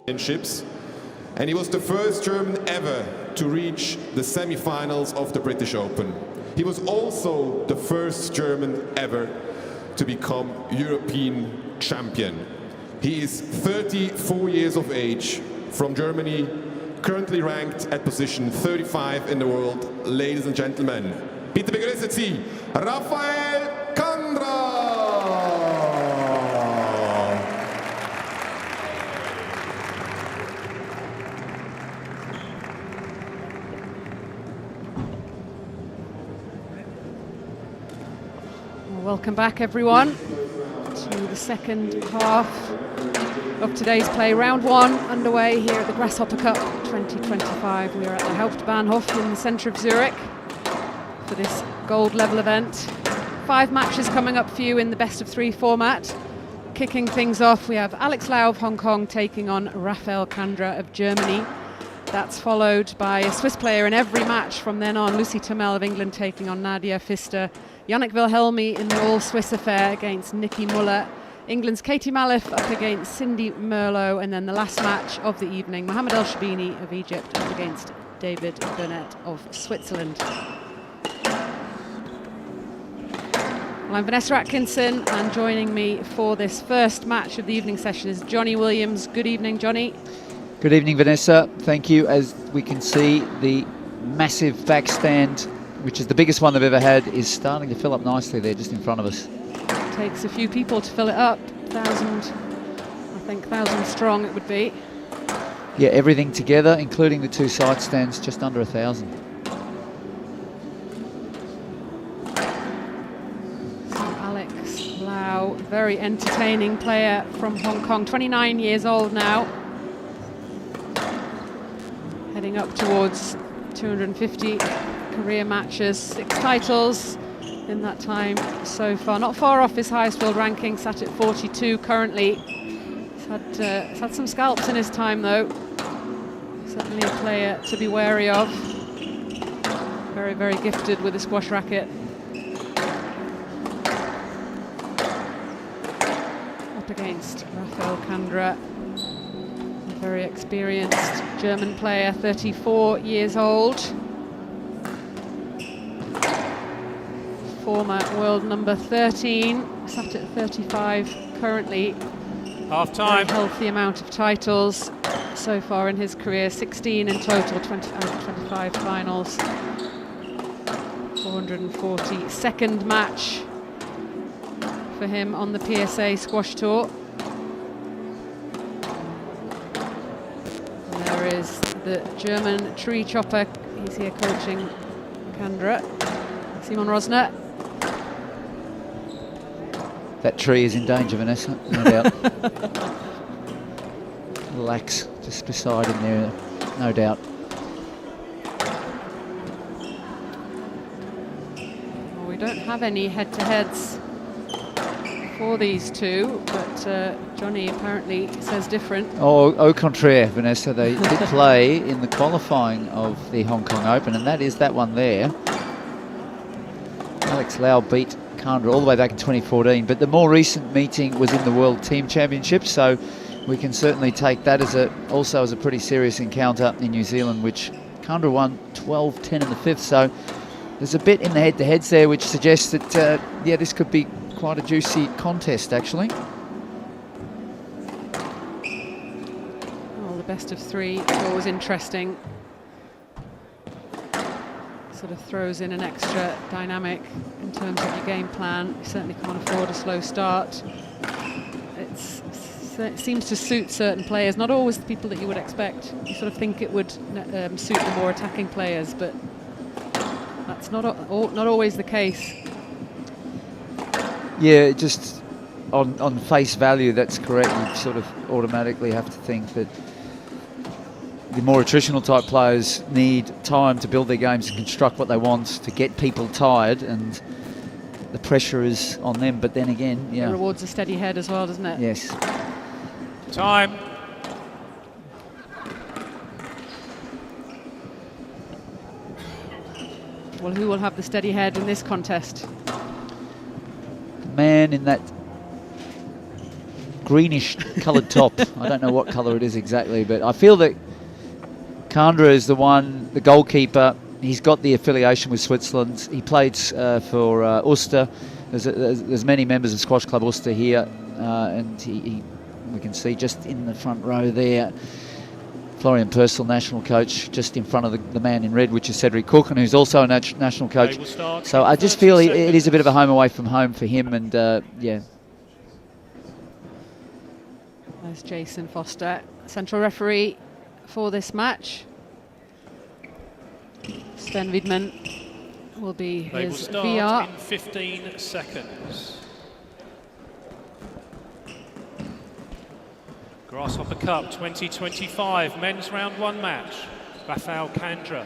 Championships, and he was the first German ever to reach the semi-finals of the British Open. He was also the first German ever to become European champion. He is 34 years of age, from Germany, currently ranked at position 35 in the world. Ladies and gentlemen, bitte begrüßen Sie Raphael Kandra! Welcome back, everyone, to the second half of today's play. Round one underway here at the Grasshopper Cup 2025. We are at the Hauptbahnhof in the centre of Zurich for this gold level event. 5 matches coming up for you in the best of 3 format. Kicking things off, we have Alex Lau of Hong Kong taking on Raphael Kandra of Germany. That's followed by a Swiss player in every match from then on. Lucy Turmel of England taking on Nadia Pfister. Yannick Wilhelmi in the all-Swiss affair against Mueller. England's Katie Malliff up against Cindy Merlo. And then the last match of the evening, Mohamed ElSherbini of Egypt up against David Bernet of Switzerland. Well, I'm Vanessa Atkinson, and joining me for this first match of the evening session is Johnny Williams. Good evening, Johnny. Good evening, Vanessa. Thank you. As we can see, the massive backstand, which is the biggest one they've ever had, is starting to fill up nicely there just in front of us. It takes a few people to fill it up. 1,000 strong it would be. Yeah, everything together, including the 2 side stands, just under 1,000. So Alex Lau, very entertaining player from Hong Kong, 29 years old now. Heading up towards 250 career matches, 6 titles in that time so far. Not far off his highest world ranking, sat at 42 currently. He's had some scalps in his time though. Certainly a player to be wary of. Very, very gifted with a squash racket. Up against Raphael Kandra, a very experienced German player, 34 years old. Former world number 13, sat at 35 currently. Half time. Very healthy amount of titles so far in his career, 16 in total, 25 finals. 440. Second match for him on the PSA Squash Tour. And there is the German tree chopper. He's here coaching Kandra, Simon Rosner. That tree is in danger, Vanessa, no doubt. Relax just beside him there, no doubt. Well, we don't have any head-to-heads for these two, but Johnny apparently says different. Oh, au contraire, Vanessa. They did play in the qualifying of the Hong Kong Open, and that is that one there. Alex Lau beat Kandra all the way back in 2014, but the more recent meeting was in the World Team Championship, so we can certainly take that as also as a pretty serious encounter in New Zealand, which Kandra won 12-10 in the 5th, so there's a bit in the head-to-heads there which suggests that, yeah, this could be quite a juicy contest, actually. Well, the best of 3 is always interesting. Sort of throws in an extra dynamic in terms of your game plan. You certainly can't afford a slow start. It seems to suit certain players, not always the people that you would expect. You sort of think it would suit the more attacking players, but that's not always the case. Yeah, just on face value, that's correct. You sort of automatically have to think that the more attritional type players need time to build their games and construct what they want to get people tired, and the pressure is on them. But then again, yeah, it rewards a steady head as well, doesn't it? Yes. Time. Well, who will have the steady head in this contest? The man in that greenish coloured top. I don't know what colour it is exactly, but I feel that Kandra is the goalkeeper. He's got the affiliation with Switzerland. He played for Uster. There's many members of Squash Club Uster here, and we can see just in the front row there, Florian Purcell, national coach, just in front of the man in red, which is Cedric Cook, and who's also a national coach. So I just feel it is a bit of a home away from home for him, and yeah. There's Jason Foster, central referee for this match. Sven Wiedmann will be his VR. In 15 seconds. Grasshopper Cup 2025 men's round 1 match. Raphael Kandra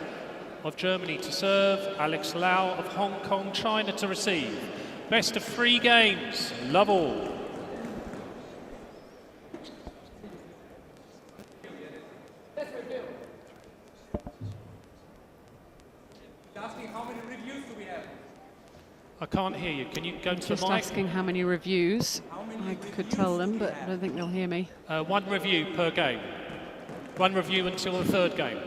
of Germany to serve, Alex Lau of Hong Kong, China to receive. Best of 3 games, love all. I can't hear you. Can you go to the mic? Just asking how many reviews. I could tell them, but I don't think they'll hear me. 1 review per game. 1 review until the 3rd game.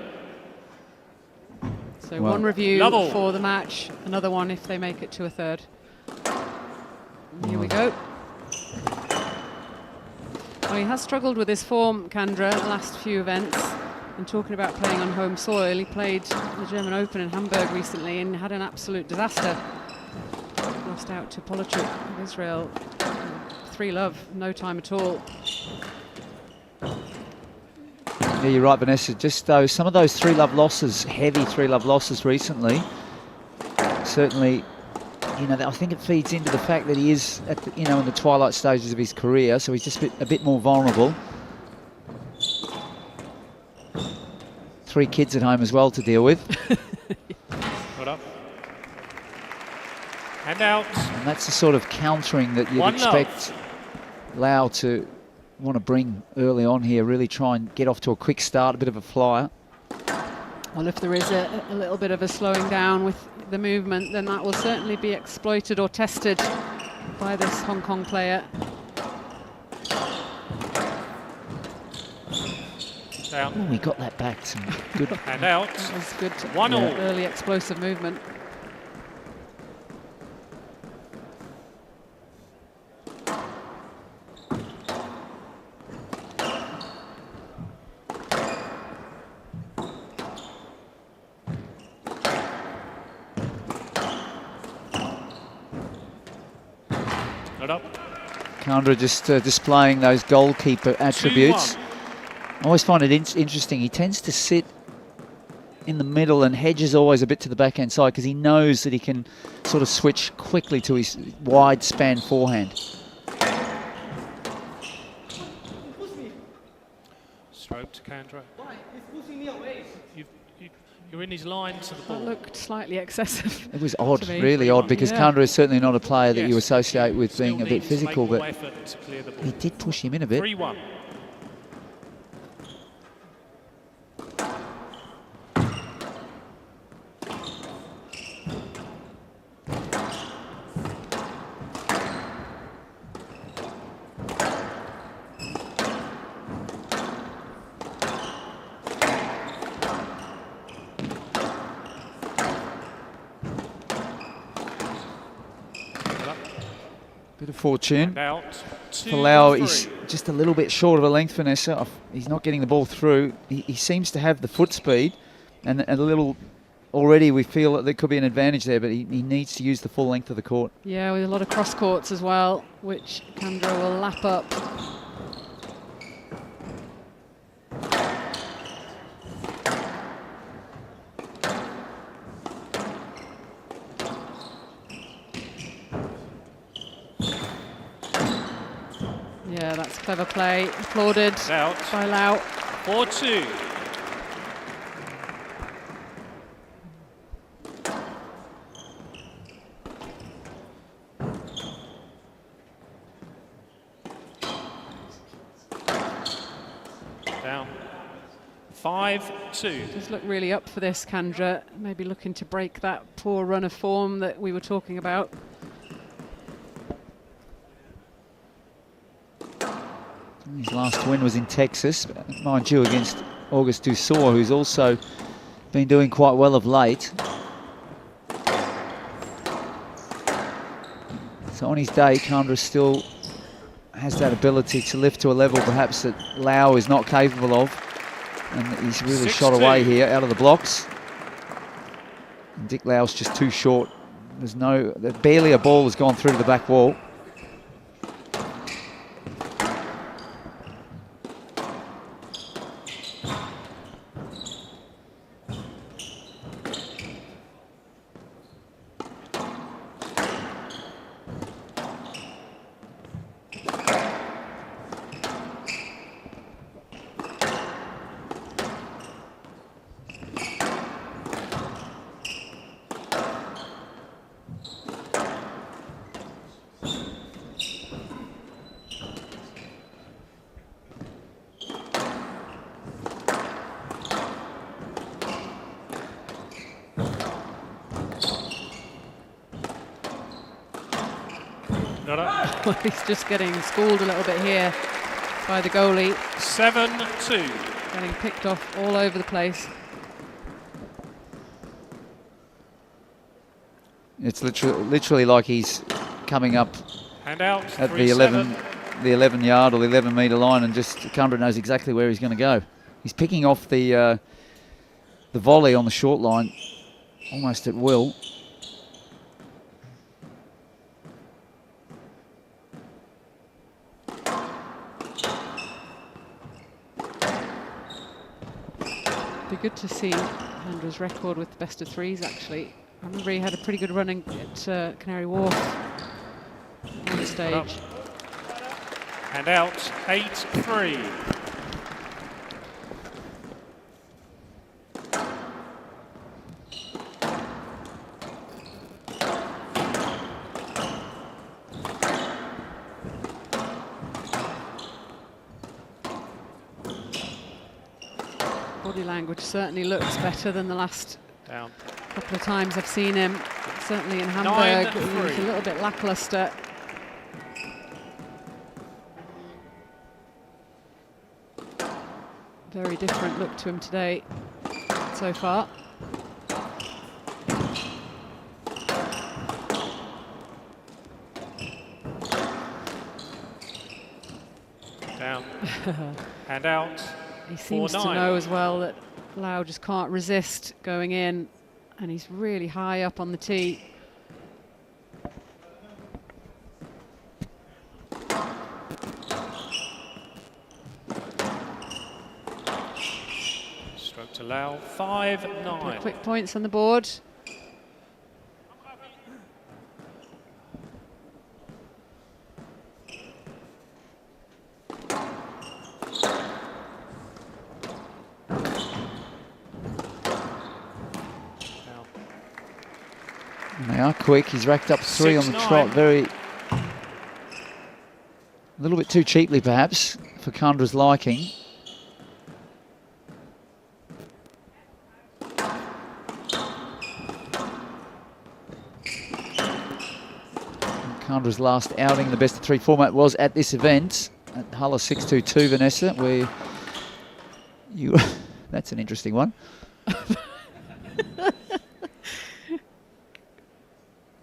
So 1 review for the match, another one if they make it to a 3rd. Here we go. Well, he has struggled with his form, Kandra, the last few events. And talking about playing on home soil, he played the German Open in Hamburg recently and had an absolute disaster. Lost out to Polachuk of Israel. 3-love, no time at all. Yeah, you're right, Vanessa. Just some of those 3-love losses, heavy 3-love losses recently, certainly, you know, I think it feeds into the fact that he is at the, in the twilight stages of his career, so he's just a bit more vulnerable. 3 kids at home as well to deal with. Hold up. And out. And that's the sort of countering that you'd expect Lau to want to bring early on here, really try and get off to a quick start, a bit of a flyer. Well, if there is a little bit of a slowing down with the movement, then that will certainly be exploited or tested by this Hong Kong player. Down. Oh, we got that back. Some good. And out. That was good. 1-1. Early explosive movement. Kandra just displaying those goalkeeper attributes. I always find it interesting. He tends to sit in the middle and hedges always a bit to the backhand side because he knows that he can sort of switch quickly to his wide span forehand. Stroke to Kandra. You're in his line to the ball. That looked slightly excessive. It was odd, really odd, because Kandra is certainly not a player that you associate with being a bit physical, but he did push him in a bit. 3-1. Bit of fortune. Out. For Lau, he's just a little bit short of a length, Vanessa. He's not getting the ball through. He seems to have the foot speed, and a little already we feel that there could be an advantage there, but he needs to use the full length of the court. Yeah, with a lot of cross courts as well, which Kandra will lap up. Yeah, that's clever play. Applauded by Lau. 4-2. Down. 5-2. Does look really up for this, Kandra. Maybe looking to break that poor run of form that we were talking about. His last win was in Texas, mind you, against August Dussault, who's also been doing quite well of late. So on his day, Kandra still has that ability to lift to a level perhaps that Lau is not capable of. And he's really shot away here out of the blocks. And Dick Lau's just too short. Barely a ball has gone through to the back wall. He's just getting schooled a little bit here by the goalie. 7-2. Getting picked off all over the place. It's literally like he's coming up Hand out, at the 11 yard or the 11 metre line, and just Kandra knows exactly where he's going to go. He's picking off the volley on the short line almost at will. Be good to see Kandra's record with the best of threes, actually. I remember he had a pretty good run at Canary Wharf on the stage. And out, 8-3. Body language certainly looks better than the last couple of times I've seen him. Certainly in Hamburg, he was a little bit lackluster. Very different look to him today so far. Down. Hand out. He seems to know as well that Lau just can't resist going in, and he's really high up on the tee. Stroke to Lau, 5-9. Quick points on the board. They are quick. He's racked up 3 on the trot. A little bit too cheaply, perhaps, for Kandra's liking. Kandra's last outing in the best of 3 format was at this event at Hulla 622, Vanessa, where you... That's an interesting one.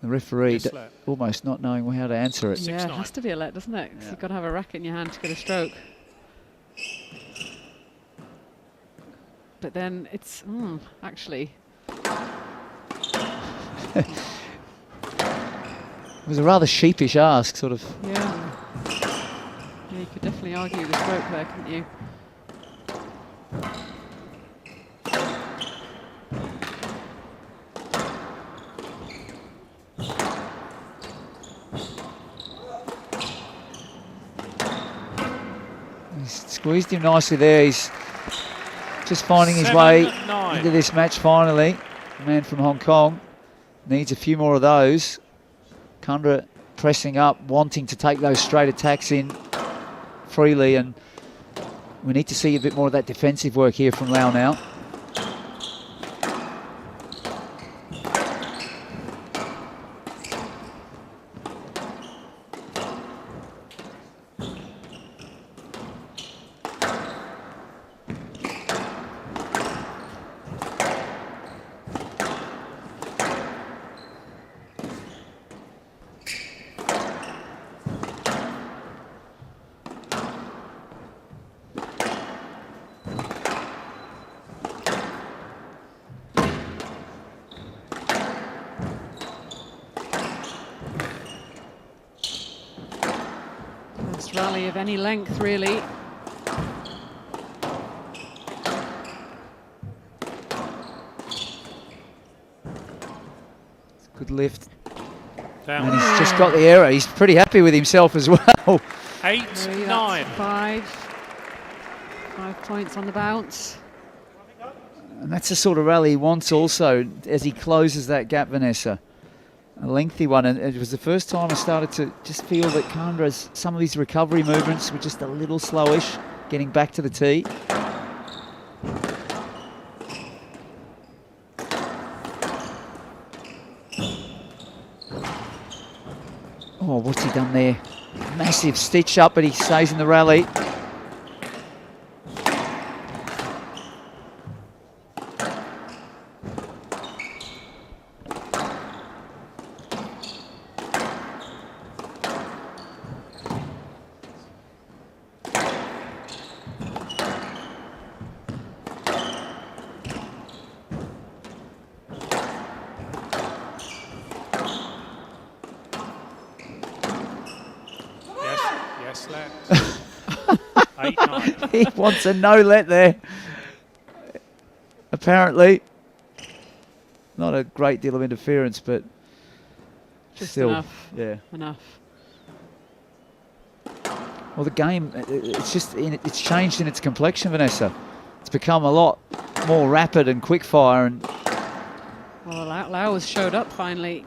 The referee almost not knowing how to answer it. Yeah, it has to be a let, doesn't it? Because you've got to have a racket in your hand to get a stroke. But then it's, actually. It was a rather sheepish ask, sort of. Yeah. Yeah, you could definitely argue the stroke there, couldn't you? Squeezed him nicely there. He's just finding his way into this match finally. The man from Hong Kong needs a few more of those. Kandra pressing up, wanting to take those straight attacks in freely, and we need to see a bit more of that defensive work here from Lau now. first rally of any length, really. Good lift. Down. And he's just got the error. He's pretty happy with himself as well. 8, Really, 9. Five points on the bounce. And that's the sort of rally he wants also as he closes that gap, Vanessa. A lengthy one, and it was the first time I started to just feel that Kandra's, some of his recovery movements were just a little slowish, getting back to the tee. Oh, what's he done there? Massive stitch up, but he stays in the rally. Yes, let. 8, 9. He wants a no-let there. Apparently. Not a great deal of interference, but Just still. enough. Yeah. Enough. Well, the game, it's changed in its complexion, Vanessa. It's become a lot more rapid and quick fire. And Well, Lau has showed up finally.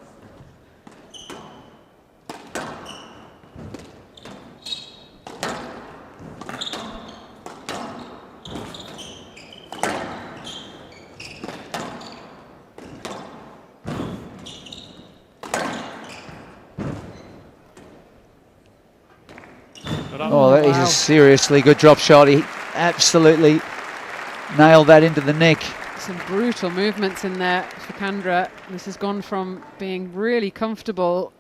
oh, that is a seriously good drop shot. He absolutely nailed that into the neck. Some brutal movements in there for Kandra. This has gone from being really comfortable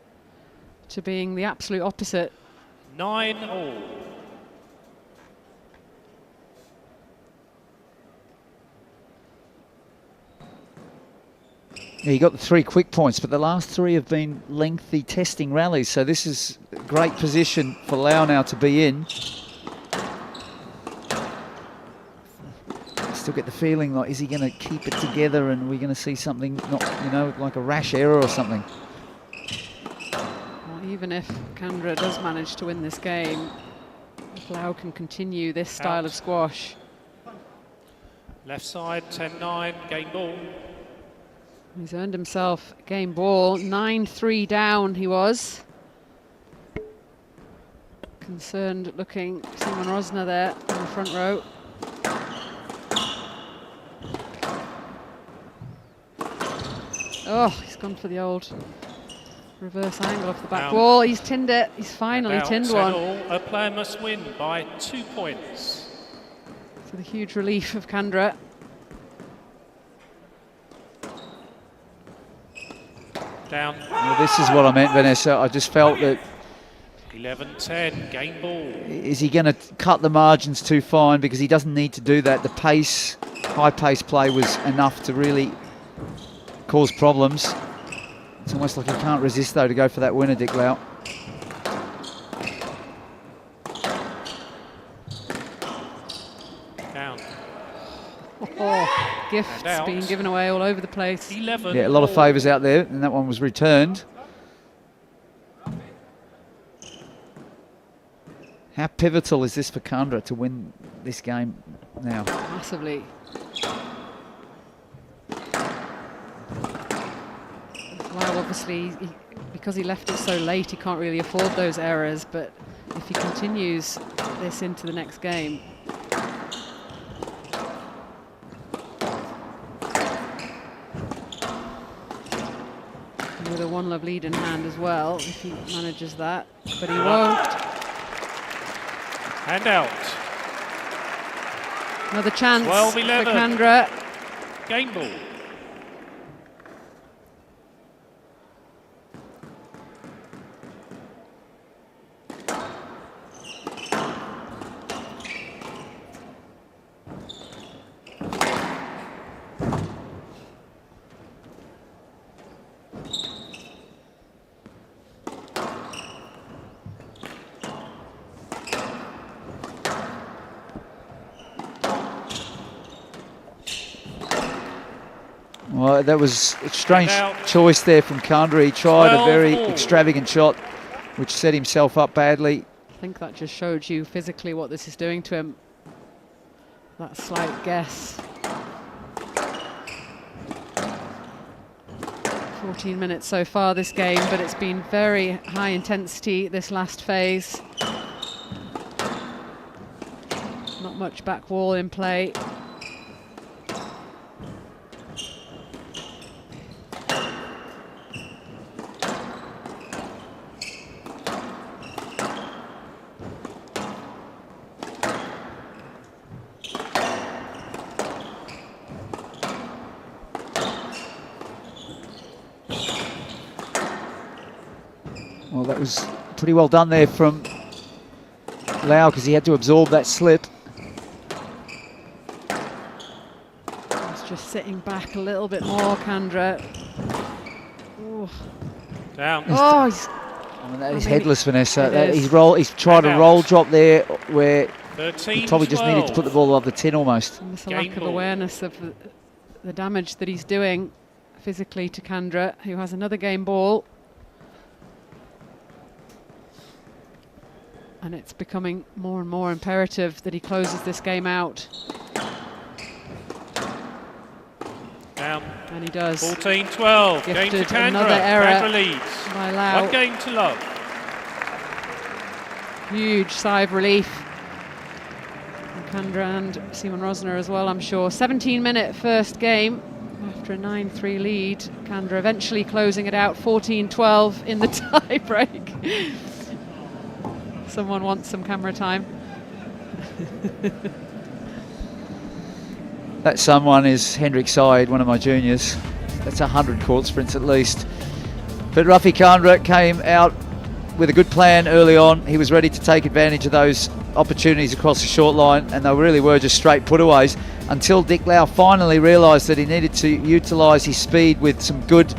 to being the absolute opposite. 9 all. Yeah, he got the 3 quick points, but the last 3 have been lengthy testing rallies. So this is a great position for Lau now to be in. Still get the feeling like, is he going to keep it together and we're going to see something, not, you know, like a rash error or something? Well, even if Kandra does manage to win this game, if Lau can continue this style of squash. Left side, 10-9, game ball. He's earned himself a game ball. 9-3 down he was. Concerned looking Simon Rosner there in the front row. Oh, he's gone for the old reverse angle off the back wall. He's tinned it. He's finally tinned one. All, a player must win by 2 points. To the huge relief of Kandra. Down. Well, this is what I meant, Vanessa. I just felt that 11-10, game ball. is he going to cut the margins too fine, because he doesn't need to do that. The pace, high pace play was enough to really cause problems. It's almost like he can't resist though to go for that winner, Dick Lau. Down. Oh, gifts being given away all over the place. 11. Yeah, a lot of favours out there, and that one was returned. How pivotal is this for Kandra to win this game now? Massively. Well, obviously, because he left it so late, he can't really afford those errors, but if he continues this into the next game. With a one-love lead in hand as well, if he manages that, but he won't. And out. Another chance 12-11. for Kandra. Game ball. Well, that was a strange choice there from Kandra. He tried a very extravagant shot, which set himself up badly. I think that just showed you physically what this is doing to him. That slight guess. 14 minutes so far this game, but it's been very high intensity this last phase. Not much back wall in play. Well, that was pretty well done there from Lau, because he had to absorb that slip. He's just sitting back a little bit more, Kandra. Ooh. Down. Oh, he's, I mean, that is headless, Vanessa. He's tried And a roll drop there where 13, he probably just needed to put the ball above the tin almost. and there's a lack of awareness of the damage that he's doing physically to Kandra, who has another game ball. And it's becoming more and more imperative that he closes this game out. Down. And he does. 14-12. Game to Gifted Kandra. another error Kandra leads. by Lau. 1 game to love. Huge sigh of relief from Kandra and Simon Rosner as well, I'm sure. 17-minute first game after a 9-3 lead. Kandra eventually closing it out 14-12 in the tie break. Someone wants some camera time. That someone is Hendrik Said, one of my juniors. That's 100 court sprints at least. But Rafi Kandra came out with a good plan early on. He was ready to take advantage of those opportunities across the short line, and they really were just straight putaways until Dick Lau finally realised that he needed to utilise his speed with some good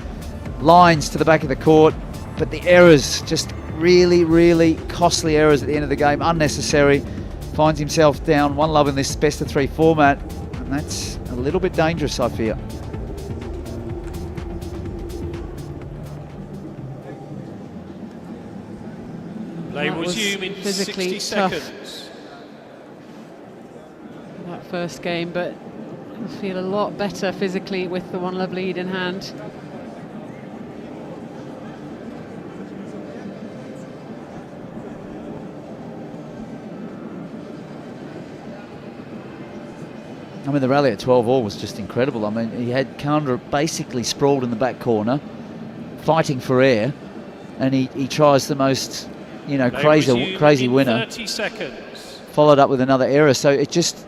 lines to the back of the court. But the errors, just really costly errors at the end of the game, unnecessary. Finds himself down 1-love in this best of 3 format, and that's a little bit dangerous, I fear. Play will resume in 60 seconds. That first game, but he'll feel a lot better physically with the 1-love lead in hand. I mean, the rally at 12-all was just incredible. I mean, he had Kandra basically sprawled in the back corner, fighting for air, and he tries the most, you know, crazy winner. 30 seconds. Followed up with another error. So it just,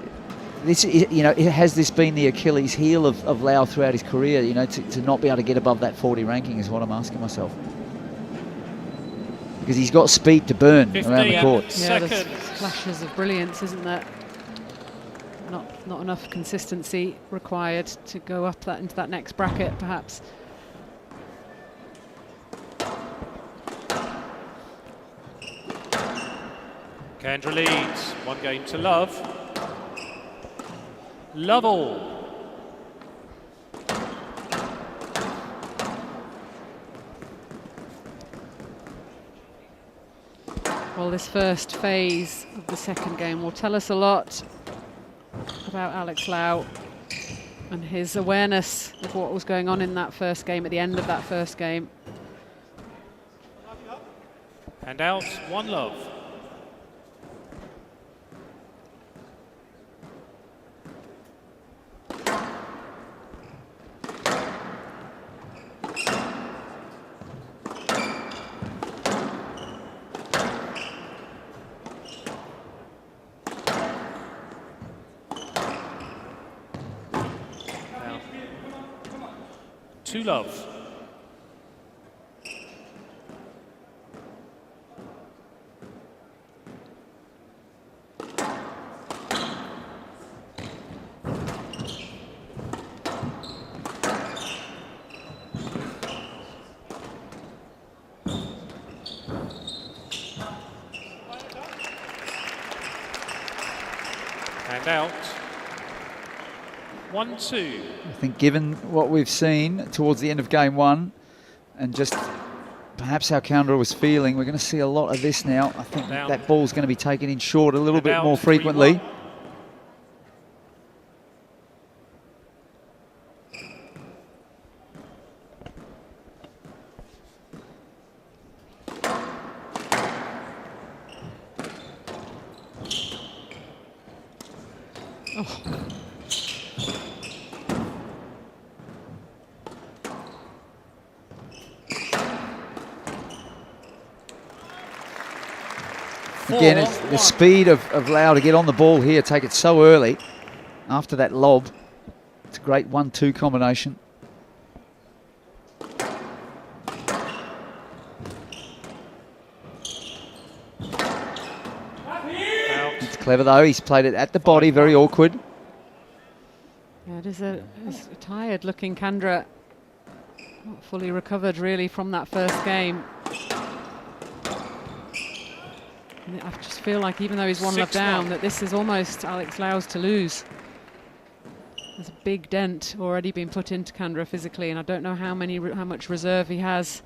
this, you know, has this been the Achilles heel of Lau throughout his career? You know, to not be able to get above that 40 ranking is what I'm asking myself. Because he's got speed to burn around the court. Yeah, there's flashes of brilliance, isn't there? Not enough consistency required to go up that into that next bracket, perhaps. Kandra leads 1 game to love. Love all. Well, this first phase of the second game will tell us a lot about Alex Lau and his awareness of what was going on in that first game, at the end of that first game. And out 1-love. Two love. And out. 1-2. I think given what we've seen towards the end of game one and just perhaps how Kandra was feeling, we're going to see a lot of this now. I think that ball's going to be taken in short a little bit more frequently. 4-1. Again, it's the speed of Lau to get on the ball here, take it so early after that lob. It's a great 1-2 combination. It's clever though, he's played it at the body, very awkward. Yeah, it's a tired looking Kandra. Not fully recovered really from that first game. And I just feel like even though he's 1-love down, that this is almost Alex Lau's to lose. There's a big dent already been put into Kandra physically, and I don't know how much reserve he has.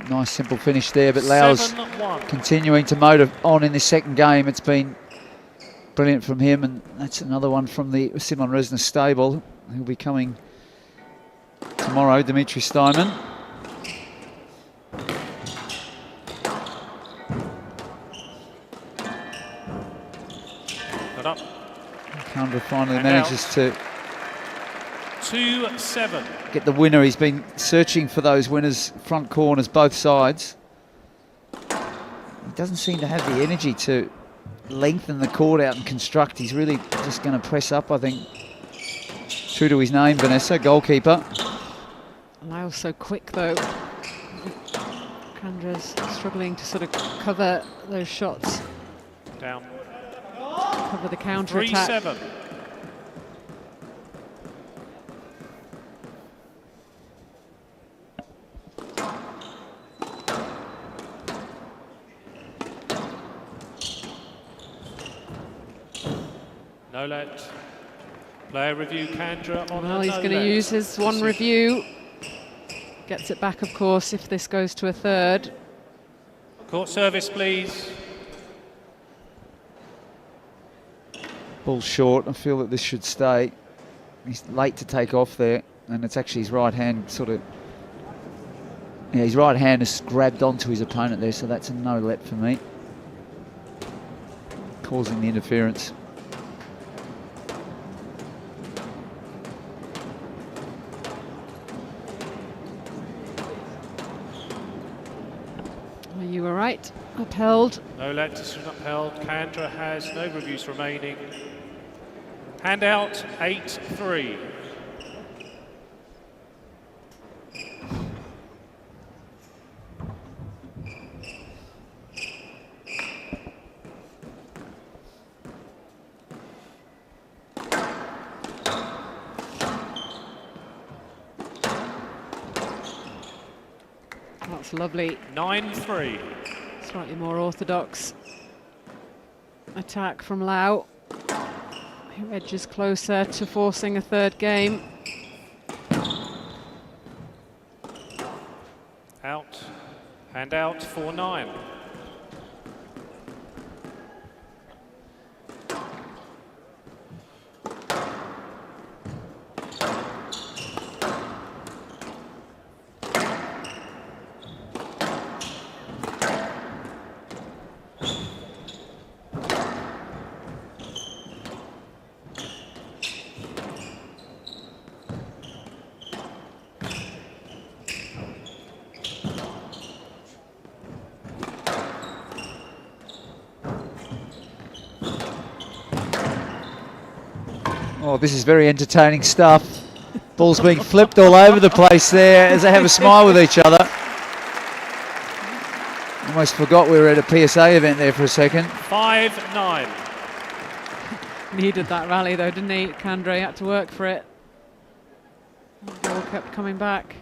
Nice simple finish there, but Lau's continuing to motor on in this second game. It's been brilliant from him, and that's another one from the Simon Resner stable. He'll be coming tomorrow, Dimitri Steinman. Kandra finally manages to 2-7. get the winner. He's been searching for those winners, front corners, both sides. He doesn't seem to have the energy to lengthen the court out and construct. He's really just going to press up, I think. True to his name, Vanessa, goalkeeper. Lau's so quick though. Kandra's struggling to sort of cover those shots. Down. Cover the counter attack. 3-7. No let. Player review, Kandra on. Well, he's going to use his one review. Gets it back, of course, if this goes to a third. Court service, please. Ball short. I feel that this should stay. He's late to take off there, and it's actually his right hand sort of. Yeah, his right hand has grabbed onto his opponent there, so that's a no let for me. Causing the interference. You were right. Upheld. No let decision upheld. Kandra has no reviews remaining. Hand out 8-3. That's lovely. 9-3. Slightly more orthodox attack from Lau, who edges closer to forcing a third game. Out. Hand out 4-9. Oh, this is very entertaining stuff. Ball's being flipped all over the place there as they have a smile with each other. Almost forgot we were at a PSA event there for a second. 5-9. Needed that rally though, didn't he? Kandra had to work for it. The ball kept coming back.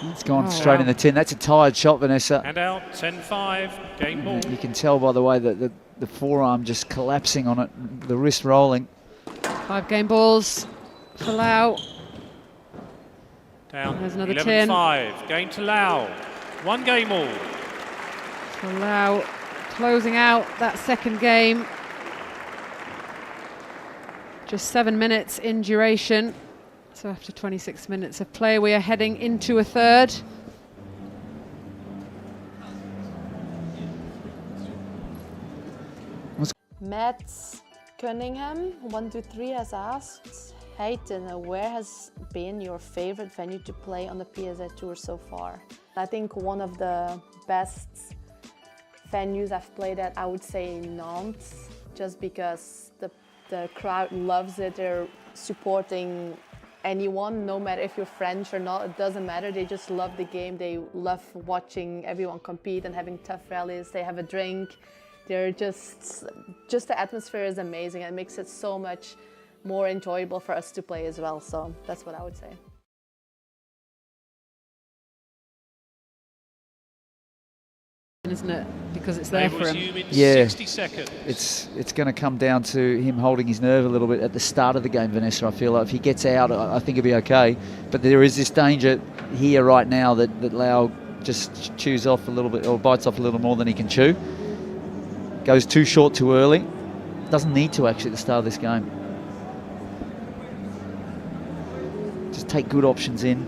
It's gone straight in the tin. That's a tired shot, Vanessa. And out, 10-5, game ball. You can tell by the way that the forearm just collapsing on it, the wrist rolling. 5 game balls for Lau. Down, There's another 11-5, game to Lau. 1 game all. So Lau closing out that second game. Just 7 minutes in duration. So after 26 minutes of play, we are heading into a third. Matt Cunningham, 123, has asked, hey Tina, where has been your favorite venue to play on the PSA Tour so far? I think one of the best venues I've played at, I would say Nantes, just because the crowd loves it. They're supporting anyone, no matter if you're French or not, it doesn't matter. They just love the game. They love watching everyone compete and having tough rallies. They have a drink. They're just the atmosphere is amazing. It makes it so much more enjoyable for us to play as well. So that's what I would say. Isn't it? Because it's there for him. Yeah, 60 seconds. It's going to come down to him holding his nerve a little bit at the start of the game, Vanessa. I feel like if he gets out, I think he'll be okay. But there is this danger here right now that Lau just chews off a little bit or bites off a little more than he can chew. Goes too short too early. Doesn't need to actually at the start of this game. Just take good options in.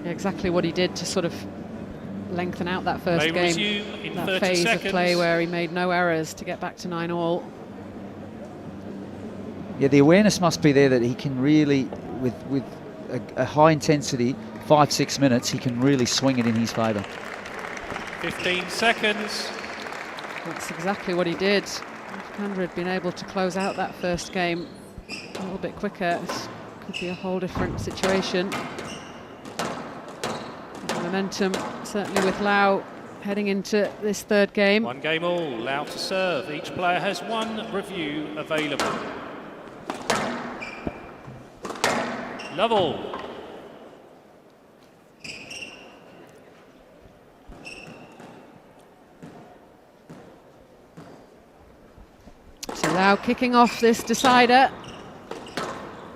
Yeah, exactly what he did to sort of lengthen out that first Play game. resume in That 30 phase seconds. of play where he made no errors to get back to 9-all. Yeah, the awareness must be there that he can really, with a high intensity, 5-6 minutes, he can really swing it in his favour. 15 seconds. That's exactly what he did. If Kandra had been able to close out that first game a little bit quicker, it could be a whole different situation. The momentum, certainly with Lau heading into this third game. 1 game all, Lau to serve. Each player has 1 review available. Level. So Lau kicking off this decider.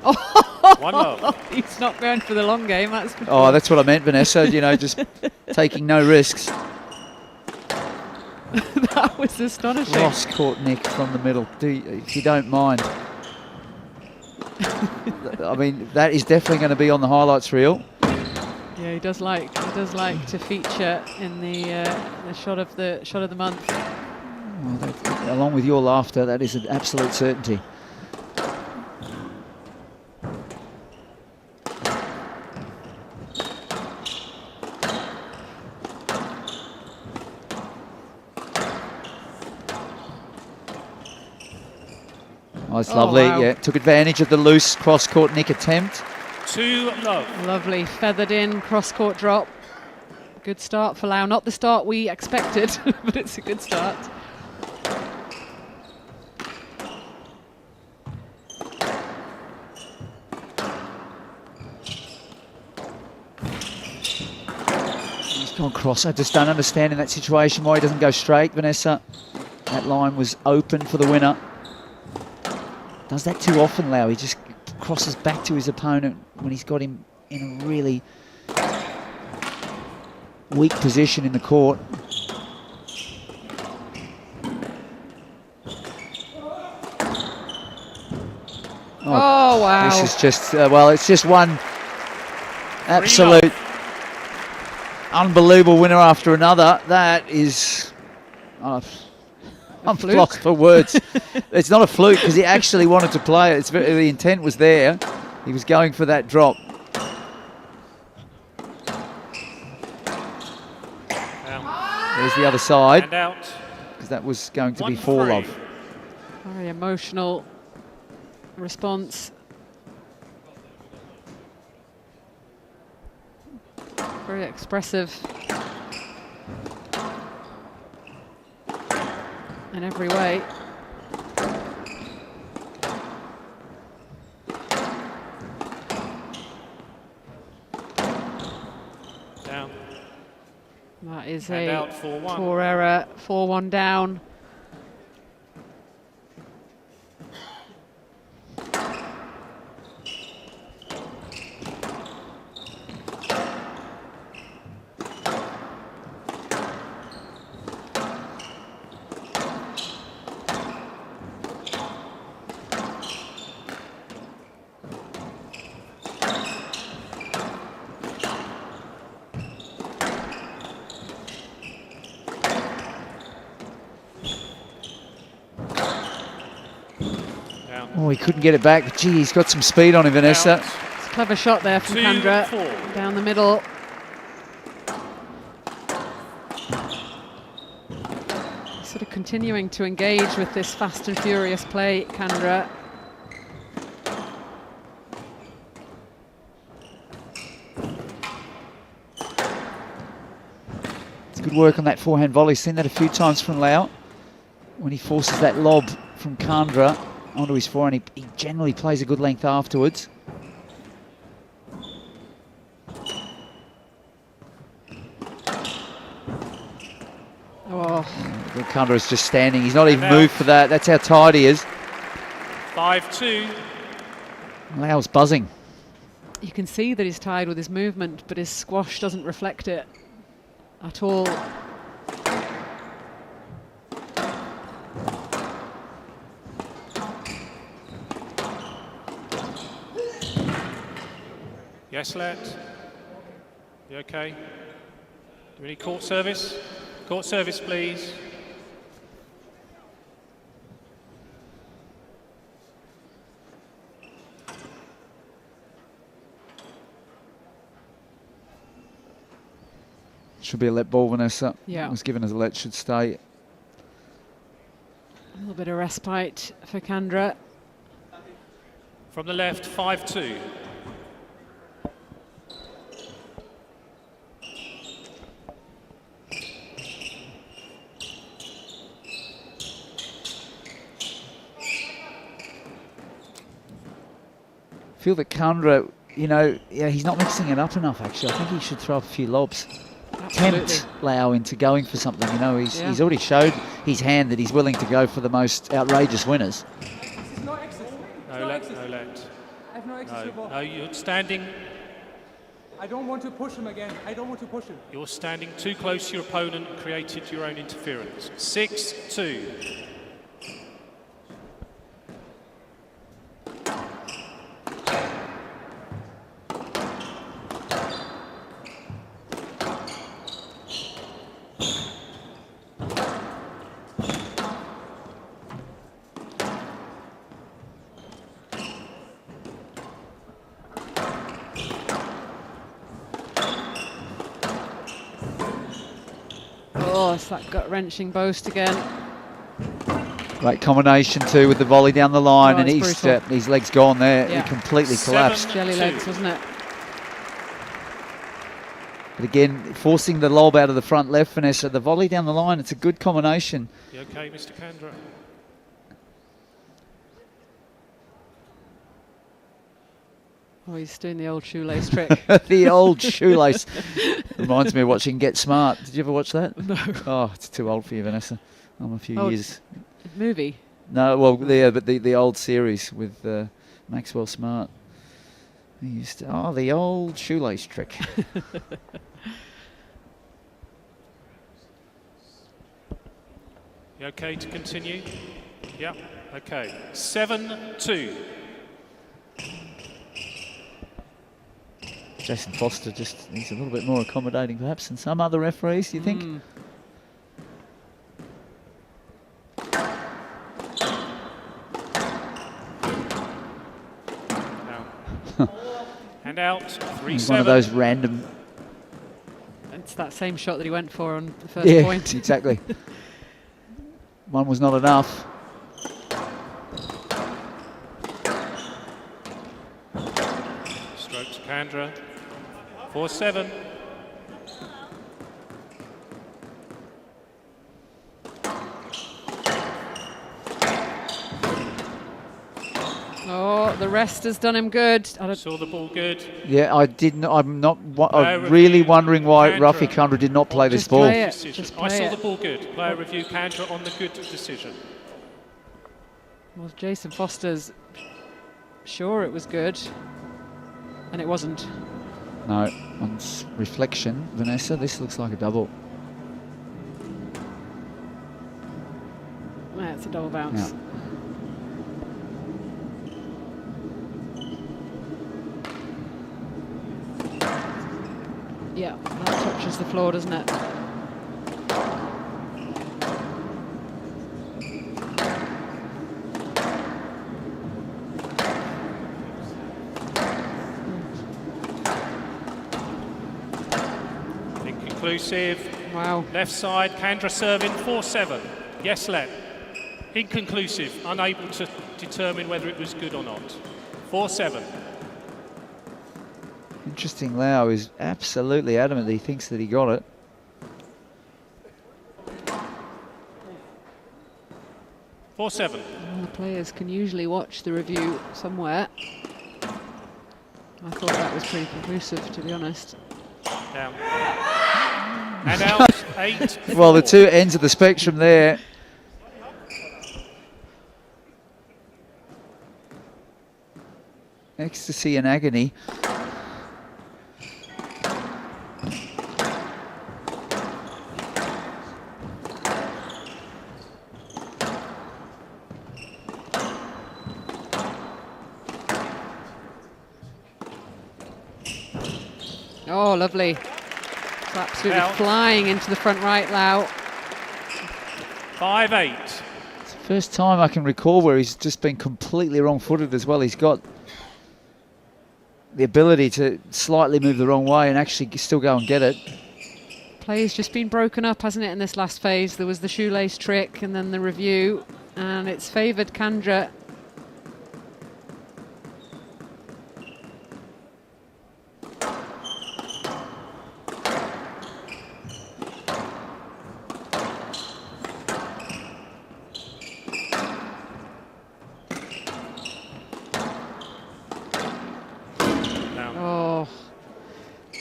1 love. He's not going for the long game, that's for Oh, sure. that's what I meant, Vanessa. You know, just taking no risks. That was astonishing. Cross court Nick from the middle, if you don't mind. I mean, that is definitely going to be on the highlights reel. Yeah, he does like to feature in the shot of the month. Well, along with your laughter, that is an absolute certainty. Oh, it's lovely. Wow. Yeah, took advantage of the loose cross-court Nick attempt. 2 love. Lovely feathered in cross-court drop. Good start for Lau. Not the start we expected, but it's a good start. He's gone cross. I just don't understand in that situation why he doesn't go straight, Vanessa. That line was open for the winner. Does that too often, Lau. He just crosses back to his opponent when he's got him in a really weak position in the court. Oh, wow. This is just, well, it's just one absolute unbelievable winner after another. That is, I'm fluke? lost for words. It's not a fluke because he actually wanted to play it. The intent was there. He was going for that drop. There's the other side, And out. because that was going to be 1-3. 4 love. Very emotional response. Very expressive in every way. Down. That is And a out 4-1. poor error, 4-1 down. Oh, he couldn't get it back, but gee, he's got some speed on him, Vanessa. Out. It's a clever shot there from Kandra, 2-4. down the middle. Sort of continuing to engage with this fast and furious play, Kandra. It's good work on that forehand volley. Seen that a few times from Lau. When he forces that lob from Kandra onto his forehand, he generally plays a good length afterwards. Oh, Kandra is just standing. He's not even moved for that. That's how tight he is. 5-2. Lau's buzzing. you can see that he's tired with his movement, but his squash doesn't reflect it at all. Yes, let. You okay? Do we need court service? Court service, please. Should be a let ball, Vanessa. Yeah. It was given as a let, should stay. A little bit of respite for Kandra. From the left, 5-2. I feel that Kandra, you know, yeah, he's not mixing it up enough, actually. I think he should throw up a few lobs. Absolutely. Tempt Lau into going for something, you know. He's Yeah. already showed his hand that he's willing to go for the most outrageous winners. No let, no let. I have no access to the ball. No, you're standing. I don't want to push him again. I don't want to push him. You're standing too close to your opponent and created your own interference. 6-2. Oh, it's that gut-wrenching boast again. Great combination too with the volley down the line, Oh, and it's brutal. his legs gone there. Yeah. He completely collapsed. Jelly legs, wasn't it? But again, forcing the lob out of the front left, Vanessa, the volley down the line, it's a good combination. You okay, Mr. Kandra? Oh, he's doing the old shoelace trick. The old shoelace. Reminds me of watching Get Smart. Did you ever watch that? No. Oh, it's too old for you, Vanessa. I'm a few Oh, years. Movie. No, well, but the old series with Maxwell Smart. He used to, the old shoelace trick. You okay to continue? Yeah, okay. 7-2. Jason Foster he's a little bit more accommodating perhaps than some other referees, do you think? Now. And out, 3-7. One of those random It's that same shot that he went for on the first point. Exactly. One was not enough. Stroke to Kandra. 4-7. Oh, the rest has done him good. Saw the ball good. Yeah, I didn't. I'm not. I'm really wondering why Raphael Kandra did not play this ball. Play it. Just play I saw it. the ball good. Player review, Kandra on the good decision. Well, Jason Foster's sure it was good, and it wasn't. No, on reflection, Vanessa, this looks like a double. Yeah, it's a double bounce. Yeah. Yeah, that touches the floor, doesn't it? Inconclusive. Wow. Left side, Kandra serving 4-7. Yes, Len. Inconclusive, unable to determine whether it was good or not. 4-7. Interesting, Lau is absolutely adamant that he thinks that he got it. Well, the players can usually watch the review somewhere. I thought that was pretty conclusive, to be honest. Down. And out, 8. Well, the two ends of the spectrum there. Ecstasy and agony. Oh, lovely. It's absolutely flying into the front right, Lau. 5-8. It's the first time I can recall where he's just been completely wrong-footed as well. He's got the ability to slightly move the wrong way and actually still go and get it. Play's just been broken up, hasn't it, in this last phase? There was the shoelace trick and then the review, and it's favoured Kandra.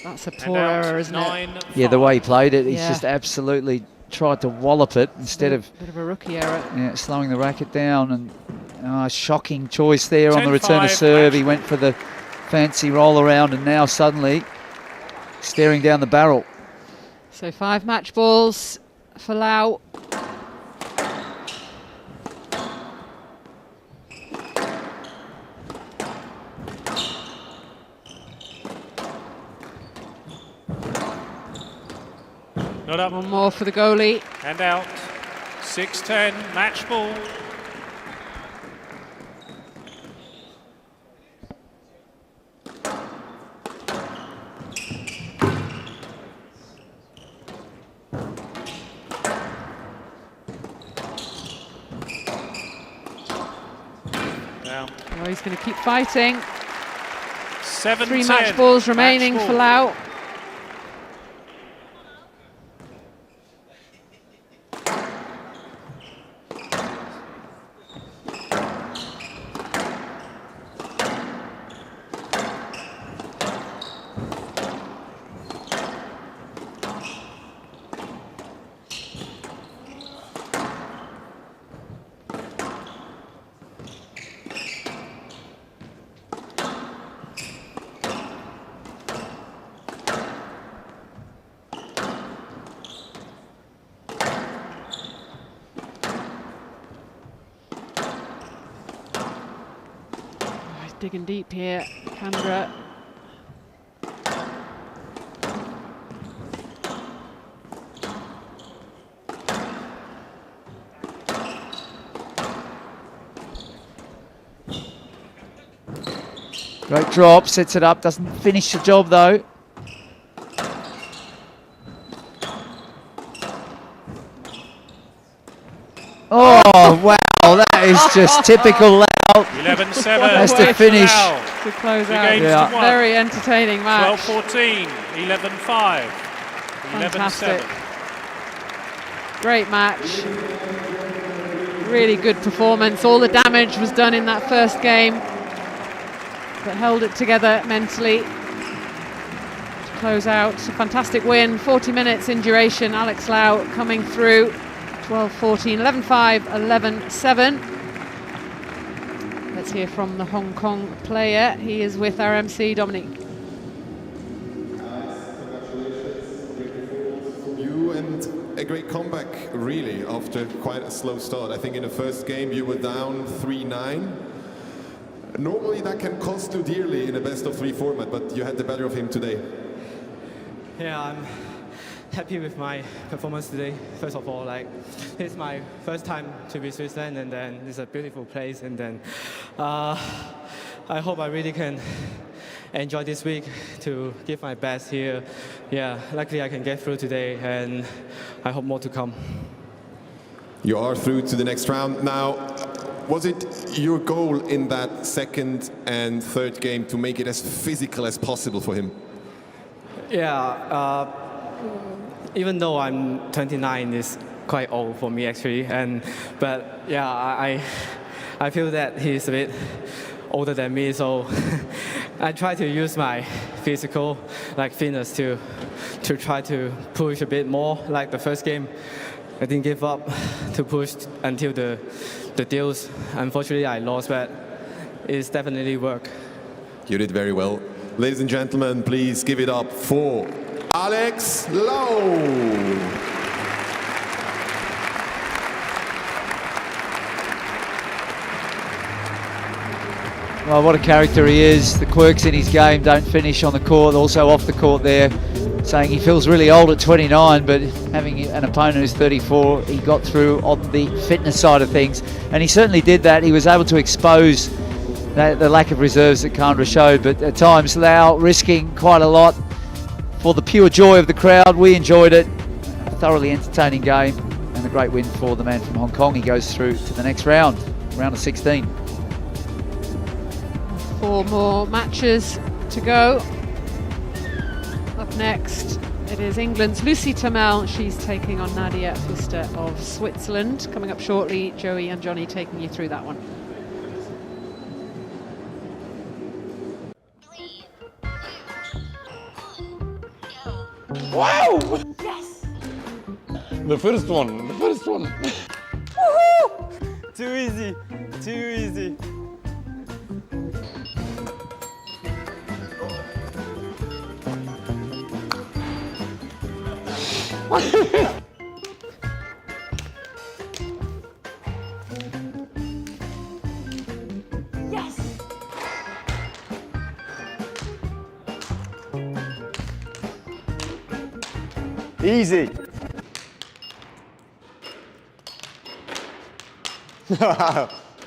That's a poor error, isn't it? Yeah, the way he played it, he's just absolutely tried to wallop it instead of... Bit of a rookie error. Yeah, slowing the racket down, and shocking choice there on the return of serve. He went for the fancy roll around and now suddenly staring down the barrel. So 5 match balls for Lau. Not up. One more for the goalie. And out. 6-10, match ball. Down. Oh, he's going to keep fighting. 7-10. 3 match balls remaining for Lau. Digging deep here, Kandra. Great drop, sets it up, doesn't finish the job though. Oh, wow, that is just typical Lau. 11-7. Has to finish. To close Two out. games Yeah. to one. Very entertaining match. 12-14, 11-5, 11-7. Fantastic. Great match. Really good performance. All the damage was done in that first game, but held it together mentally to close out. A fantastic win, 40 minutes in duration. Alex Lau coming through. 12-14, 11-5, 11-7. Let's hear from the Hong Kong player. He is with our MC, Dominic. You and a great comeback, really, after quite a slow start. I think in the first game you were down 3-9. Normally that can cost you dearly in a best-of-3 format, but you had the better of him today. Yeah, I'm happy with my performance today. First of all, like, it's my first time to be Switzerland, and then it's a beautiful place, and then I hope I really can enjoy this week to give my best here. Yeah, luckily I can get through today, and I hope more to come. You are through to the next round. Now, was it your goal in that second and third game to make it as physical as possible for him? Yeah, even though I'm 29, it's quite old for me actually, but yeah, I feel that he's a bit older than me, so I try to use my physical, like, fitness to try to push a bit more. Like the first game, I didn't give up to push until the deals. Unfortunately, I lost, but it's definitely work. You did very well. Ladies and gentlemen, please give it up for Alex Lau. Well, what a character he is. The quirks in his game don't finish on the court, also off the court there, saying he feels really old at 29, but having an opponent who's 34, he got through on the fitness side of things, and he certainly did that. He was able to expose the lack of reserves that Kandra showed, but at times Lau risking quite a lot for the pure joy of the crowd. We enjoyed it. A thoroughly entertaining game and a great win for the man from Hong Kong. He goes through to the next round, round of 16. 4 more matches to go. Up next, it is England's Lucy Turmel. She's taking on Nadia Pfister of Switzerland. Coming up shortly, Joey and Johnny taking you through that one. Wow! Yes! The first one. Woohoo! Too easy, too easy. Yes! Easy.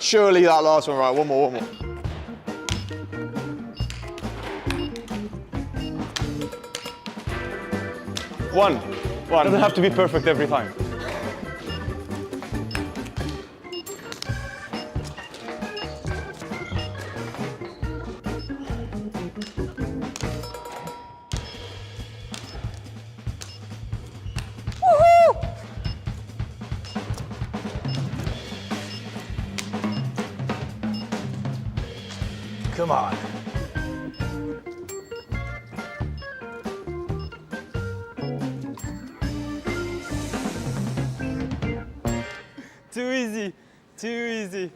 Surely that last one, right? One more. One. Doesn't have to be perfect every time. Come on. Too easy, too easy.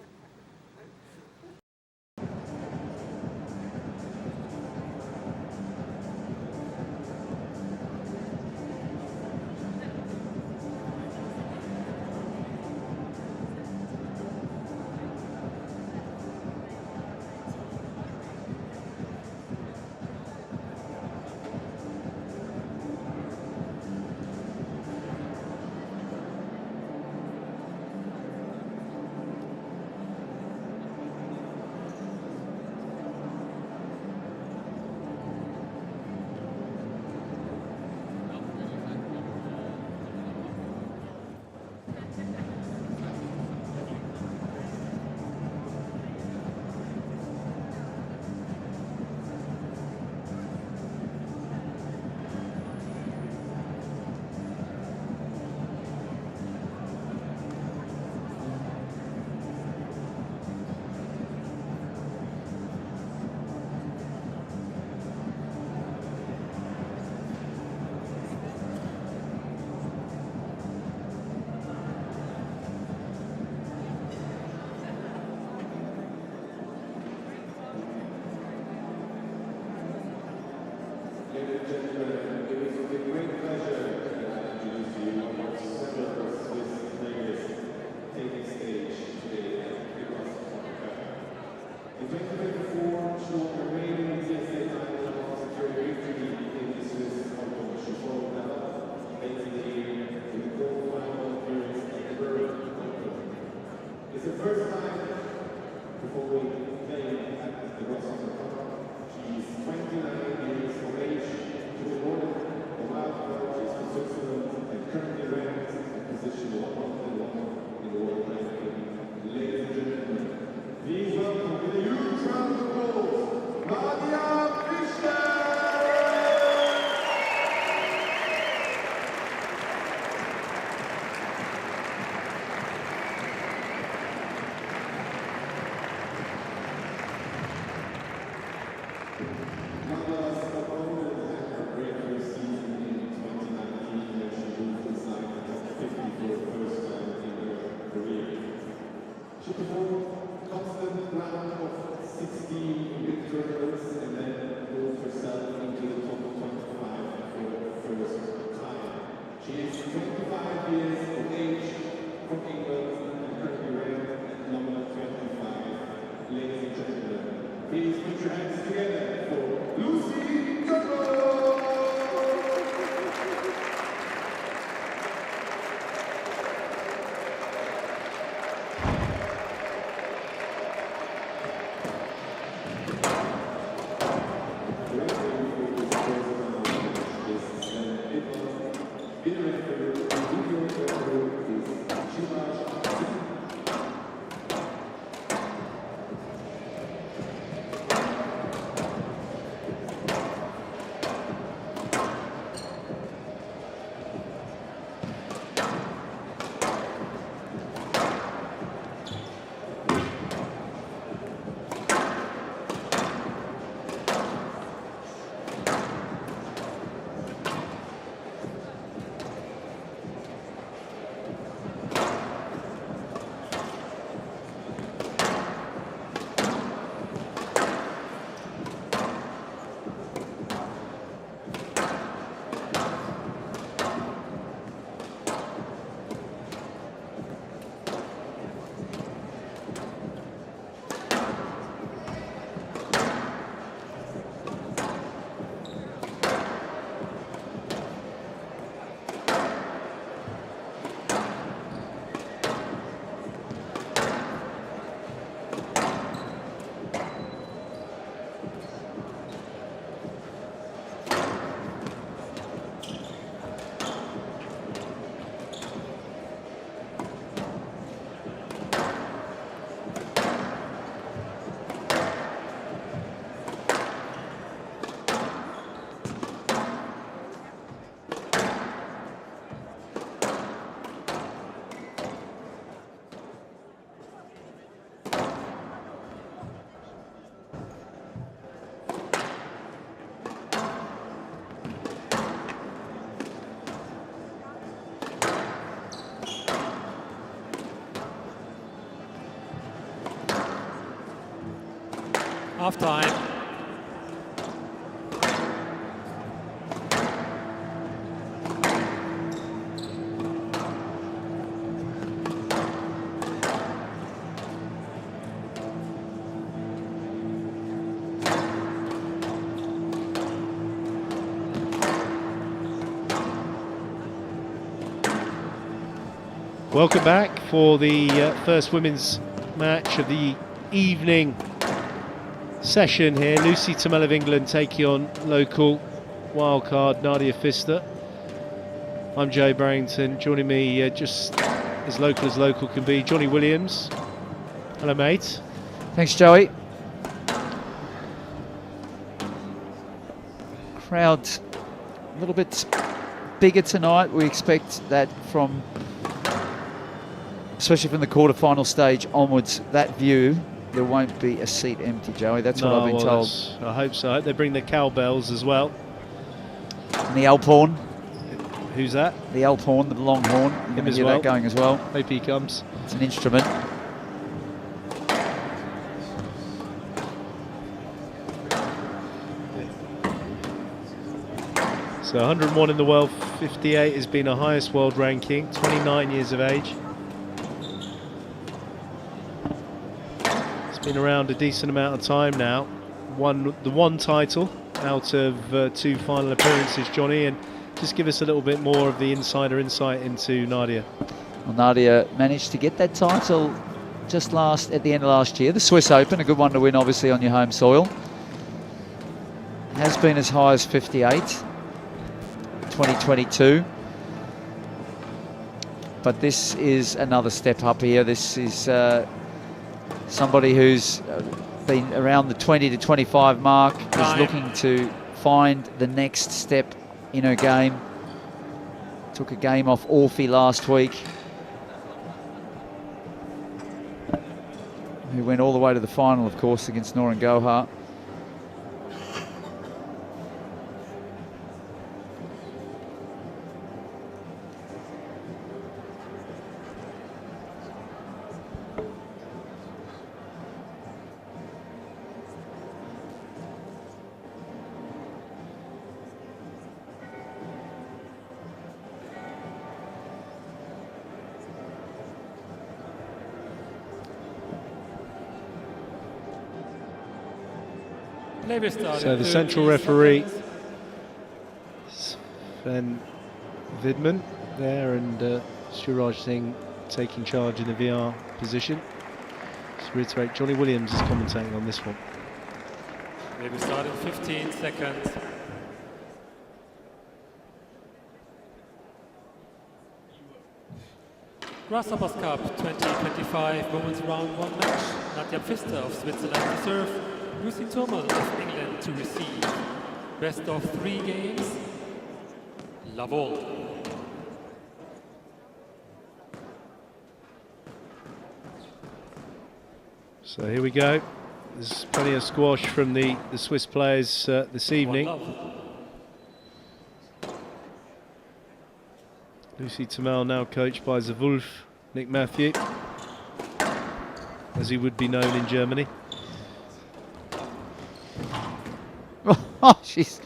Half time. Welcome back for the first women's match of the evening session here. Lucy Turmel of England taking on local wildcard Nadia Pfister. I'm Joe Barrington. Joining me just as local can be, Johnny Williams. Hello, mate. Thanks, Joey. Crowd a little bit bigger tonight. We expect that from, especially from the quarter-final stage onwards, that view. There won't be a seat empty, Joey. That's what I've been told. I hope so. I hope they bring the cowbells as well. And the Alphorn. Who's that? The Alphorn, the long horn. You're going to hear that going as well. Hope he comes. It's an instrument. So 101 in the world, 58 has been her highest world ranking, 29 years of age. Been around a decent amount of time now. Won the one title out of two final appearances, Johnny, and just give us a little bit more of the insider insight into Nadia. Well, Nadia managed to get that title just at the end of last year, the Swiss Open, a good one to win obviously on your home soil. Has been as high as 58, 2022. But this is another step up here. This is somebody who's been around the 20 to 25 mark, is looking to find the next step in her game. Took a game off Orphy last week, who went all the way to the final, of course, against Noran Gohar. So the central referee, Sven Vidman there, and Suraj Singh taking charge in the VR position. Just to reiterate, Johnny Williams is commentating on this one. Maybe start in 15 seconds. Grasshopper Cup 2025 Women's Round 1 match. Nadia Pfister of Switzerland to serve. Lucy Turmel of England to receive. Best of 3 games. Love all. So here we go. There's plenty of squash from the Swiss players this evening. Lucy Turmel now coached by the Wolf, Nick Matthew, as he would be known in Germany. Oh, she's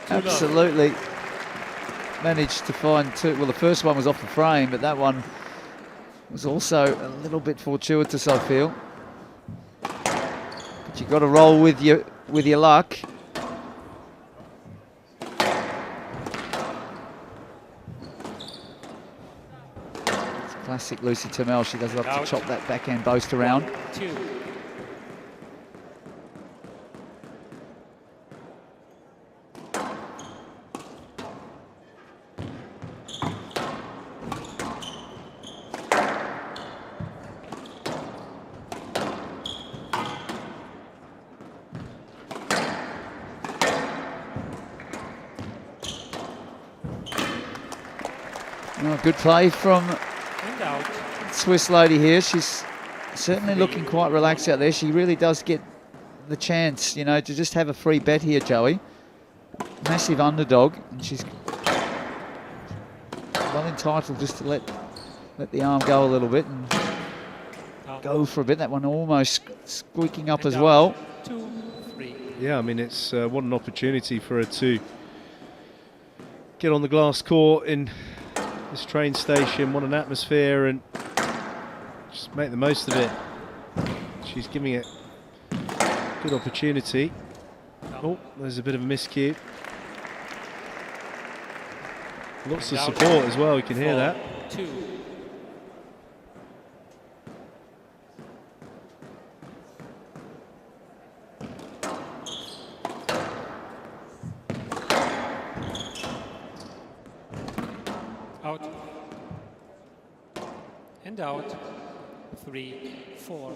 absolutely managed to find two. Well, the first one was off the frame, but that one was also a little bit fortuitous, I feel. But you've got to roll with your luck. It's classic Lucy Turmel. She does love to chop that backhand boast around. 2. Oh, good play from Swiss lady here. She's certainly looking quite relaxed out there. She really does get the chance, you know, to just have a free bet here, Joey. Massive underdog, and she's well entitled just to let the arm go a little bit and go for a bit. That one almost squeaking up as well. 2, 3. Yeah, I mean, it's what an opportunity for her to get on the glass court in this train station. What an atmosphere, and just make the most of it. She's giving it good opportunity. Oh, there's a bit of a miscue. Lots of support as well, you can hear that. 2. Out. And out. 3, 4.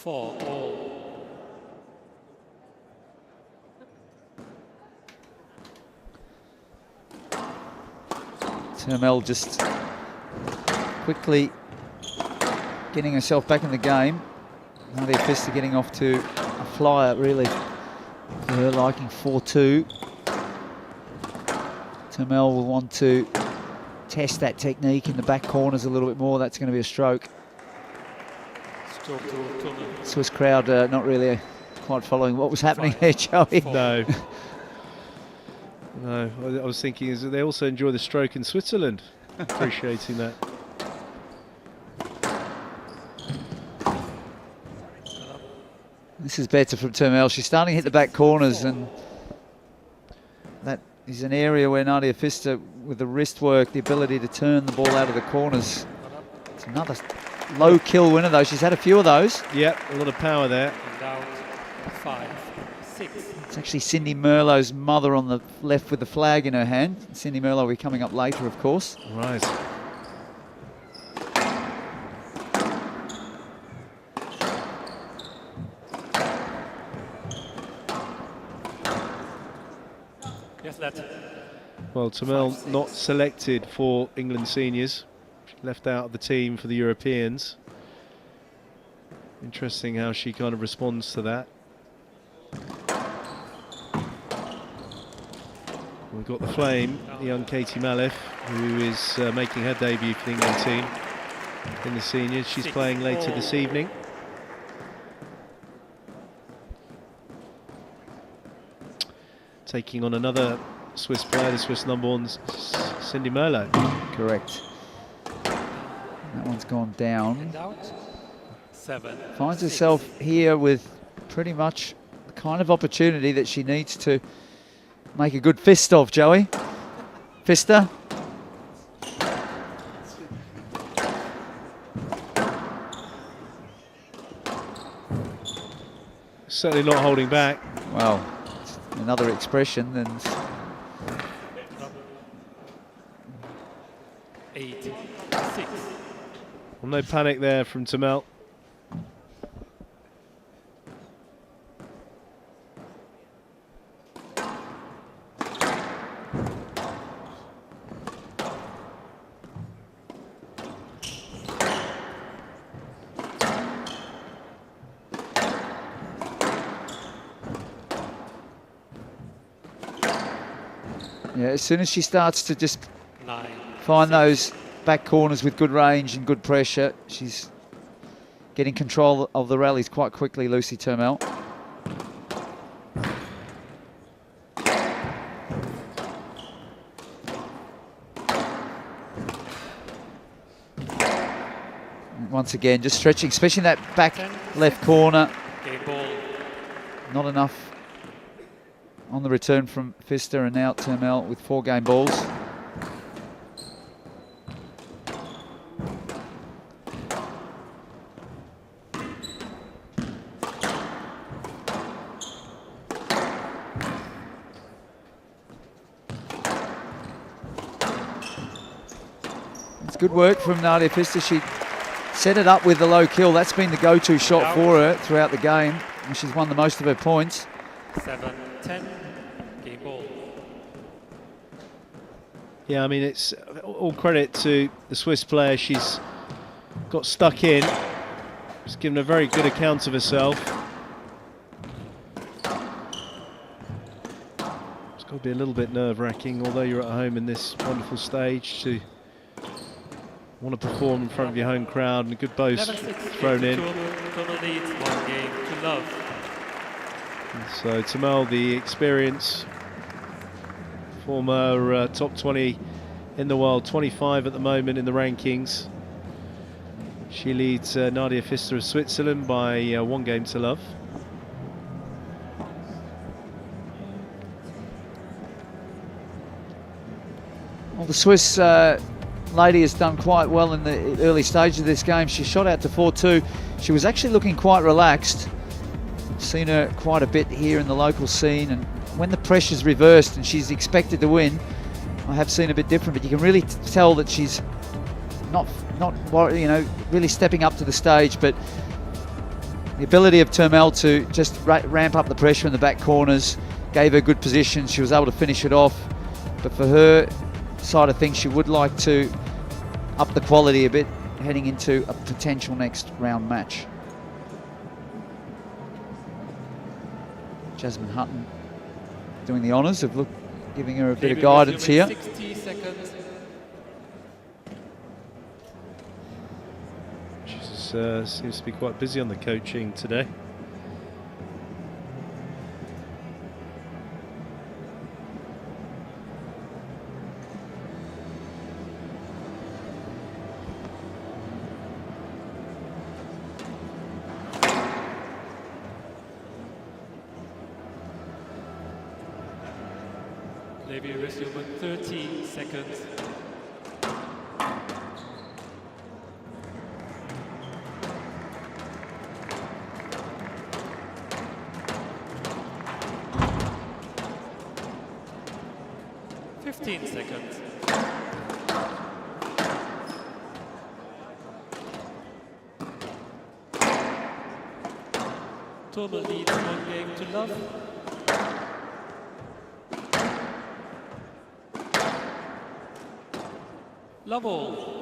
All. Turmel just quickly getting herself back in the game. Nadia Pfister getting off to a flyer, really, for her liking, 4-2. Turmel will want to test that technique in the back corners a little bit more. That's going to be a stroke. Swiss crowd not really quite following what was happening there, Joey. No. No, I was thinking is that they also enjoy the stroke in Switzerland. Appreciating that. This is better from Turmel. She's starting to hit the back corners, and that is an area where Nadia Pfister, with the wrist work, the ability to turn the ball out of the corners. It's another low kill winner though. She's had a few of those. Yep, a lot of power there. Out. 5, 6. It's actually Cindy Merlo's mother on the left with the flag in her hand. Cindy Merlo will be coming up later, of course. Right. Yes, that. Well, Turmel not selected for England seniors. Left out of the team for the Europeans. Interesting how she kind of responds to that. We've got the flame, the young Katie Malliff, who is making her debut for the England team in the seniors. She's playing later this evening. Taking on another Swiss player, the Swiss number one, Cindy Merlo. Correct. That one's gone down. 7. Finds herself here with pretty much the kind of opportunity that she needs to make a good fist of, Joey. Pfister. certainly not holding back. Well, another expression than 8-6. Well, no panic there from Turmel. Yeah, as soon as she starts to just find those back corners with good range and good pressure, she's getting control of the rallies quite quickly, Lucy Turmel. Once again, just stretching, especially in that back left corner. Not enough on the return from Pfister, and now Turmel with 4 game balls. It's good work from Nadia Pfister. She set it up with the low kill. That's been the go-to shot for her throughout the game, and she's won the most of her points. 7-10, game ball. Yeah, I mean, it's all credit to the Swiss player. She's got stuck in. She's given a very good account of herself. It's got to be a little bit nerve-wracking, although you're at home in this wonderful stage, to want to perform in front of your home crowd, and a good bow thrown in. Turmel leads 1 game to love. So Turmel, the experience, former top 20 in the world, 25 at the moment in the rankings. She leads Nadia Pfister of Switzerland by 1 game to love. Well, the Swiss lady has done quite well in the early stage of this game. She shot out to 4-2. She was actually looking quite relaxed. Seen her quite a bit here in the local scene, and when the pressure's reversed and she's expected to win, I have seen a bit different, but you can really tell that she's not really stepping up to the stage. But the ability of Turmel to just ramp up the pressure in the back corners gave her good position. She was able to finish it off, but for her side of things, she would like to up the quality a bit heading into a potential next round match. Jasmine Hutton doing the honours of giving her a bit of guidance here. 60 seconds. She seems to be quite busy on the coaching today. Maybe resume in 30 seconds. Seconds. Turmel leads 1 game to love. Love all.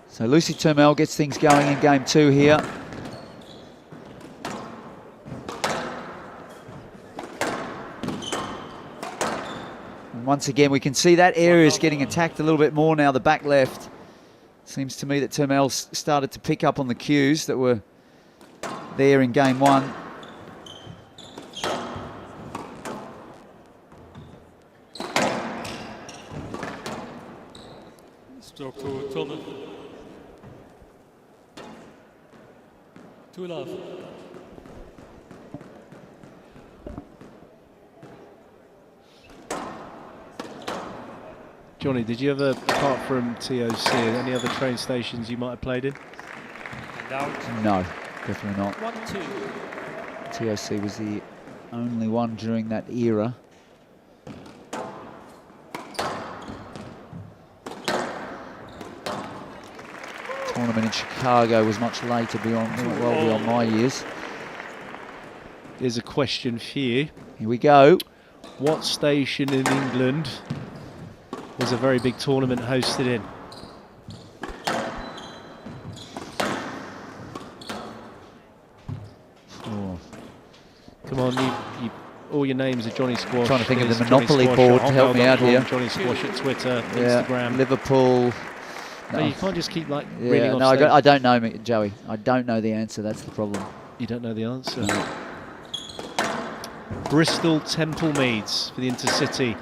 So Lucy Turmel gets things going in game 2 here. And once again, we can see that area is getting attacked a little bit more now, the back left. Seems to me that Turmel started to pick up on the cues that were there in game 1. Stroke to Turmel. 2 love. Johnny, did you ever, apart from TOC, any other train stations you might have played in? No, definitely not. 1-2. TOC was the only one during that era. Tournament in Chicago was much later, well beyond my years. Here's a question for you. Here we go. What station in England was a very big tournament hosted in? Oh. Come on, all your names are Johnny Squash. Trying to think of the There's Monopoly Johnny Squash board at to help me out hotmail.com, here. Johnny Squash at Twitter, Yeah, Instagram. Liverpool. No, you can't just keep like Yeah, reading off no, stage. I don't know, Joey. I don't know the answer. That's the problem. You don't know the answer. No. Bristol Temple Meads for the Intercity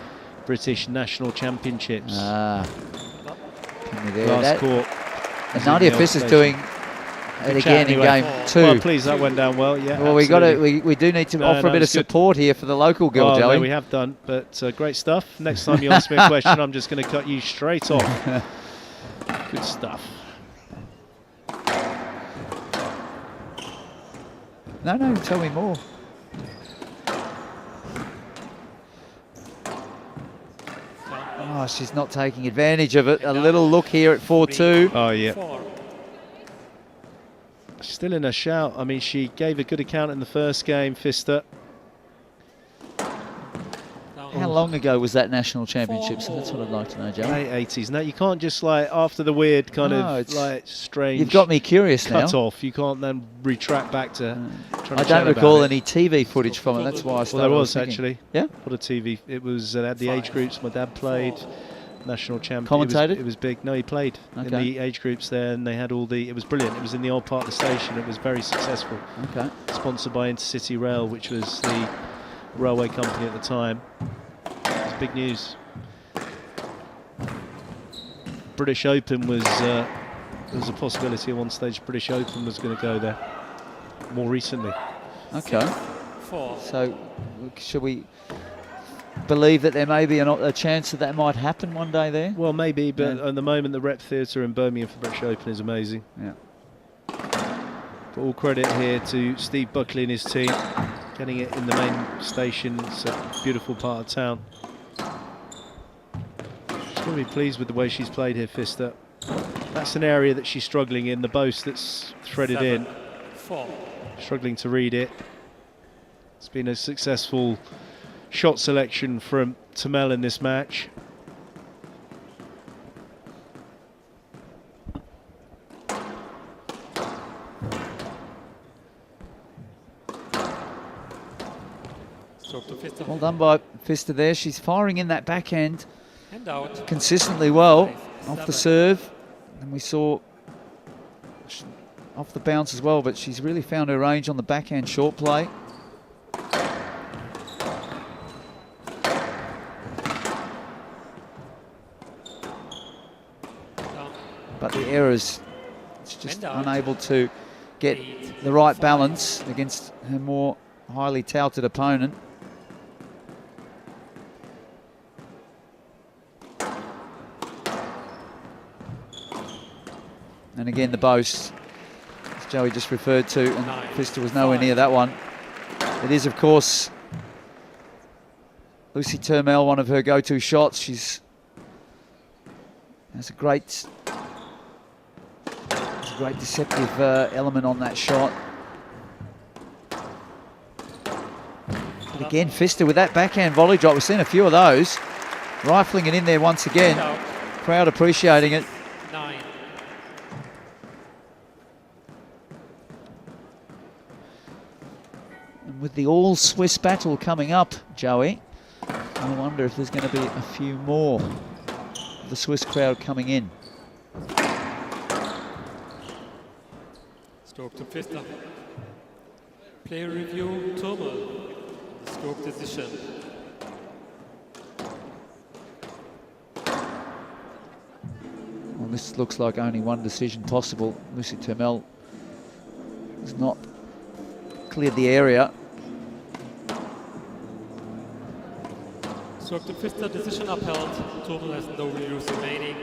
British National Championships. Ah, can we there? Last court. And Nadia Pfister's doing it again in game 2. Well, please, that went down well. Yeah. Well, we do need to offer a bit of support here for the local girl, Joey. No, we have done, but great stuff. Next time you ask me a question, I'm just going to cut you straight off. Good stuff. No, tell me more. Oh, she's not taking advantage of it. A little look here at 4-2. Oh, yeah. Still in a shout. I mean, she gave a good account in the first game, Pfister. How long ago was that national championship? So that's what I'd like to know, Joe. Late 80s. No, you can't just like after the weird kind of like strange. You've got me curious now. Cut off. You can't then retract back to. I don't recall any TV footage from it. That's why I started. Well, there was thinking. actually. Yeah. What a TV! It was at the age groups. My dad played national champion. Commentated? It was big. No, he played in the age groups there, and they had all the. It was brilliant. It was in the old part of the station. It was very successful. Okay. Sponsored by Intercity Rail, which was the railway company at the time. Big news. British Open was there was a possibility at one stage British Open was going to go there more recently. Okay. So should we believe that there may be a chance that might happen one day there? Well, maybe, but at the moment the Rep Theatre in Birmingham for British Open is amazing. Yeah. But all credit here to Steve Buckley and his team, getting it in the main station. It's a beautiful part of town. She's going to be pleased with the way she's played here, Pfister. That's an area that she's struggling in, the boast that's threaded in. Struggling to read it. It's been a successful shot selection from Turmel in this match. Well done by Pfister there. She's firing in that backhand consistently well off the serve. And we saw off the bounce as well, but she's really found her range on the backhand short play. But the errors, it's just unable to get the right balance against her more highly touted opponent. And again, the boast, as Joey just referred to, and Pfister was nowhere near that one. It is, of course, Lucy Turmel, one of her go-to shots. She's has a great deceptive element on that shot. But again, Pfister with that backhand volley drop. We've seen a few of those. Rifling it in there once again. Crowd appreciating it. And with the all-Swiss battle coming up, Joey, I wonder if there's going to be a few more of the Swiss crowd coming in. Stroke to Pfister. Player review, Turmel. Stroke decision. Well, this looks like only one decision possible. Lucy Turmel has not cleared the area. Stroke to Pfister, decision upheld. Turmel has no use remaining.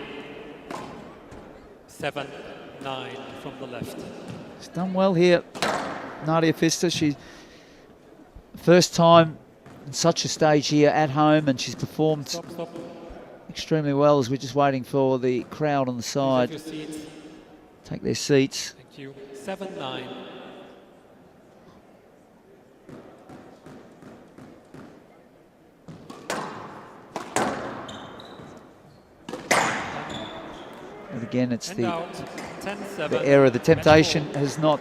7-9 from the left. She's done well here, Nadia Pfister. She first time in such a stage here at home, and she's performed extremely well as we're just waiting for the crowd on the side. Take their seats. Thank you. 7-9. And again, it's the out, error. The temptation has not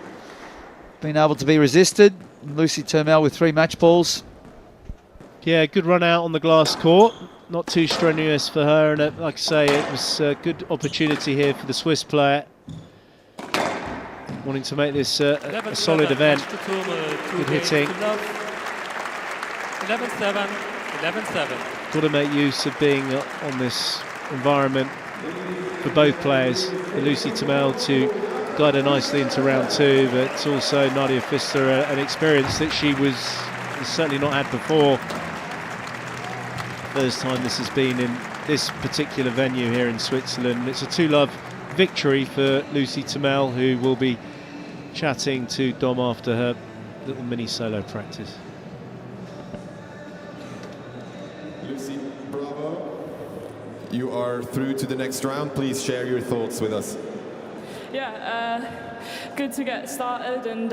been able to be resisted. Lucy Turmel with 3 match balls. Yeah, good run out on the glass court. Not too strenuous for her, and like I say, it was a good opportunity here for the Swiss player. Wanting to make this a solid event. Good hitting. 11-7, 11-7. Got to make use of being on this environment for both players. For Lucy Turmel to guide her nicely into round 2, but also Nadia Pfister, an experience that she was certainly not had before. First time this has been in this particular venue here in Switzerland. It's a 2-love victory for Lucy Turmel, who will be chatting to Dom after her little mini solo practice. Lucy, bravo. You are through to the next round. Please share your thoughts with us. Yeah, good to get started, and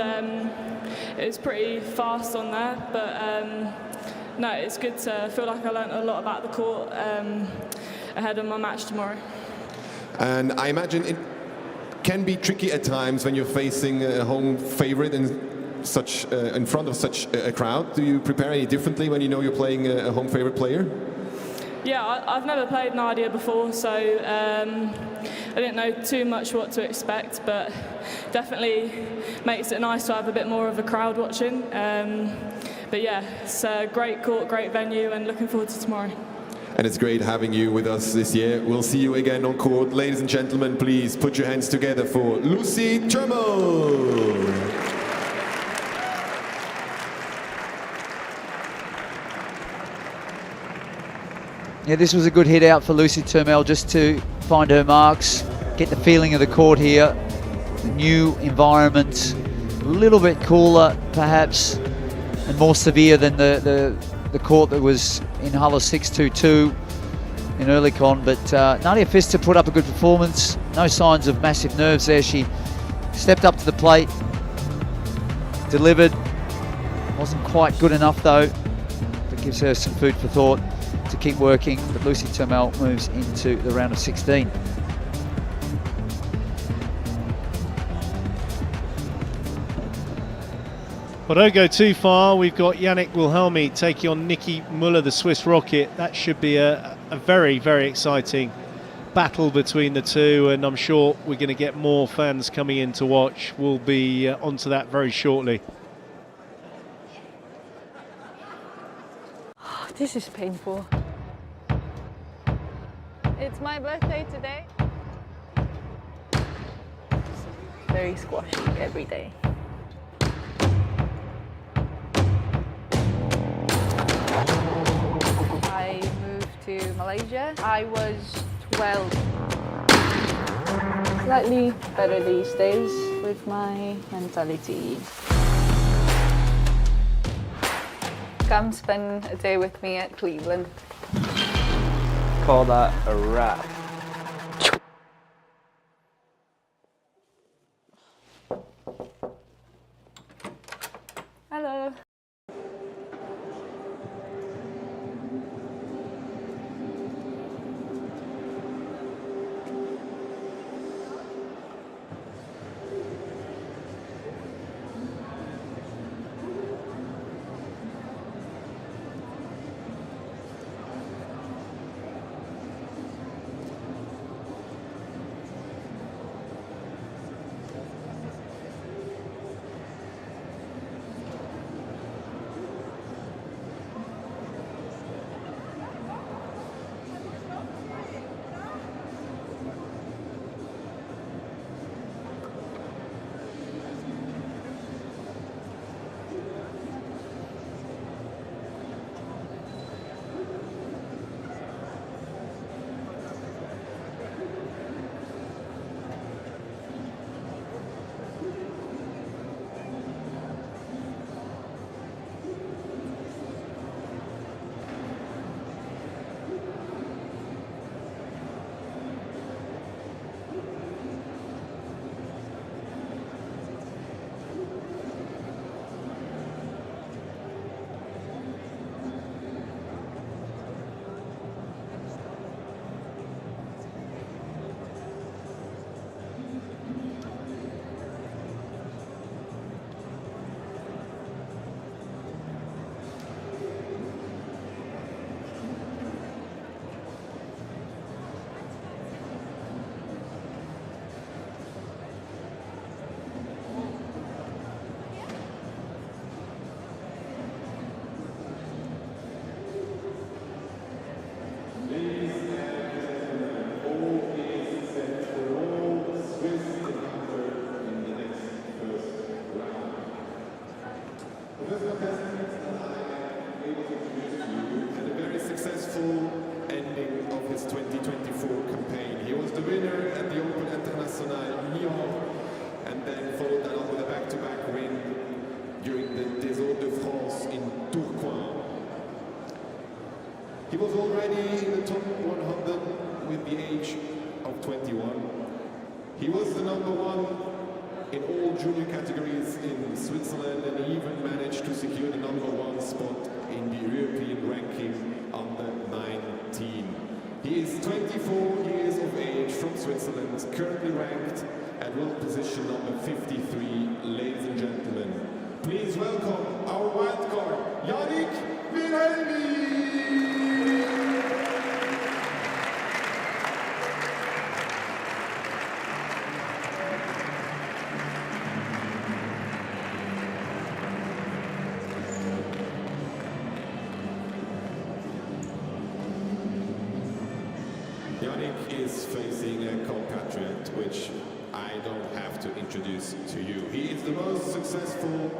it was pretty fast on there, but no, it's good to feel like I learned a lot about the court ahead of my match tomorrow. And I imagine it can be tricky at times when you're facing a home favorite in front of such a crowd. Do you prepare any differently when you know you're playing a home favorite player? Yeah, I've never played Nadia before, so I didn't know too much what to expect, but definitely makes it nice to have a bit more of a crowd watching. But yeah, it's a great court, great venue, and looking forward to tomorrow. And it's great having you with us this year. We'll see you again on court. Ladies and gentlemen, please put your hands together for Lucy Turmel. Yeah, this was a good hit out for Lucy Turmel, just to find her marks, get the feeling of the court here. The new environment, a little bit cooler perhaps, and more severe than the court that was in Halle 622 in Oerlikon. But Nadia Pfister put up a good performance. No signs of massive nerves there. She stepped up to the plate, delivered. Wasn't quite good enough though. That gives her some food for thought to keep working. But Lucy Turmel moves into the round of 16. Well, don't go too far. We've got Yannick Wilhelmi taking on Mueller, the Swiss Rocket. That should be a very, very exciting battle between the two, and I'm sure we're going to get more fans coming in to watch. We'll be onto that very shortly. Oh, this is painful. It's my birthday today. Very squashy every day. I moved to Malaysia. I was 12. Slightly better these days with my mentality. Come spend a day with me at Cleveland. Call that a wrap. Hello. winner at the Open International Lyon, and then followed that up with a back-to-back win during the Des Hauts de France in Tourcoing. He was already in the top 100 with the age of 21. He was the #1 in all junior categories in Switzerland, and he even managed to secure the #1 spot in the European ranking under 19. He is 24 years of age from Switzerland, currently ranked at world position number 53, ladies and gentlemen. Please welcome our wildcard, Yannick Wilhelmi! Yannick is facing a compatriot, which I don't have to introduce to you. He is the most successful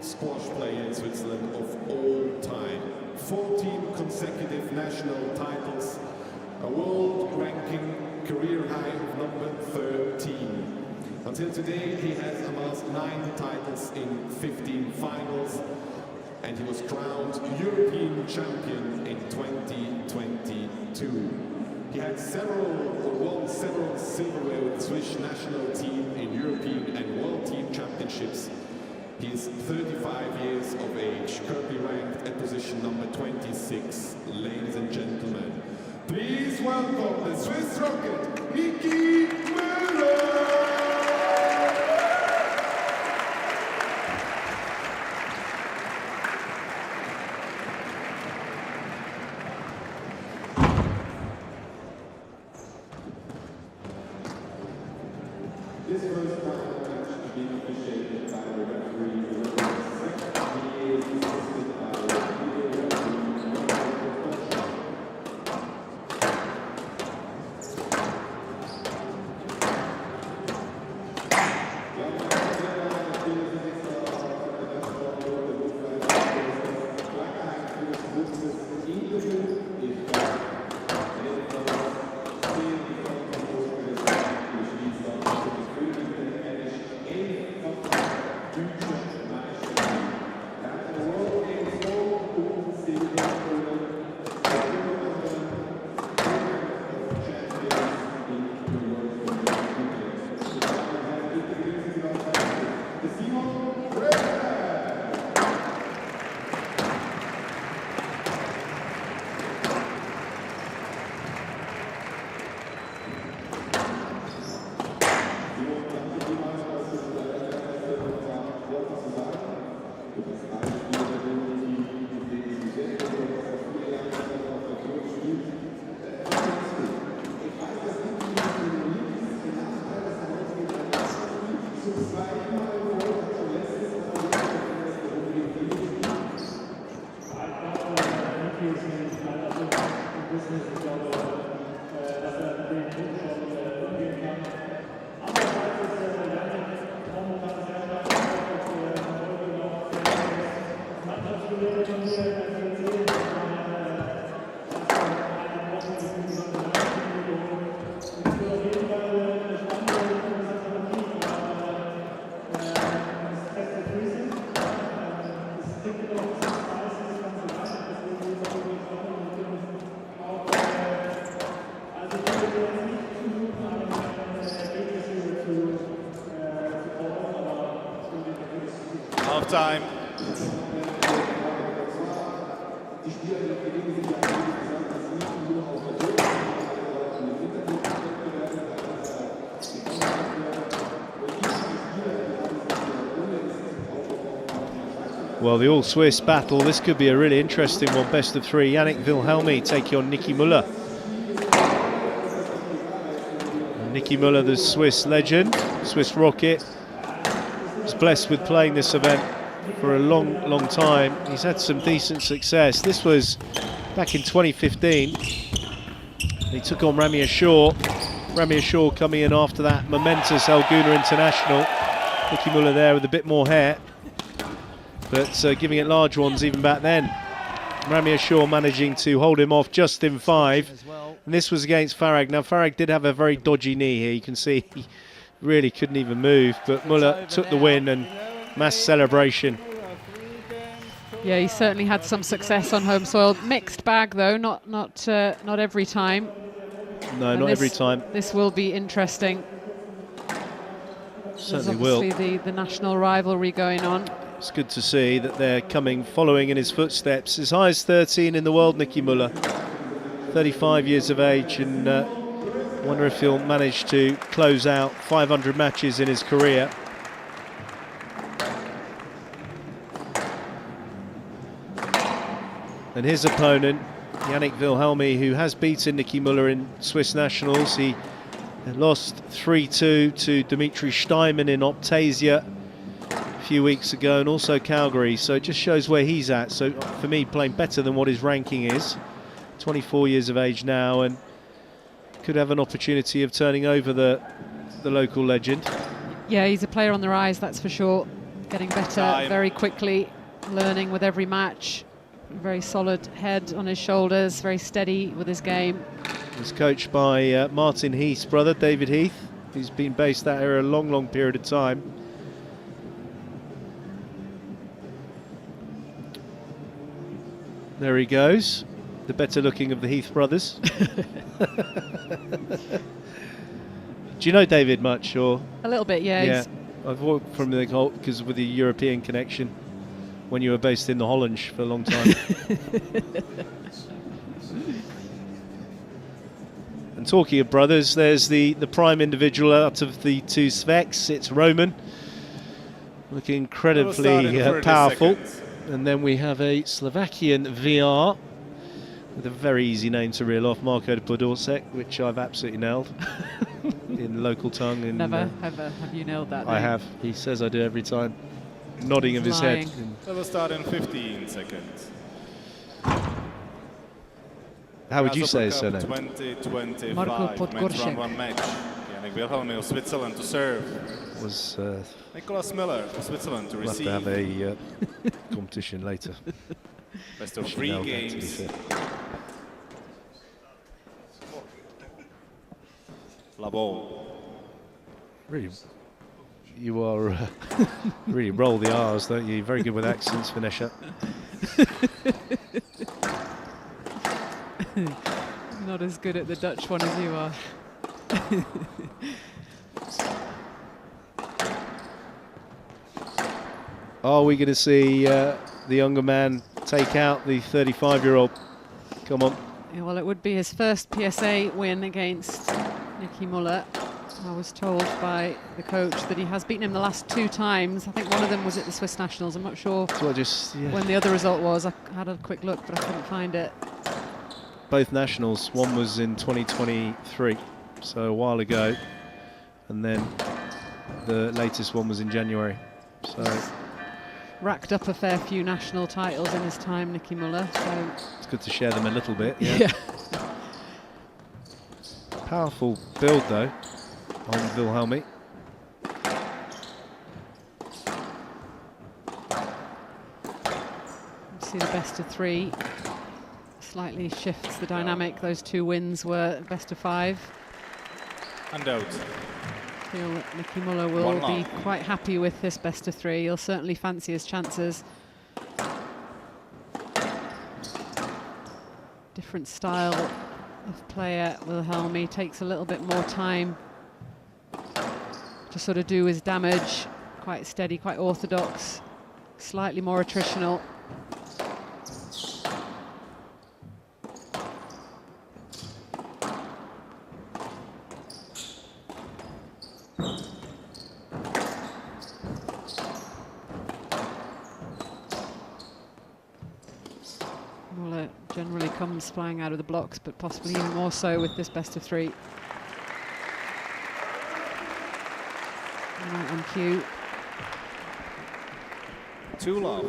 squash player in Switzerland of all time. 14 consecutive national titles, a world ranking career high of number 13. Until today, he has amassed 9 titles in 15 finals, and he was crowned European champion in 2022. He had won several silverware with the Swiss national team in European and World Team Championships. He is 35 years of age, currently ranked at position number 26, ladies and gentlemen. Please welcome the Swiss rocket, Mueller! This first final match is being officiated by the referee. He is assisted by the video Time. Well, the all-Swiss battle, this could be a really interesting one, best of 3. Yannick Wilhelmi taking on Nicky Mueller. Nicky Mueller, the Swiss legend, Swiss rocket, was blessed with playing this event for a long time. He's had some decent success. This was back in 2015. He took on Rami Ashour. Rami Ashour coming in after that momentous Elguna International. Nicky Mueller there with a bit more hair, but giving it large ones even back then. Rami Ashour managing to hold him off just in 5. And this was against Farag. Now, Farag did have a very dodgy knee here. You can see he really couldn't even move. But Mueller took the win and mass celebration. Yeah, he certainly had some success on home soil. Mixed bag, though, not every time. No, and not every time. This will be interesting. Certainly There's will. obviously the national rivalry going on. It's good to see that they're following in his footsteps. As high as 13 in the world, Nicky Mueller. 35 years of age, and wonder if he'll manage to close out 500 matches in his career. And his opponent, Yannick Wilhelmi, who has beaten Nicky Mueller in Swiss Nationals. He lost 3-2 to Dimitri Steinman in Optasia a few weeks ago, and also Calgary. So it just shows where he's at. So for me, playing better than what his ranking is. 24 years of age now, and could have an opportunity of turning over the local legend. Yeah, he's a player on the rise, that's for sure. Getting better very quickly, learning with every match. Very solid head on his shoulders, very steady with his game. He's coached by Martin Heath's brother, David Heath, who's been based out here a long period of time. There he goes, the better looking of the Heath brothers. Do you know David much, or? A little bit, yeah. Yeah, I've walked from the because with the European connection when you were based in the Holland for a long time. And talking of brothers, there's the prime individual out of the two Sveks. It's Roman, looking incredibly powerful. And then we have a Slovakian VR with a very easy name to reel off, Marko Podolsek, which I've absolutely nailed in local tongue. And never ever have you nailed that name? I have. He says I do every time. Nodding of his head. So we'll start in 15 seconds. How would you say his surname? 2025 Marko men's round 1 match. Yannick Wilhelmi of Switzerland to serve. Was Nicolas Mueller of Switzerland to receive. We'll have to have a competition later. Best of 3 games. La ball. Really, you are really roll the R's, don't you? Very good with accents, Vanessa. Not as good at the Dutch one as you are. Are we going to see the younger man take out the 35-year-old? Come on. Yeah, well, it would be his first PSA win against Nicky Mueller. I was told by the coach that he has beaten him the last 2 times. I think one of them was at the Swiss Nationals. I'm not sure when the other result was. I had a quick look, but I couldn't find it. Both Nationals. One was in 2023, so a while ago. And then the latest one was in January. So racked up a fair few national titles in his time, Nicky Mueller. So it's good to share them a little bit. Yeah. Powerful build, though, on Wilhelmi. See the best of 3. Slightly shifts the dynamic. Those 2 wins were best of 5. And out. I feel that Nicky Mueller will be quite happy with this best of 3. He'll certainly fancy his chances. Different style of player. Wilhelmi takes a little bit more time to sort of do his damage. Quite steady, quite orthodox, slightly more attritional. Mueller generally comes flying out of the blocks, but possibly even more so with this best of 3. Right on cue. 2 love.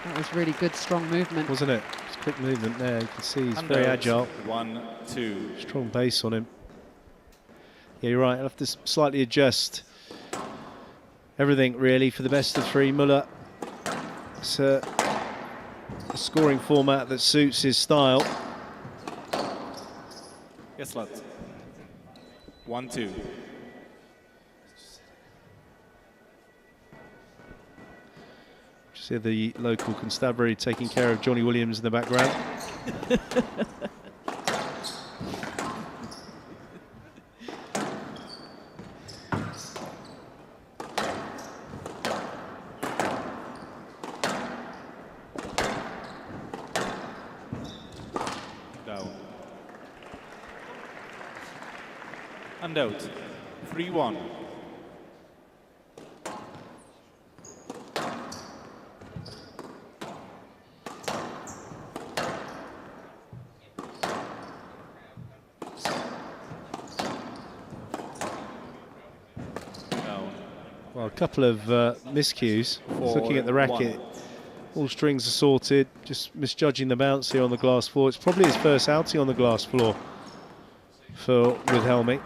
That was really good, strong movement. Wasn't it? It's quick movement there. You can see he's very agile. 1-2. Strong base on him. Yeah, you're right. I'll have to slightly adjust everything really for the best of three. Mueller, it's a scoring format that suits his style. Yes, lad. 1-2. See the local constabulary taking care of Johnny Williams in the background. Down. And out. 3-1. Well, a couple of miscues. Looking at the racket, all strings are sorted. Just misjudging the bounce here on the glass floor. It's probably his first outing on the glass floor for Wilhelmi.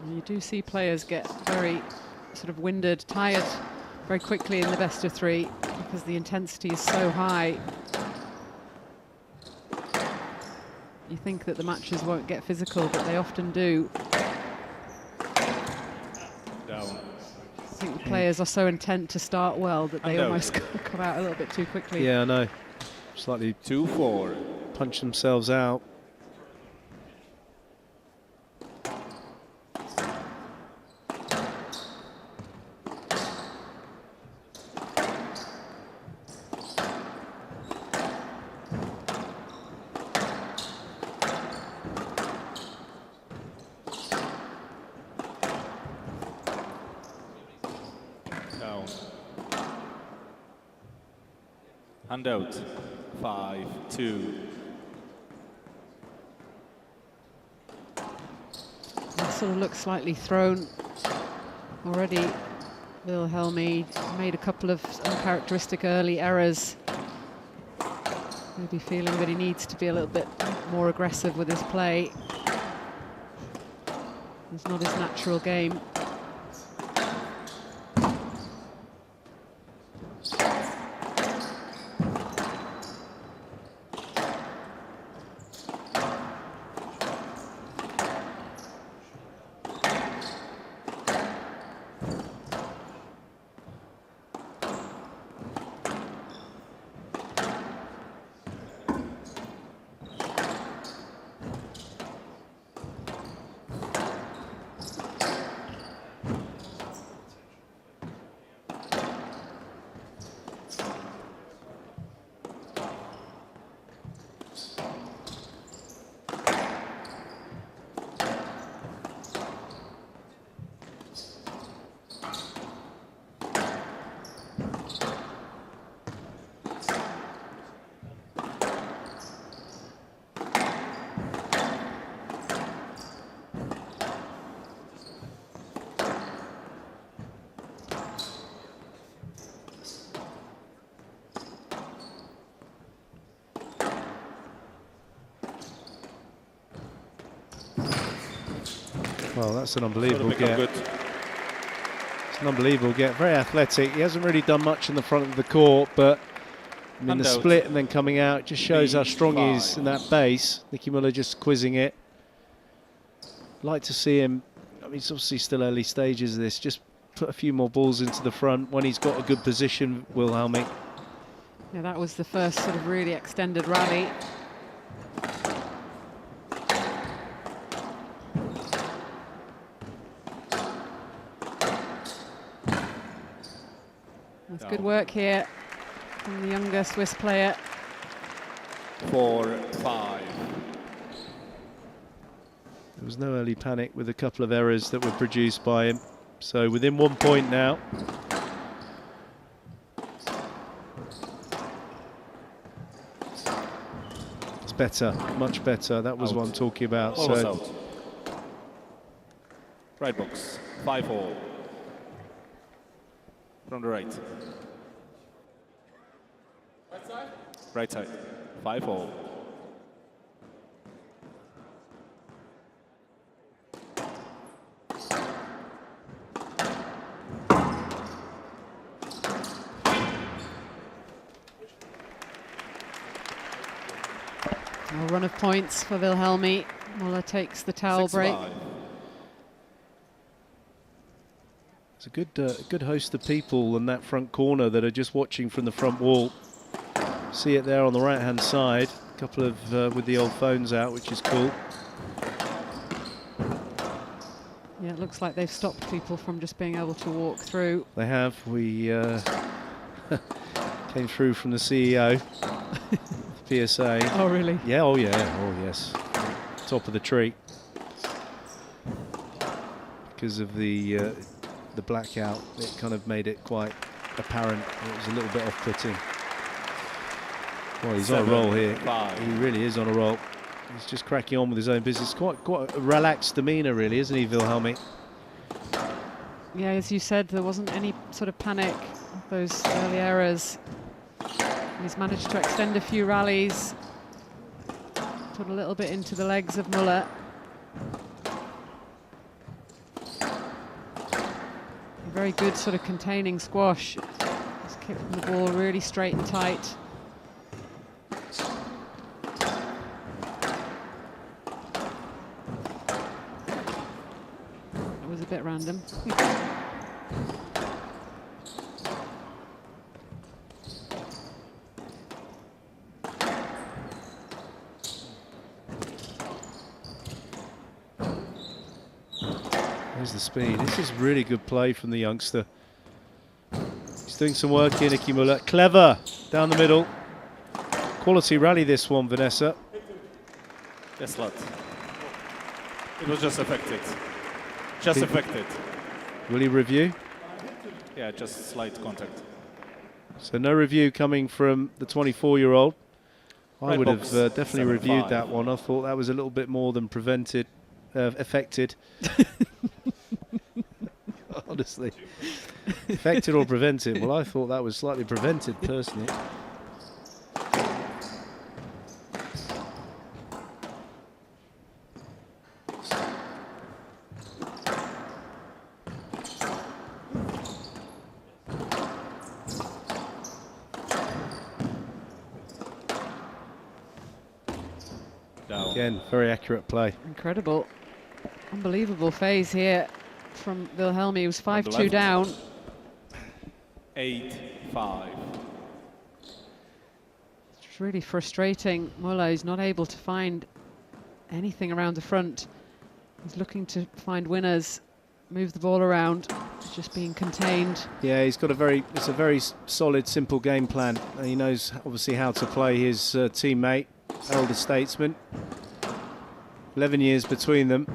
You do see players get very sort of winded, tired very quickly in the best of three because the intensity is so high. You think that the matches won't get physical, but they often do. Down. I think the players are so intent to start well that they almost come out a little bit too quickly. Yeah, I know. Slightly 2-4. Punch themselves out. And out. 5-2. It sort of looks slightly thrown already. Wilhelmi made a couple of uncharacteristic early errors. Maybe feeling that he needs to be a little bit more aggressive with his play. It's not his natural game. Well, that's an unbelievable get. It's an unbelievable get. Very athletic. He hasn't really done much in the front of the court, but I mean, the split and then coming out just shows how strong he is in that base. Nicky Mueller just quizzing it. Like to see him. I mean, it's obviously still early stages of this. Just put a few more balls into the front when he's got a good position, Wilhelmi. Yeah, that was the first sort of really extended rally. That's good work here from the younger Swiss player. 4-5. There was no early panic with a couple of errors that were produced by him. So within 1 point now. It's better, much better. That was what I'm talking about. Almost out. Right box, 5-all. From the right. Right side? Right side, 5-all. A run of points for Wilhelmi. Mueller takes the towel break. It's a good host of people in that front corner that are just watching from the front wall. See it there on the right-hand side. A couple of with the old phones out, which is cool. Yeah, it looks like they've stopped people from just being able to walk through. They have. We came through from the CEO, PSA. Oh, really? Yeah, oh yeah, oh yes. Top of the tree. Because of the blackout, it kind of made it quite apparent. It was a little bit off-putting. Well, he's on a roll here. He really is on a roll. He's just cracking on with his own business. Quite a relaxed demeanour, really, isn't he, Wilhelmi? Yeah, as you said, there wasn't any sort of panic with those early errors. He's managed to extend a few rallies, put a little bit into the legs of Mueller. A very good sort of containing squash. He's keeping the ball really straight and tight. It was a bit random. There's the speed. This is really good play from the youngster. He's doing some work here, Nicky Mueller. Clever down the middle. Quality rally this one, Vanessa. Yes, lot. It was just affected. Just affected. Will he review? Yeah, just slight contact. So no review coming from the 24-year-old. I Right would box, have definitely reviewed 7-5. that one. I thought that was a little bit more than affected. Honestly. Affected or prevented? Well, I thought that was slightly prevented, personally. Again, very accurate play. Incredible. Unbelievable phase here from Wilhelmi. He was 5-2 down. 8-5. It's really frustrating. Mueller is not able to find anything around the front. He's looking to find winners, move the ball around. It's just being contained. Yeah, he's got it's a very solid, simple game plan. And he knows obviously how to play his teammate, elder statesman. 11 years between them.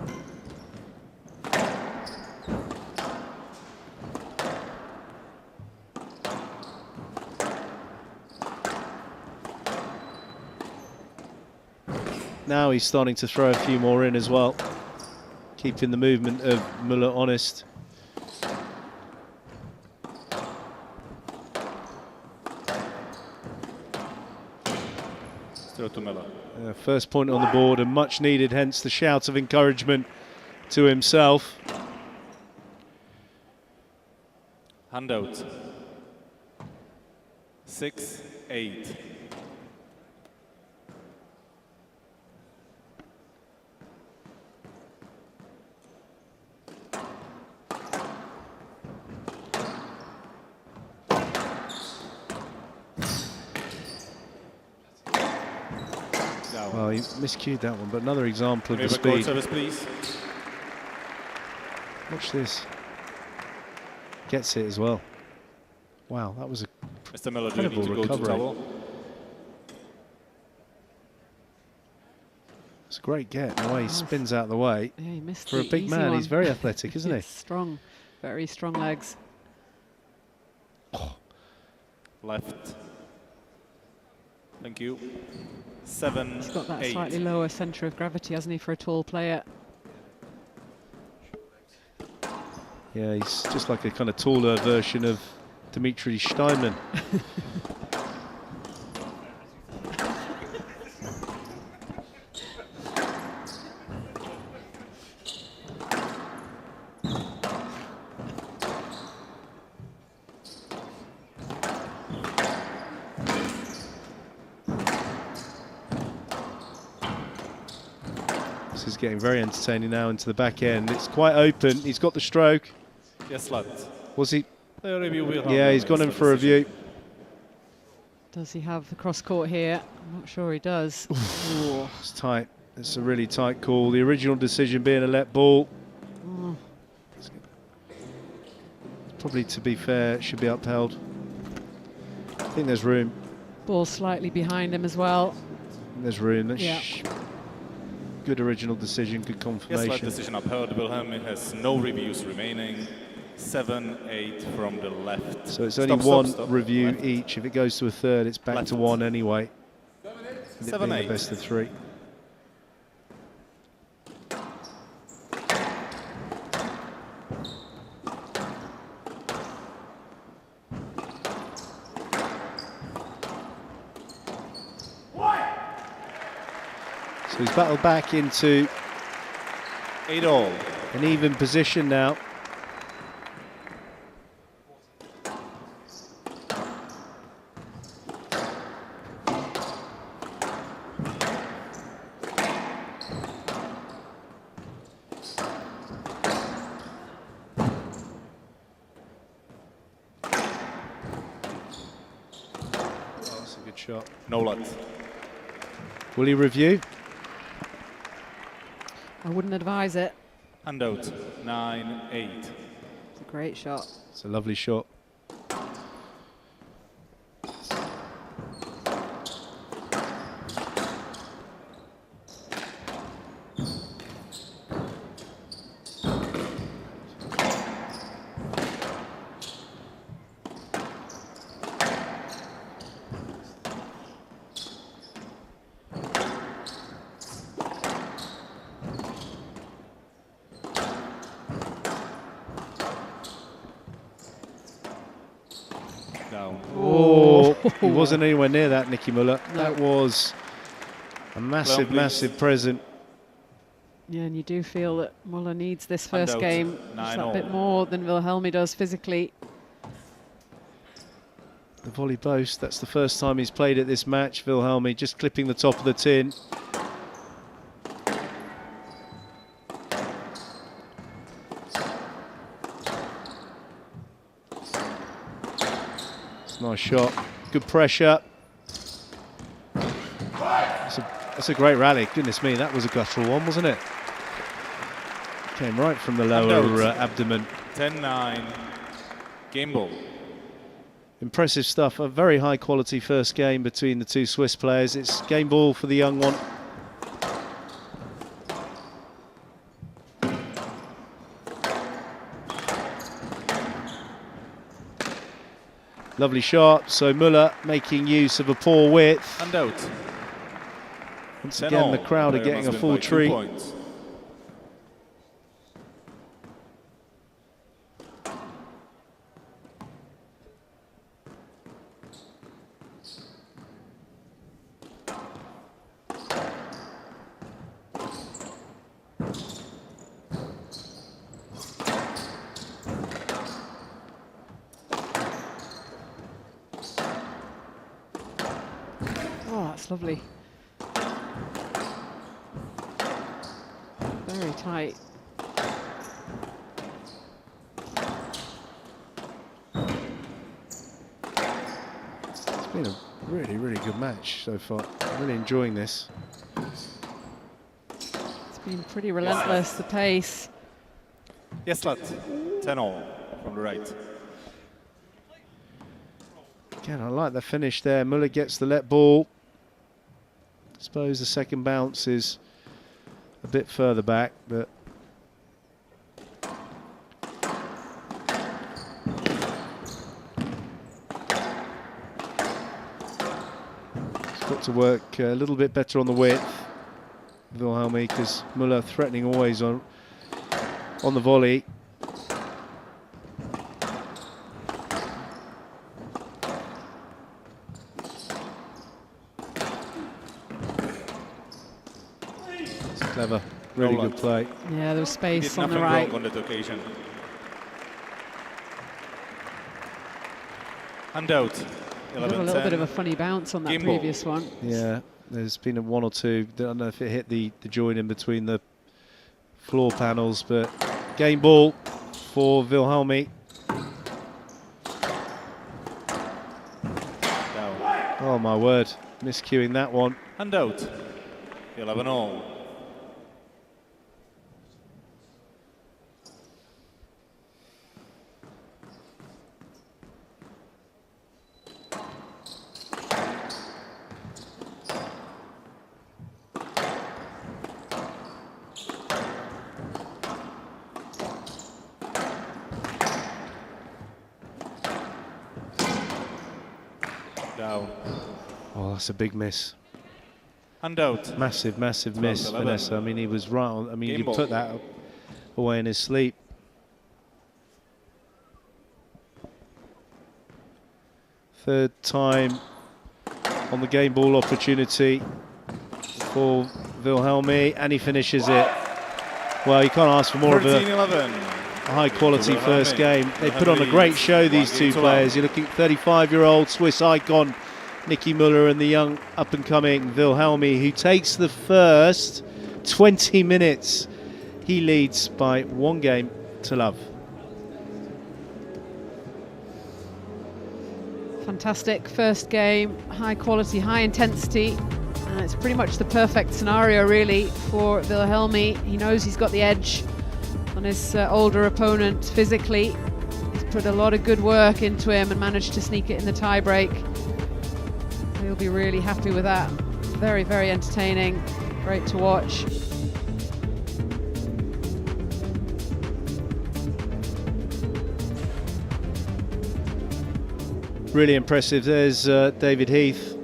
Now he's starting to throw a few more in as well, keeping the movement of Mueller honest. Still to Mueller. First point on the board and much needed, hence the shout of encouragement to himself. Handout. 6-8. Well, he miscued that one, but another example of the Court speed. service, please. Watch this. Gets it as well. Wow, that was a Mr. Merlo, do you need incredible to go to recovery. towel? It's It's a great get. The way he spins out the way. Yeah, he missed For a the big easy man, one. he's very athletic, isn't he? Strong, very strong legs. Left. Thank you. 7, He's got that 8. slightly lower centre of gravity, hasn't he, for a tall player? Yeah, he's just like a kind of taller version of Dimitri Steinman. This is getting very entertaining now into the back end. It's quite open. He's got the stroke. Yes, lad. Was he? The review will Yeah, he's gone in for a review. Does he have the cross court here? I'm not sure he does. Ooh. It's tight. It's a really tight call. The original decision being a let ball. Mm. Probably, to be fair, it should be upheld. I think there's room. Ball slightly behind him as well. There's room. Yeah. Good original decision, good confirmation. Yes, lad, decision upheld. Wilhelmi has no reviews remaining. 7, 8 from the left. So it's only one review each. If it goes to a third, it's back to one anyway. 7, 8. Best of 3. So he's battled back into 8-all. An even position now. That's a good shot. No luck. Will he review? I wouldn't advise it. Handout. 9, 8. It's a great shot. It's a lovely shot. Oh, he wasn't anywhere near that, Nicky Mueller. No. That was a massive, massive present. Yeah, and you do feel that Mueller needs this first Handout. game just that 9-all. bit more than Wilhelmi does physically. The volley boast, that's the first time he's played at this match. Wilhelmi just clipping the top of the tin. Nice shot, good pressure. That's a great rally. Goodness me, that was a guttural one, wasn't it? Came right from the lower abdomen. 10-9. Game ball. Impressive stuff. A very high quality first game between the two Swiss players. It's game ball for the young one. Lovely shot. So Mueller making use of a poor width. And out. Once again, the crowd are getting a full treat. Oh, that's lovely. Very tight. It's been a really, really good match so far. I'm really enjoying this. It's been pretty relentless, the pace. Yes, lad. 10-all from the right. Again, I like the finish there. Mueller gets the let ball. I suppose the second bounce is a bit further back, but he's got to work a little bit better on the width, Wilhelmi, because Mueller threatening always on the volley. Clever, really good play. Yeah, there was space Did on the nothing right. wrong on that occasion. And out. A little bit of a funny bounce on that Game previous ball. one. Yeah, there's been a one or two. Don't know if it hit the joint in between the floor panels, but game ball for Wilhelmi. Oh my word, miscuing that one. And out. 11-all. Down. Oh, that's a big miss. And out. Massive, massive miss, 11. Vanessa. I mean, he was right on. I mean, Game you ball. put that away in his sleep. Third time on the game ball opportunity for Wilhelmi, and he finishes it. Well, you can't ask for more of a 13-11. high-quality first game. They put on a great show, these two players. You're looking at 35-year-old Swiss icon Nicky Mueller and the young up-and-coming Wilhelmi, who takes the first 20 minutes. He leads by 1 game to love. Fantastic first game, high quality, high intensity. And it's pretty much the perfect scenario, really, for Wilhelmi. He knows he's got the edge on his older opponent physically. He's put a lot of good work into him and managed to sneak it in the tie-break. He'll be really happy with that. Very, very entertaining. Great to watch. Really impressive. There's David Heath.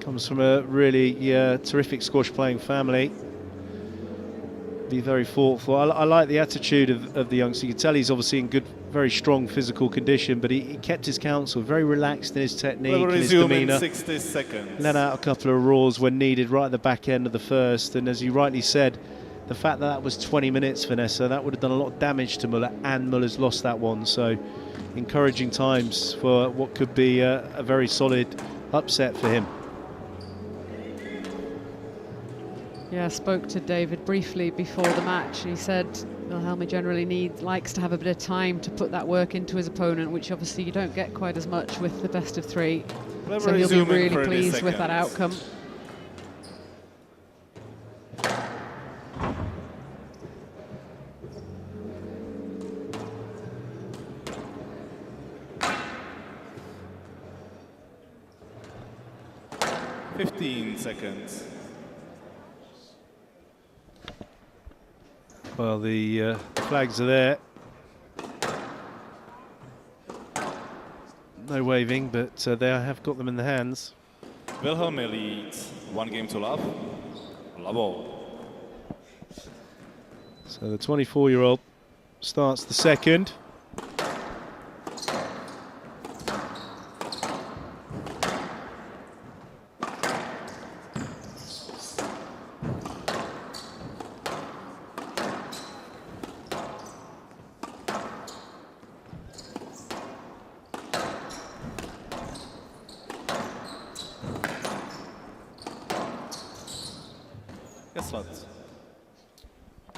Comes from a really terrific squash playing family. Be very thoughtful. I like the attitude of the youngster. You can tell he's obviously in good, very strong physical condition, but he kept his counsel, very relaxed in his technique and his demeanour. 60 seconds. Let out a couple of roars when needed right at the back end of the first. And as you rightly said, the fact that that was 20 minutes, Vanessa, that would have done a lot of damage to Mueller, and Mueller's lost that one. So encouraging times for what could be a very solid upset for him. Yeah, I spoke to David briefly before the match. He said Wilhelmi generally likes to have a bit of time to put that work into his opponent, which obviously you don't get quite as much with the best of 3. So he'll be really pleased with that outcome. Seconds. Well, the flags are there. No waving, but they have got them in the hands. Wilhelmi leads 1 game to love. Love all. So the 24-year-old starts the second.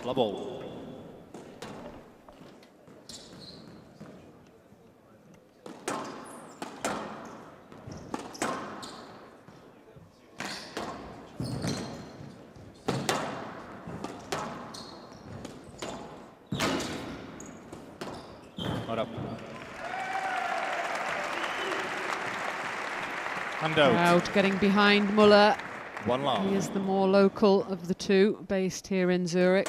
Love all. Up. And out. Crowd getting behind Mueller. One love. He is the more local of the two, based here in Zurich.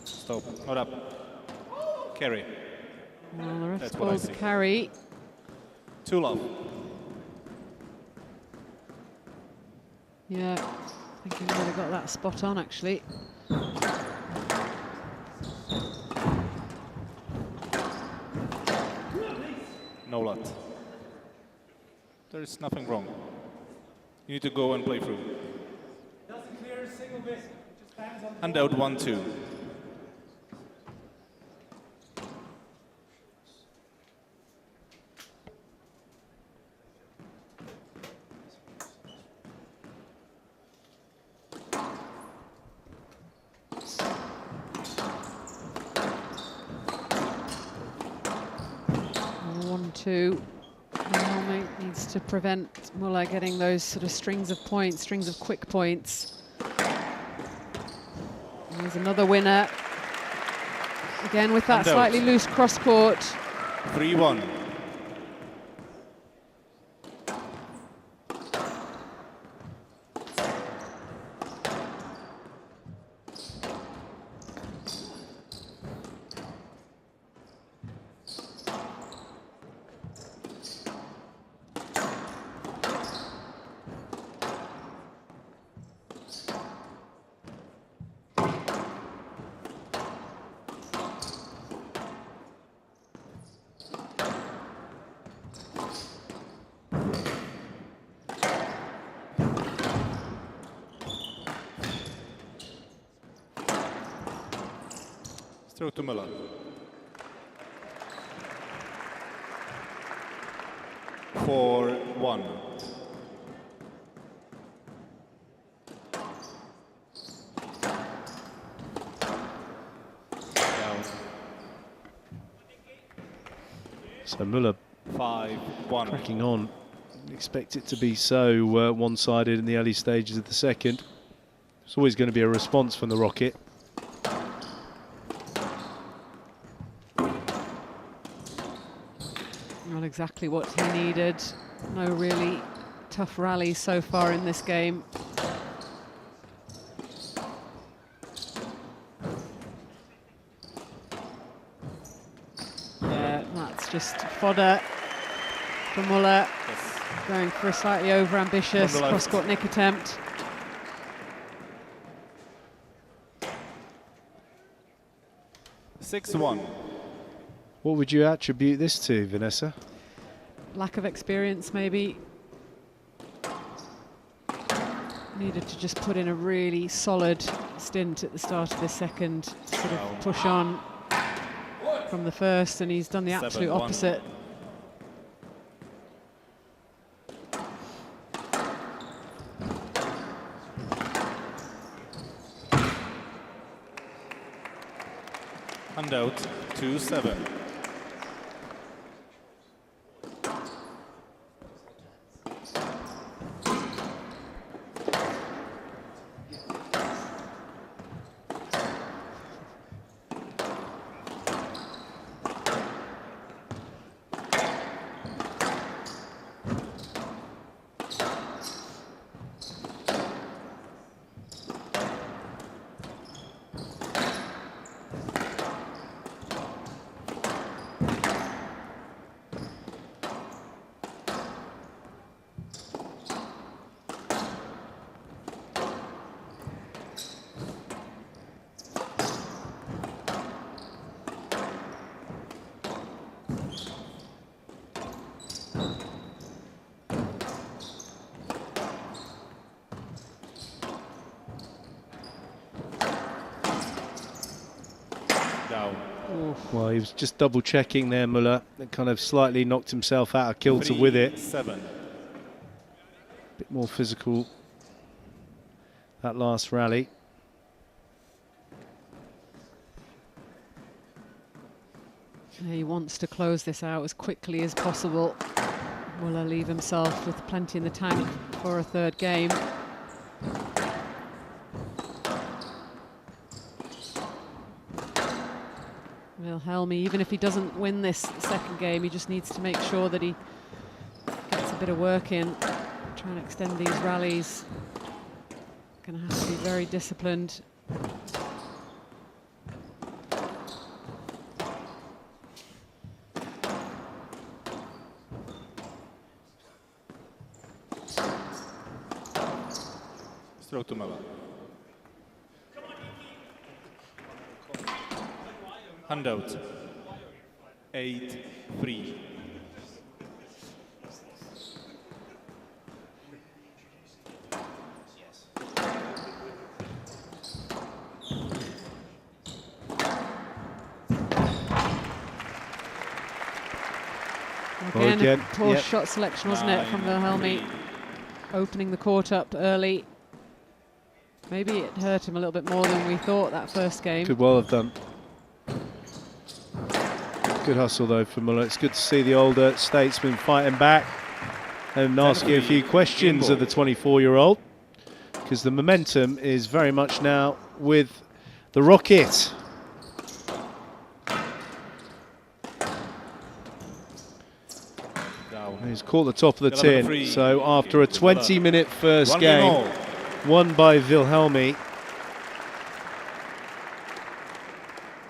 Stop. Not up. Carry. Well, the ref That's what I calls see. carry. 2 love. Yeah, I think he might have got that spot on, actually. No lot. There is nothing wrong. You need to go and play through. Doesn't clear a single bit. It just hands on. And out 1-2. Wilhelmi needs to prevent Mueller getting those sort of strings of points, strings of quick points. And there's another winner. Again with that slightly loose cross court. 3-1. Throw to Mueller. For 1. Down. So Mueller 5-1. cracking on. Expect it to be so one-sided in the early stages of the second. There's always going to be a response from the Rocket. Not exactly what he needed. No really tough rallies so far in this game. Yeah, that's just fodder for Mueller. Yes. Going for a slightly over-ambitious cross-court nick attempt. What would you attribute this to, Vanessa? Lack of experience, maybe. Needed to just put in a really solid stint at the start of the second, sort of push on from the first, and he's done the absolute 7-1. opposite. And out 2-7. Well, he was just double checking there, Mueller. That kind of slightly knocked himself out of kilter with it. 3-7. Bit more physical that last rally. He wants to close this out as quickly as possible. Mueller leave himself with plenty in the tank for a third game. Wilhelmi, even if he doesn't win this second game, he just needs to make sure that he gets a bit of work in, trying to extend these rallies. Going to have to be very disciplined. Stroke to Mueller. Handout. 8-3. Again, poor shot selection, wasn't it, from Wilhelmi, opening the court up early. Maybe it hurt him a little bit more than we thought that first game. Could well have done. Good hustle though from Mueller. It's good to see the older statesman fighting back and asking a few questions of the 24-year-old, because the momentum is very much now with the Rocket. He's caught the top of the tin. So after a 20-minute first game, won by Wilhelmi,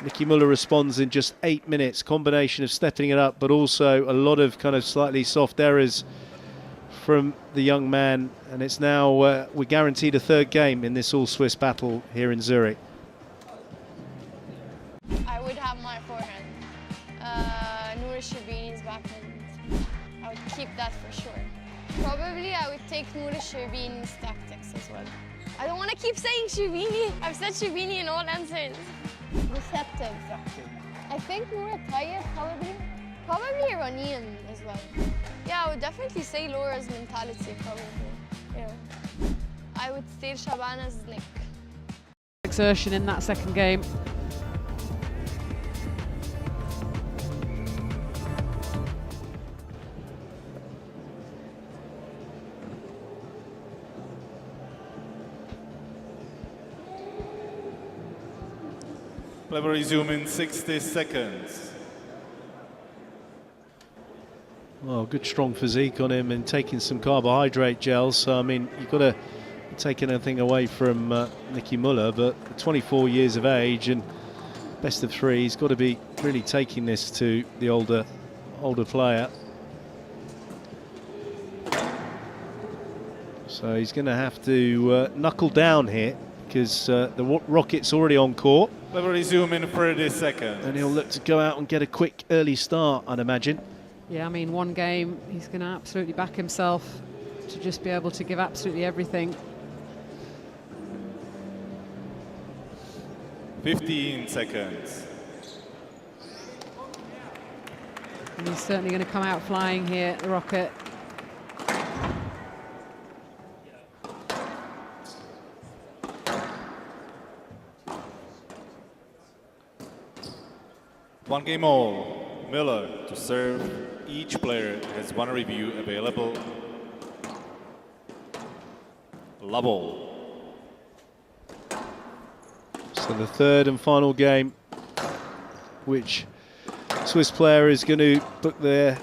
Nicky Mueller responds in just 8 minutes. Combination of stepping it up, but also a lot of kind of slightly soft errors from the young man. And it's now, we're guaranteed a third game in this all-Swiss battle here in Zurich. I would have my forehand. ElSherbini's backhand. I would keep that for sure. Probably I would take ElSherbini's tactics as well. I don't want to keep saying Sherbini. I've said Sherbini in all answers. Receptive. I think more tired, probably Iranian as well. Yeah, I would definitely say Laura's mentality, probably. Yeah. I would steal Shabana's Nick. Exertion in that second game. Play will resume in 60 seconds. Well, good strong physique on him and taking some carbohydrate gels. So, I mean, you've got to take anything away from Nicky Mueller, but 24 years of age and best of three, he's got to be really taking this to the older player. So he's going to have to knuckle down here, because the Rocket's already on court. Play will resume in 30 seconds. And he'll look to go out and get a quick early start, I'd imagine. Yeah, I mean, one game, he's going to absolutely back himself to just be able to give absolutely everything. 15 seconds. And he's certainly going to come out flying here, the Rocket. One game all. Mueller to serve. Each player has one review available. Lubble. So the third and final game, which Swiss player is going to book their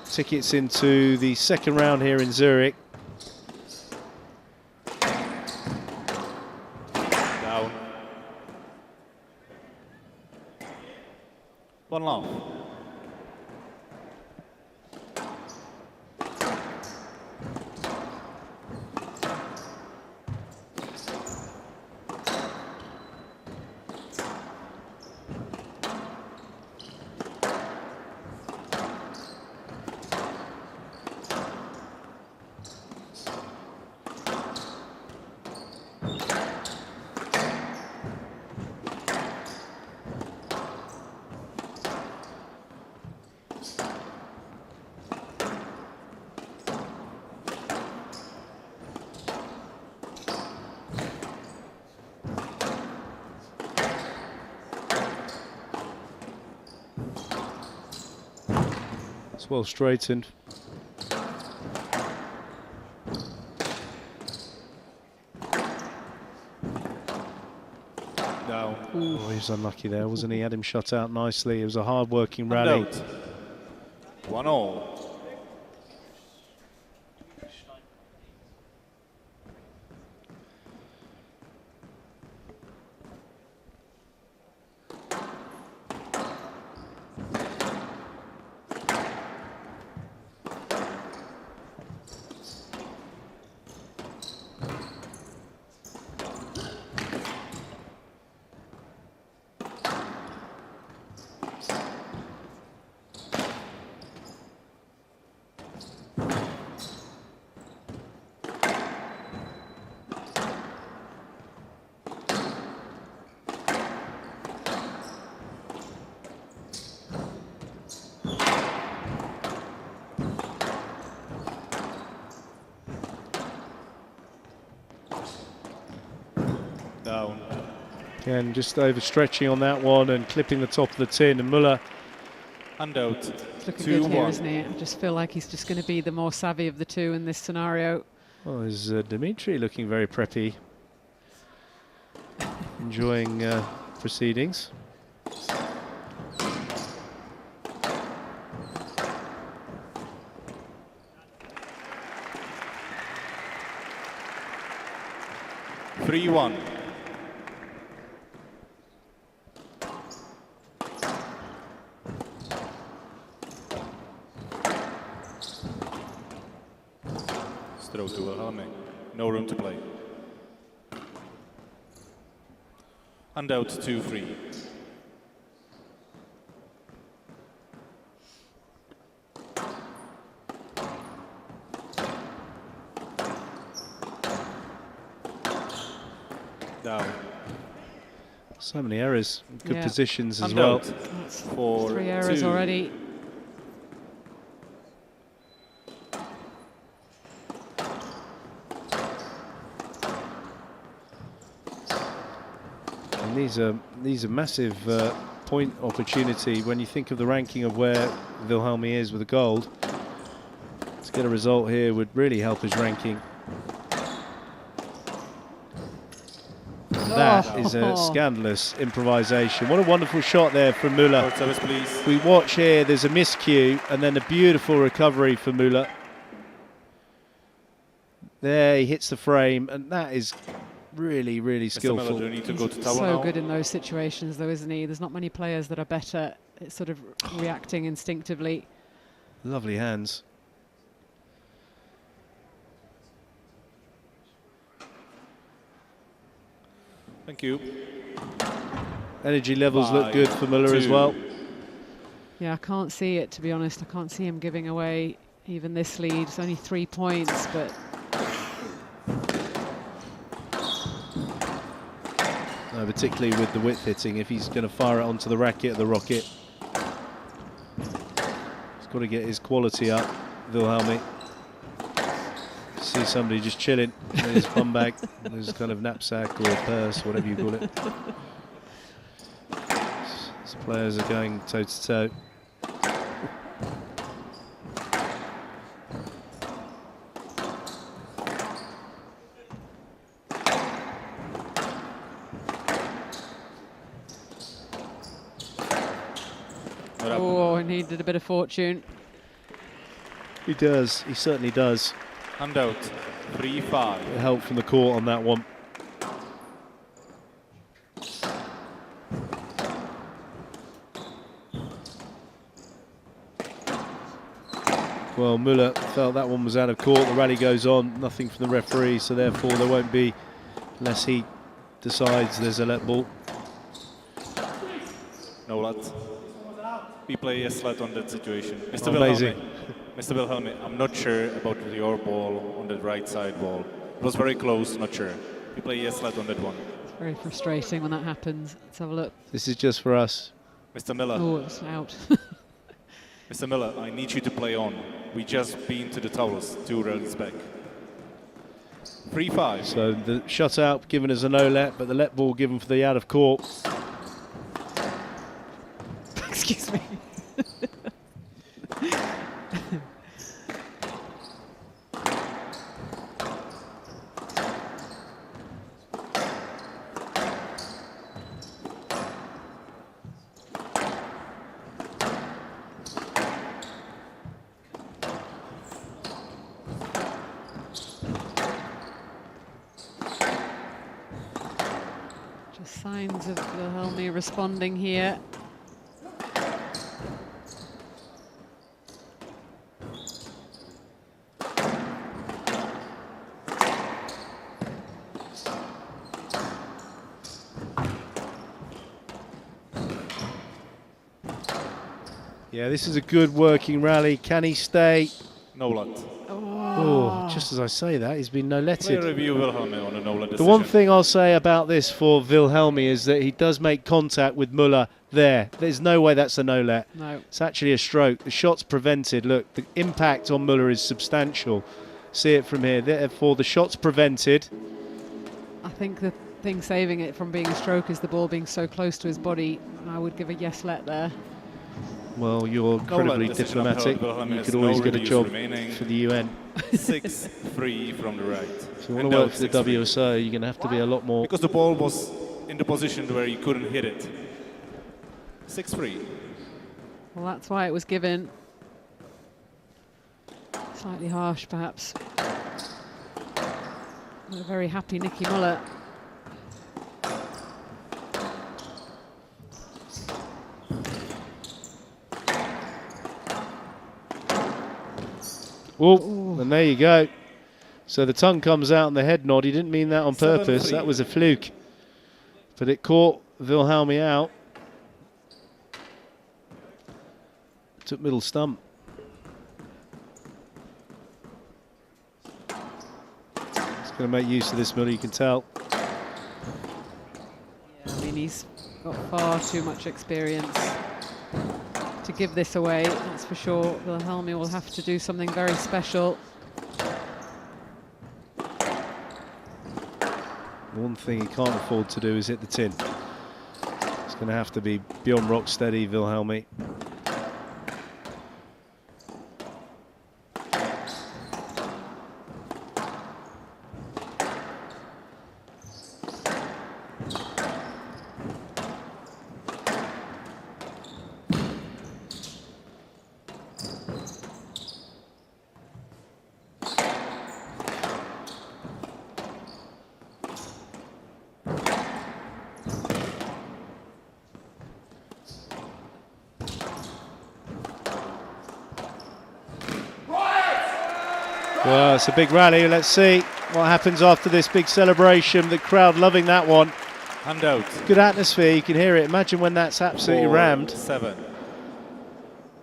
tickets into the second round here in Zurich. Down. One love. Well straightened. Down. Oh, he was unlucky there, wasn't he? Had him shut out nicely. It was a hard-working rally. 1-all. Down. Again, just overstretching on that one and clipping the top of the tin, and Mueller. And out. It's looking good here, isn't he? I just feel like he's just going to be the more savvy of the two in this scenario. Well, there's Dimitri looking very preppy, enjoying proceedings. Three-one. Throw to Wilhelmi. No room to play. And out 2-3. Down. So many errors, good Yeah. positions as And well. out. For 3 errors 2. already. And these are massive point opportunity when you think of the ranking of where Wilhelmi is with the gold. To get a result here would really help his ranking. And that is a scandalous improvisation. What a wonderful shot there from Mueller. Court service, please. We watch here, there's a miscue and then a beautiful recovery for Mueller. There, he hits the frame, and that is really, really skillful. Miller, do need to go to tower So now? good in those situations, though, isn't he? There's not many players that are better at sort of reacting instinctively. Lovely hands. Thank you. Energy levels look good for Mueller as well. Yeah, I can't see it, to be honest. I can't see him giving away even this lead. It's only 3 points, but... No, particularly with the width hitting, if he's going to fire it onto the racket of the rocket. He's got to get his quality up, Wilhelmi. See somebody just chilling in his bum bag, his kind of knapsack or a purse, whatever you call it. These players are going toe to toe. Oh, he needed a bit of fortune. He does, he certainly does. And out 3-5. Help from the court on that one. Well, Mueller felt that one was out of court. The rally goes on, nothing from the referee, so therefore there won't be, unless he decides there's a let ball. No let. We play a slut on that situation. Mr. Amazing. Wilhelmi. Mr. Wilhelmi, I'm not sure about your ball on the right side wall. It was very close, not sure. We play a slut on that one. It's very frustrating when that happens. Let's have a look. This is just for us. Mr. Miller. Oh, it's out. Mr. Miller, I need you to play on. We just been to the towers 2 rallies back. 3-5. So the shutout given as a no let, but the let ball given for the out of court. Excuse me. signs of Wilhelmi responding here. Yeah, this is a good working rally. Can he stay? No let. Oh, just as I say that, he's been no letted. Clear review Wilhelmi on a no let decision. The one thing I'll say about this for Wilhelmi is that he does make contact with Mueller there. There's no way that's a no let. No. It's actually a stroke. The shot's prevented. Look, the impact on Mueller is substantial. See it from here. Therefore, the shot's prevented. I think the thing saving it from being a stroke is the ball being so close to his body. I would give a yes let there. Well, you're incredibly diplomatic. You could always get a job for the UN. 6-3 from the right. If you want to work for the WSO, you're going to have to be a lot more... Because the ball was in the position where you couldn't hit it. 6-3. Well, that's why it was given. Slightly harsh, perhaps. A very happy Nicky Mueller. Oh, and there you go. So the tongue comes out and the head nod. He didn't mean that on purpose. 7-3. That was a fluke. But it caught Wilhelmi out. Took middle stump. He's going to make use of this, Mueller, you can tell. Yeah, I mean, he's got far too much experience to give this away, that's for sure. Wilhelmi will have to do something very special. One thing he can't afford to do is hit the tin. It's going to have to be beyond rock steady, Wilhelmi. Well, it's a big rally. Let's see what happens after this big celebration. The crowd loving that one. Hand out. Good atmosphere, you can hear it. Imagine when that's absolutely rammed. 7.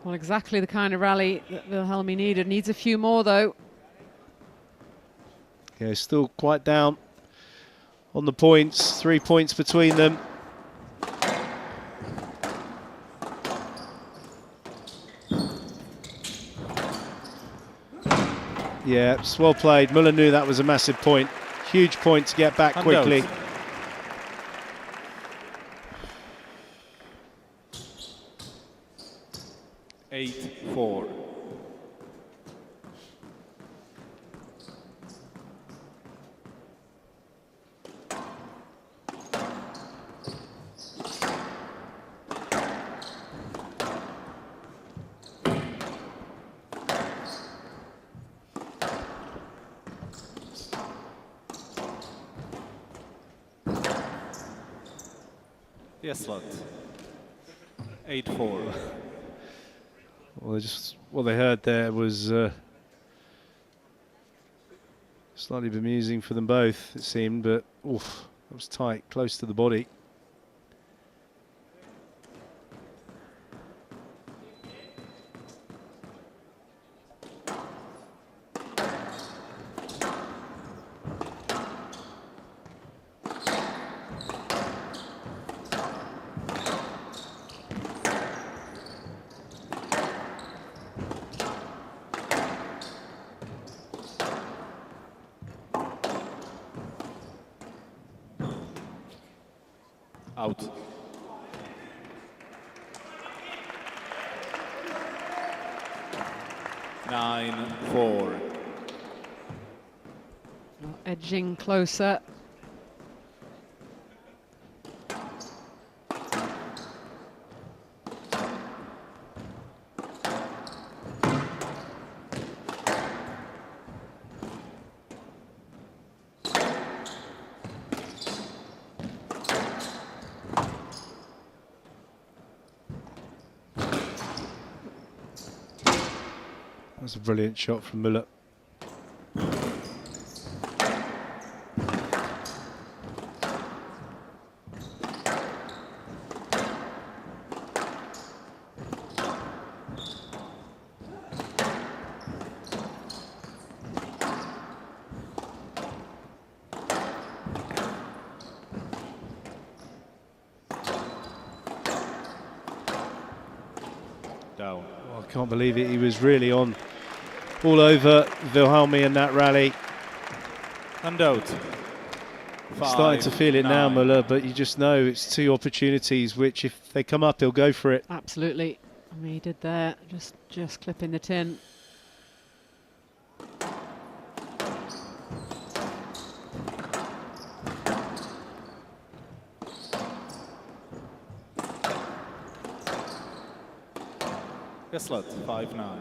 Well, exactly the kind of rally that Wilhelmi needed. Needs a few more, though. Yeah, still quite down on the points. 3 points between them. Yeah, it's well played. Mueller knew that was a massive point. Huge point to get back quickly. 8-4. Yes, Lot. 8-4. Well, what they heard there was slightly bemusing for them both, it seemed, but oof, that was tight, close to the body. Out. Nine, 4. Edging closer. That's a brilliant shot from Mueller. Down. Oh, I can't believe it. He was really on all over Wilhelmi in that rally. And out. Starting to feel it now, Mueller, but you just know it's two opportunities which, if they come up, he'll go for it. Absolutely. I mean, he did there, just clipping the tin. Slot 5-9.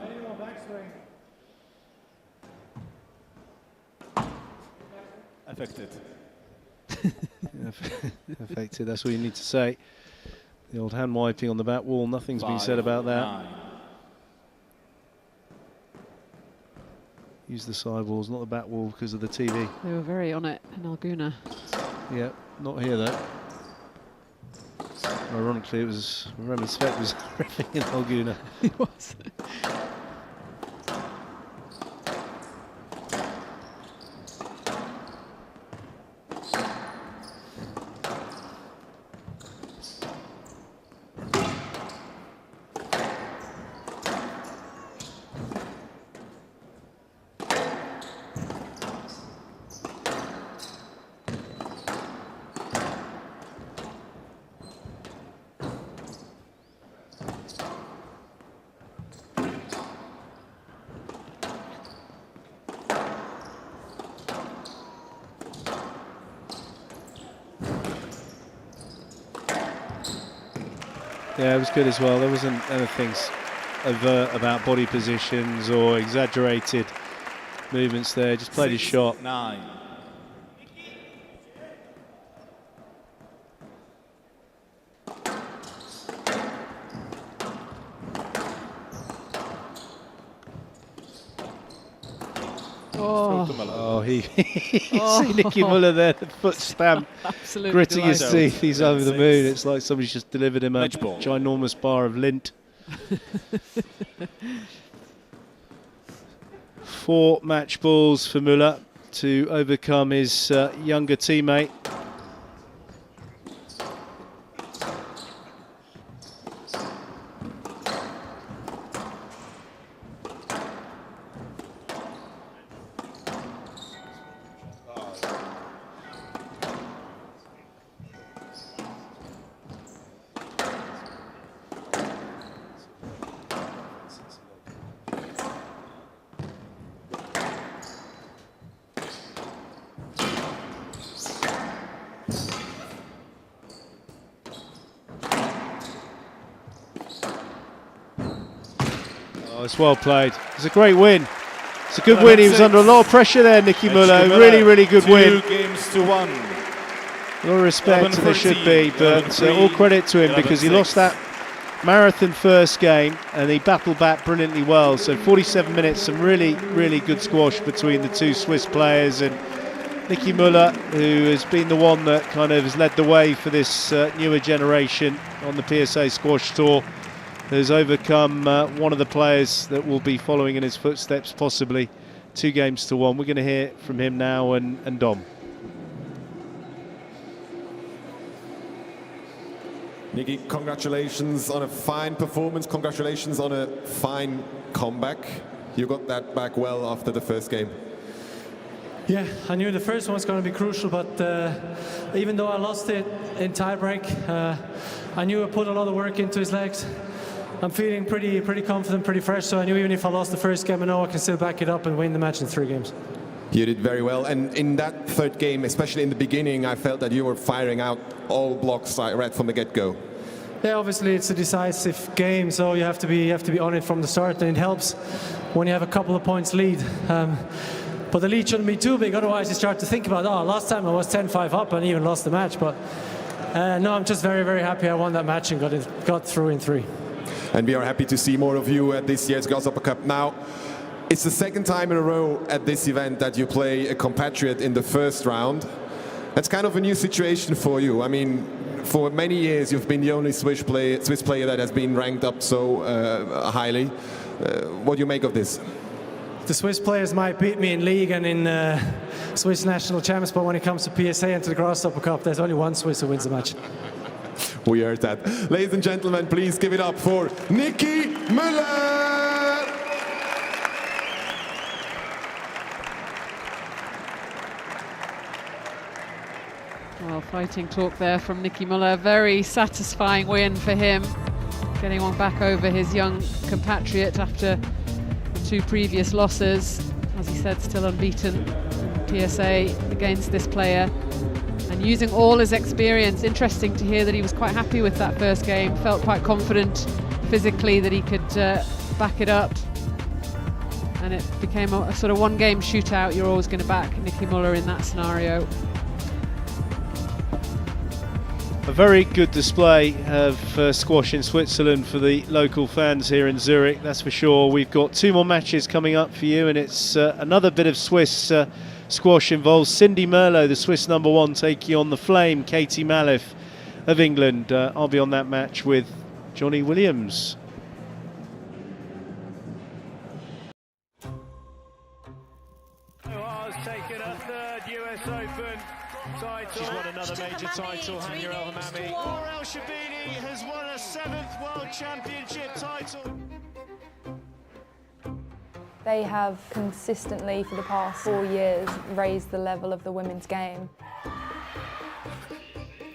Affected. Affected, that's all you need to say. The old hand wiping on the back wall, nothing's been said about that. Use the sidewalls, not the back wall because of the TV. They were very on it in Alguna. Yeah, not here though. Ironically, it was Remy Svek was repping in Alguna. He was. Yeah, it was good as well. There wasn't anything overt about body positions or exaggerated movements there. Just played his shot. 9. Oh, he see Nicky Mueller there, the foot stamp, gritting his teeth. He's over the moon. It's like somebody's just delivered him a ginormous bar of lint. 4 match balls for Mueller to overcome his younger teammate. It's well played. It's a great win. It's a good win. He was under a lot of pressure there, Nicky Mueller. Really, really good win. 2 games to 1. A lot of respect, and there should be, but all credit to him because he lost that marathon first game and he battled back brilliantly well. So 47 minutes, some really, really good squash between the two Swiss players, and Nicky Mueller, who has been the one that kind of has led the way for this newer generation on the PSA Squash Tour, has overcome one of the players that will be following in his footsteps, possibly 2 games to 1. We're going to hear from him now and Dom. Nicky, congratulations on a fine performance. Congratulations on a fine comeback. You got that back well after the first game. Yeah, I knew the first one was going to be crucial, but even though I lost it in tiebreak, I knew I put a lot of work into his legs. I'm feeling pretty confident, pretty fresh, so I knew even if I lost the first game, I know I can still back it up and win the match in 3 games. You did very well, and in that third game, especially in the beginning, I felt that you were firing out all blocks right from the get-go. Yeah, obviously it's a decisive game, so you have to be on it from the start, and it helps when you have a couple of points lead. But the lead shouldn't be too big, otherwise you start to think about, oh, last time I was 10-5 up and even lost the match. But no, I'm just very, very happy I won that match and got through in 3. And we are happy to see more of you at this year's Grasshopper Cup. Now, It's the second time in a row at this event that you play a compatriot in the first round. That's kind of a new situation for you. I mean, for many years you've been the only Swiss player that has been ranked up so highly. What do you make of this? The Swiss players might beat me in league and in Swiss national champions, but when it comes to PSA and to the Grasshopper Cup, there's only one Swiss who wins the match. We heard that. Ladies and gentlemen, please give it up for Nicky Mueller! Well, fighting talk there from Nicky Mueller. Very satisfying win for him. Getting one back over his young compatriot after the 2 previous losses. As he said, still unbeaten in PSA against this player. And using all his experience. Interesting to hear that he was quite happy with that first game. Felt quite confident physically that he could back it up. And it became a sort of one-game shootout. You're always going to back Nicky Mueller in that scenario. A very good display of squash in Switzerland for the local fans here in Zurich, that's for sure. We've got 2 more matches coming up for you, and it's another bit of Swiss squash involves Cindy Merlo, the Swiss #1, taking on the Flame, Katie Malliff of England. I'll be on that match with Johnny Williams. Taken a 3rd US Open title. She's won another major title, ElSherbini. Or ElSherbini has won a 7th World Championship title. They have consistently, for the past 4 years, raised the level of the women's game.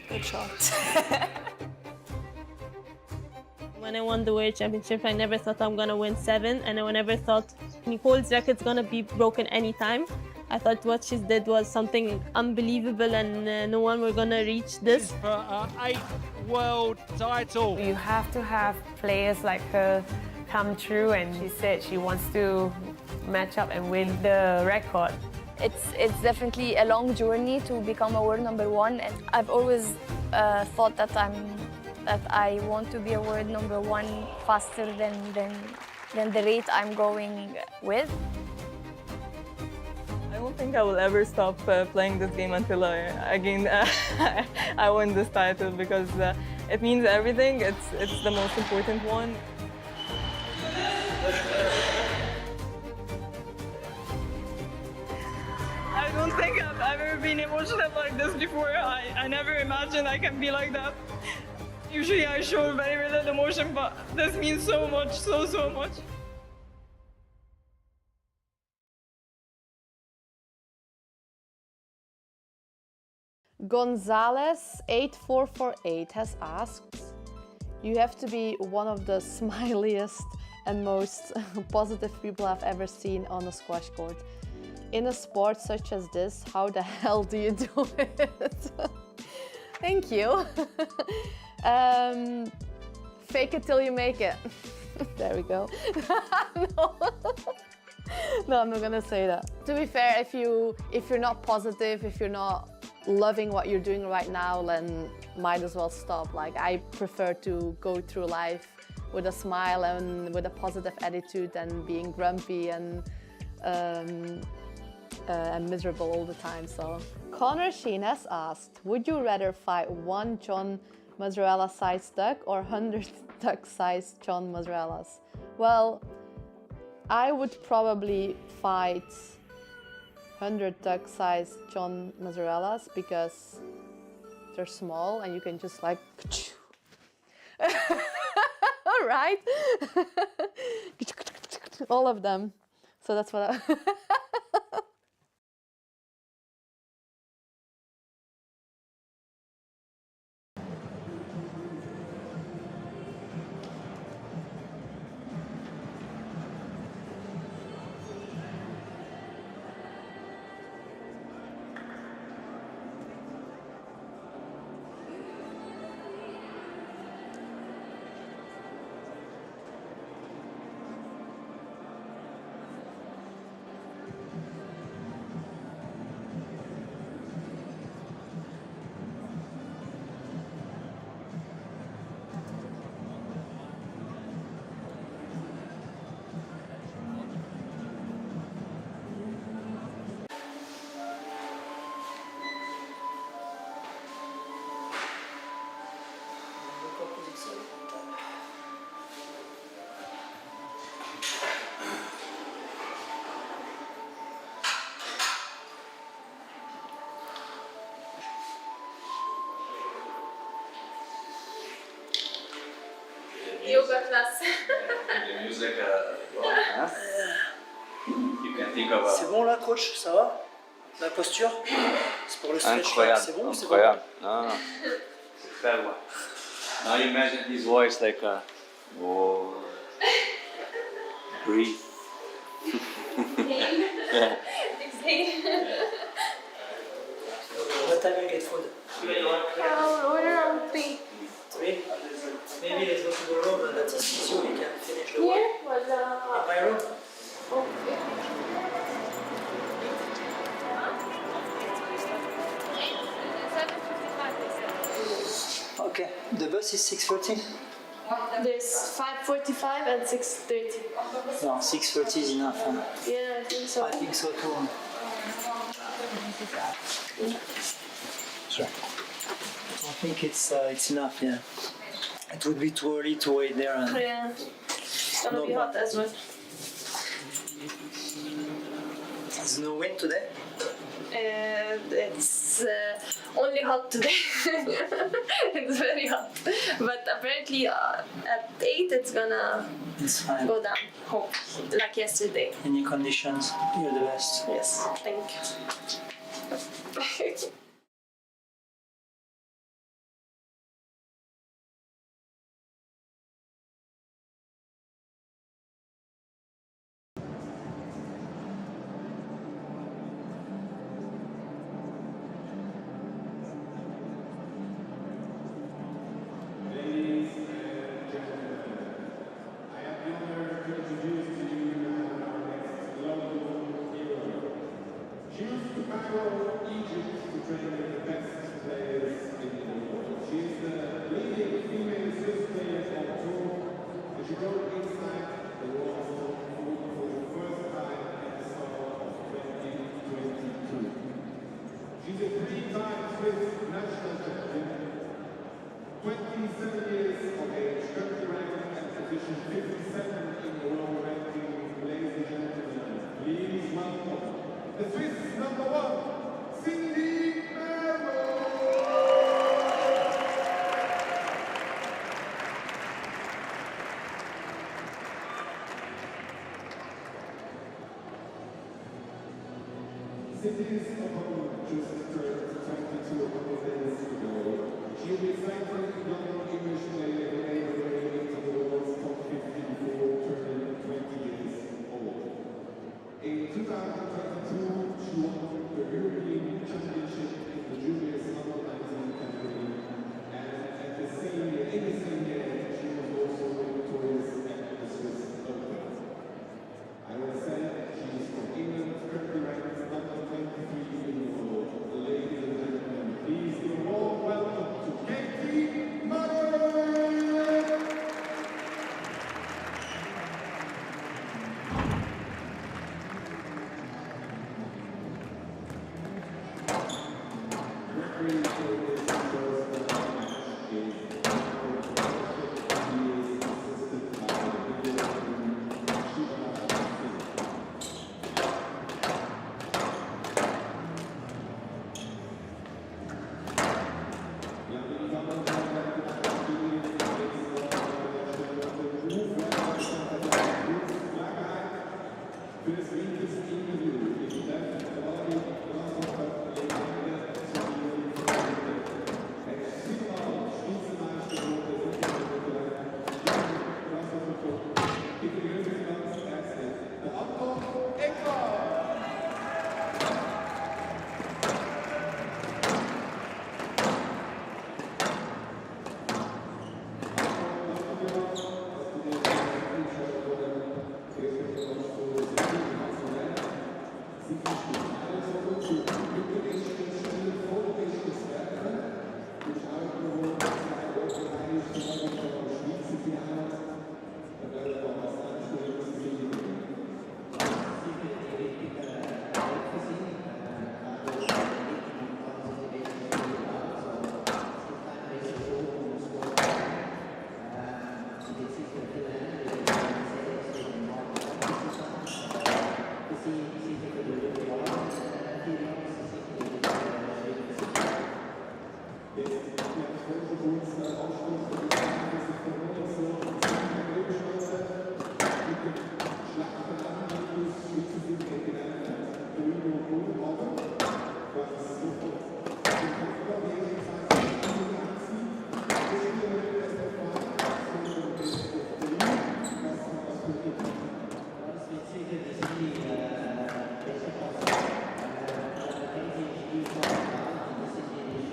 Good shot. When I won the World Championship, I never thought I'm gonna win 7, and I never thought Nicole's record's gonna be broken anytime. I thought what she did was something unbelievable, and no one were gonna reach this. For her 8th world title. You have to have players like her come through, and she said she wants to match up and win the record. It's definitely a long journey to become a world #1, and I've always thought that I want to be a world #1 faster than the rate I'm going with. I don't think I will ever stop playing this game until I win this title, because it means everything. It's the most important one. I don't think I've ever been emotional like this before. I never imagined I can be like that. Usually I show very little emotion, but this means so much, so much. Gonzalez 8448 has asked, you have to be one of the smiliest and most positive people I've ever seen on a squash court. In a sport such as this, how the hell do you do it? Thank you. Fake it till you make it. There we go. No, I'm not gonna say that. To be fair, if you're not positive, if you're not loving what you're doing right now, then might as well stop. Like, I prefer to go through life with a smile and with a positive attitude than being grumpy and miserable all the time. So Connor Sheen has asked, would you rather fight 1 John Mozzarella-sized duck or 100 duck-sized John Mozzarellas? Well, I would probably fight 100 duck-sized John Mozzarellas because they're small and you can just like right? All of them. So that's what I yoga class. You can use like a class. You can think of a... C'est bon là, coach, ça va? La posture? C'est pour le stretch. Incroyable, C'est bon, c'est incroyable. Non, non. Super bon. Now you imagine his voice like a... Oh. Breathe. Yeah. What time you get food? Around 3. 3? Maybe let's go to the room and that is easier, we can finish the work. Here? In my room? Okay. Okay, the bus is 6:30? There's 5:45 and 6:30. No, 6:30 is enough. Huh? Yeah, I think so. I think so too. Sure. I think it's enough, yeah. It would be too early to wait there. And Yeah. It's gonna be hot as well. There's no wind today? It's only hot today. It's very hot. But apparently at 8 it's gonna go down. Hope. Like yesterday. Any conditions, you're the best. Yes, thank you.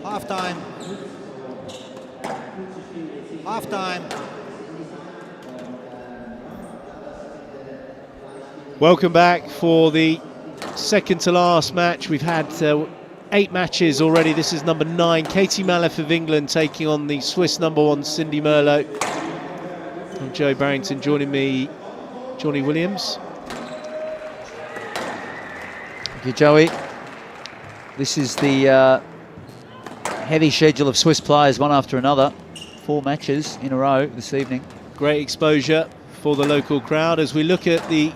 Half-time. Half-time. Welcome back for the second to last match. We've had 8 matches already. This is number 9. Katie Malliff of England taking on the Swiss number 1, Cindy Merlo. I'm Joe Barrington, joining me, Johnny Williams. Thank you, Joey. This is the heavy schedule of Swiss players, one after another. 4 matches in a row this evening. Great exposure for the local crowd as we look at the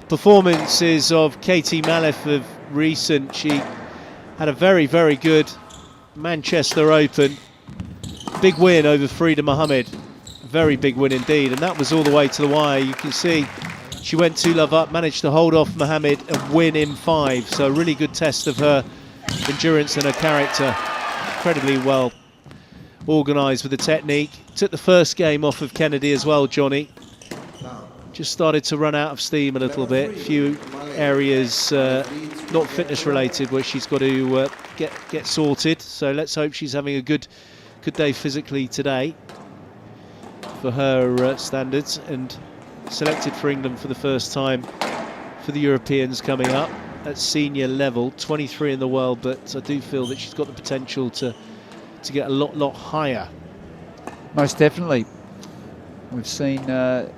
performances of Katie Malliff of recent. She had a very, very good Manchester Open. Big win over Frida Mohamed. Very big win indeed, and that was all the way to the wire. You can see she went 2-love up, managed to hold off Mohamed and win in 5. So a really good test of her endurance and her character. Incredibly well organised with the technique. Took the first game off of Kennedy as well, Johnny. Just started to run out of steam a little bit. A few areas not fitness related where she's got to get sorted. So let's hope she's having a good day physically today for her standards, and selected for England for the first time for the Europeans coming up at senior level. 23 in the world, but I do feel that she's got the potential to get a lot higher. Most definitely. We've seen the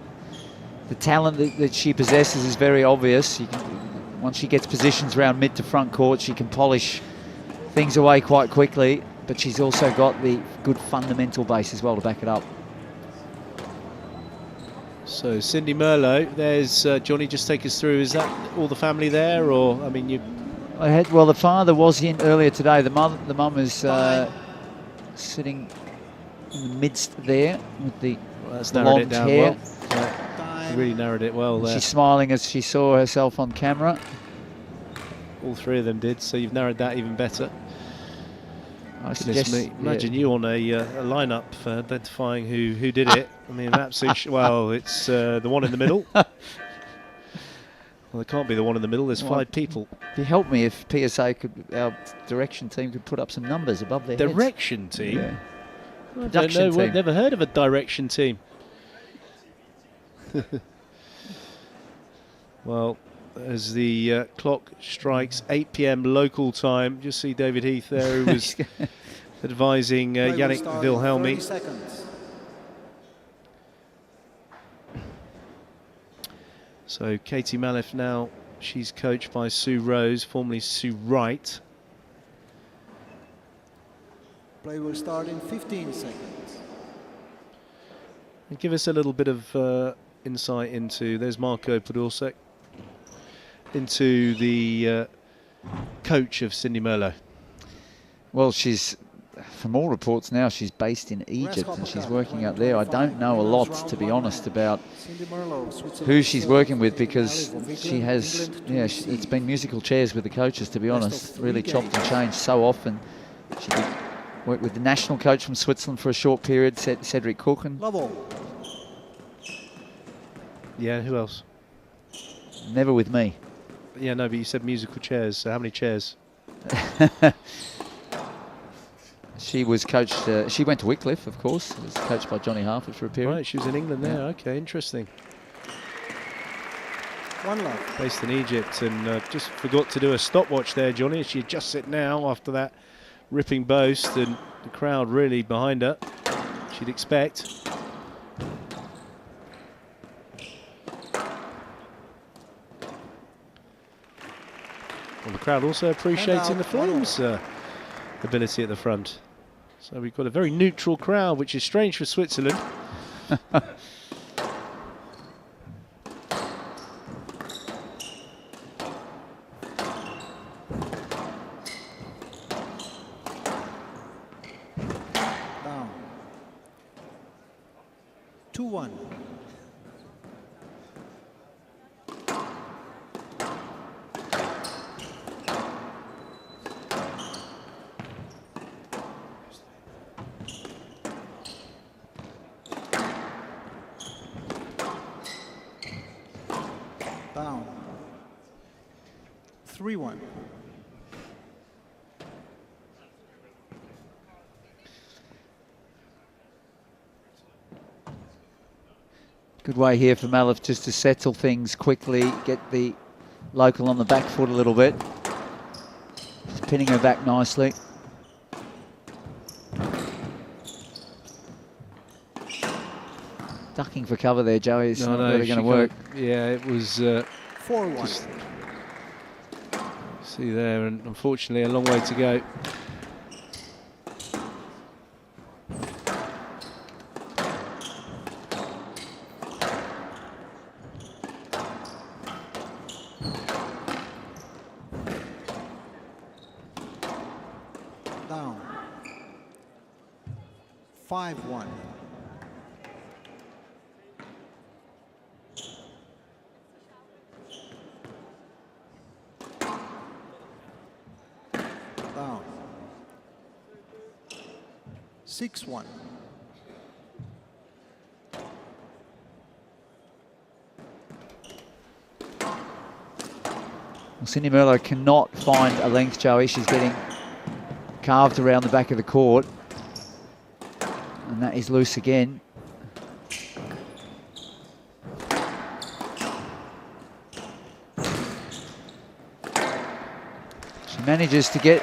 talent that she possesses is very obvious. Once she gets positions around mid to front court, she can polish things away quite quickly, but she's also got the good fundamental base as well to back it up. So Cindy Merlo, there's Johnny, just take us through. Is that all the family there, or I mean, well, the father was in earlier today. The mum is sitting in the midst there with the blonde hair. Well. She really narrowed it well there. She's smiling as she saw herself on camera. All 3 of them did, so you've narrowed that even better. I suggest, imagine you on a lineup for identifying who did it. I mean, absolute. Well, it's the one in the middle. Well, it can't be the one in the middle. There's 5 people. It'd help me if PSA our direction team could put up some numbers above their heads. Direction team. Yeah. I don't know. We've never heard of a direction team. Well, as the clock strikes 8 p.m. local time, just see David Heath there, who was advising Yannick Wilhelmi. So Katie Malliff now, she's coached by Sue Rose, formerly Sue Wright. Play will start in 15 seconds. And give us a little bit of insight into, there's Marco Podolsek, into the coach of Cindy Merlo. Well, she's, from all reports now, she's based in Egypt and she's working out there. I don't know a lot, to be honest, about who she's working with, because she has, it's been musical chairs with the coaches, to be honest. Really chopped and changed so often. She did work with the national coach from Switzerland for a short period, Cedric Kuchen. Yeah, who else? Never with me. Yeah, no, but you said musical chairs, so how many chairs? She was coached, she went to Wycliffe, of course, was coached by Johnny Harford for a period. Right, she was in England there, okay, interesting. 1-love. Based in Egypt, and just forgot to do a stopwatch there, Johnny. She adjusts it now after that ripping boast, and the crowd really behind her, she'd expect. Well, the crowd also appreciating the Flames' ability at the front. So we've got a very neutral crowd, which is strange for Switzerland. Down. 2-1. Down. 3-1. Good way here for Malliff just to settle things quickly, get the local on the back foot a little bit. Just pinning her back nicely. Ducking for cover there, Joey. It's not really going to work. Yeah, it was 4-1. See there, and unfortunately a long way to go. Down. 5-1. Down. 6-1. Well, Cindy Merlo cannot find a length, Joey. She's getting carved around the back of the court. And that is loose again. She manages to get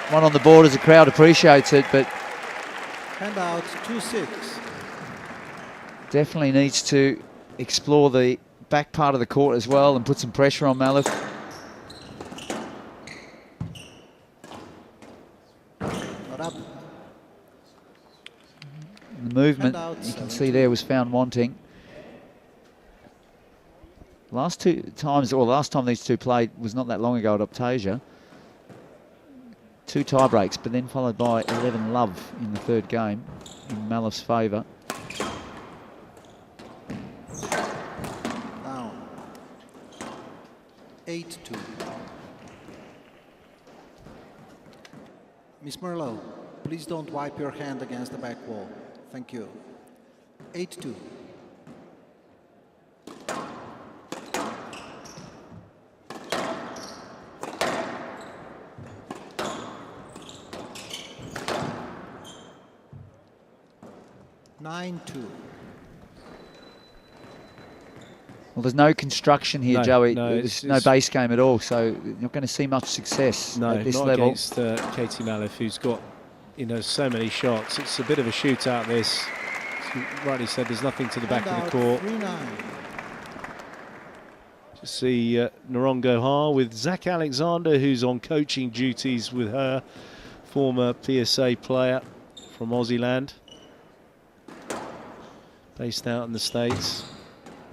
one on the board as the crowd appreciates it, but Hand out 2-6. definitely needs to explore the back part of the court as well and put some pressure on Malliff. Not up. The movement you can see there was found wanting. Last time these two played was not that long ago at Optasia. 2 tie breaks, but then followed by 11 love in the third game in Malliff's favour. Down. 8-2. Miss Merlo, please don't wipe your hand against the back wall. Thank you. 8-2. Well, there's no construction here, No, Joey. no, There's no base game at all, so you're not going to see much success at this not level. against Katie Malliff, who's got, so many shots. It's a bit of a shootout, this. As you rightly said, there's nothing to the back of the court. 3-9. Just see Narongo Ha with Zach Alexander, who's on coaching duties with her, former PSA player from Aussie land, based out in the States.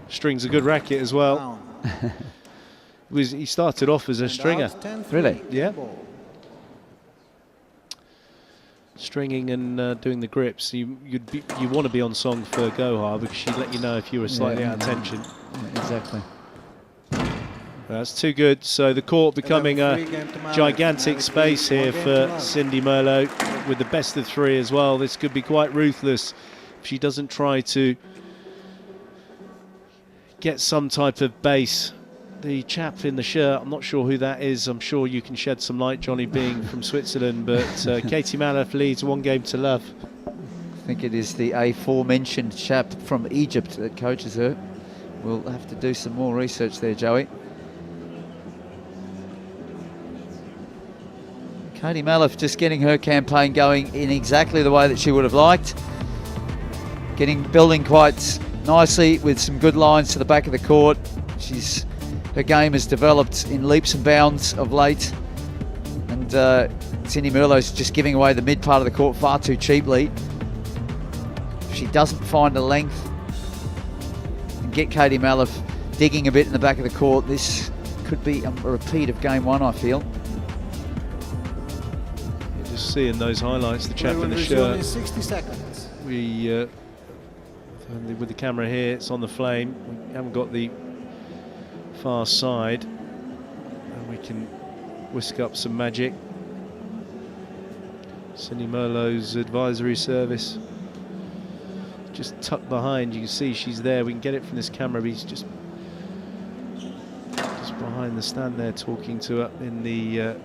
Strings a good racket as well. He started off as a stringer. Really? Yeah. Stringing and doing the grips. You want to be on song for Gohar because she'd let you know if you were slightly out of tension. Yeah, exactly. That's too good. So the court becoming a gigantic space here for Cindy Merlo with the best of 3 as well. This could be quite ruthless if she doesn't try to get some type of base. The chap in the shirt, I'm not sure who that is. I'm sure you can shed some light, Johnny, being from Switzerland, but Katie Malliff leads 1-0. I think it is the aforementioned chap from Egypt that coaches her. We'll have to do some more research there, Joey. Katie Malliff just getting her campaign going in exactly the way that she would have liked. Building quite nicely with some good lines to the back of the court. Her game has developed in leaps and bounds of late, and Cindy Merlo's just giving away the mid part of the court far too cheaply. If she doesn't find a length and get Katie Malliff digging a bit in the back of the court, this could be a repeat of game 1, I feel. You're just seeing those highlights, the chap in the shirt. 60 seconds. With the camera here, it's on the flame. We haven't got the far side, and we can whisk up some magic. Cindy Merlo's advisory service just tucked behind. You can see she's there. We can get it from this camera, but he's just behind the stand there talking to her in the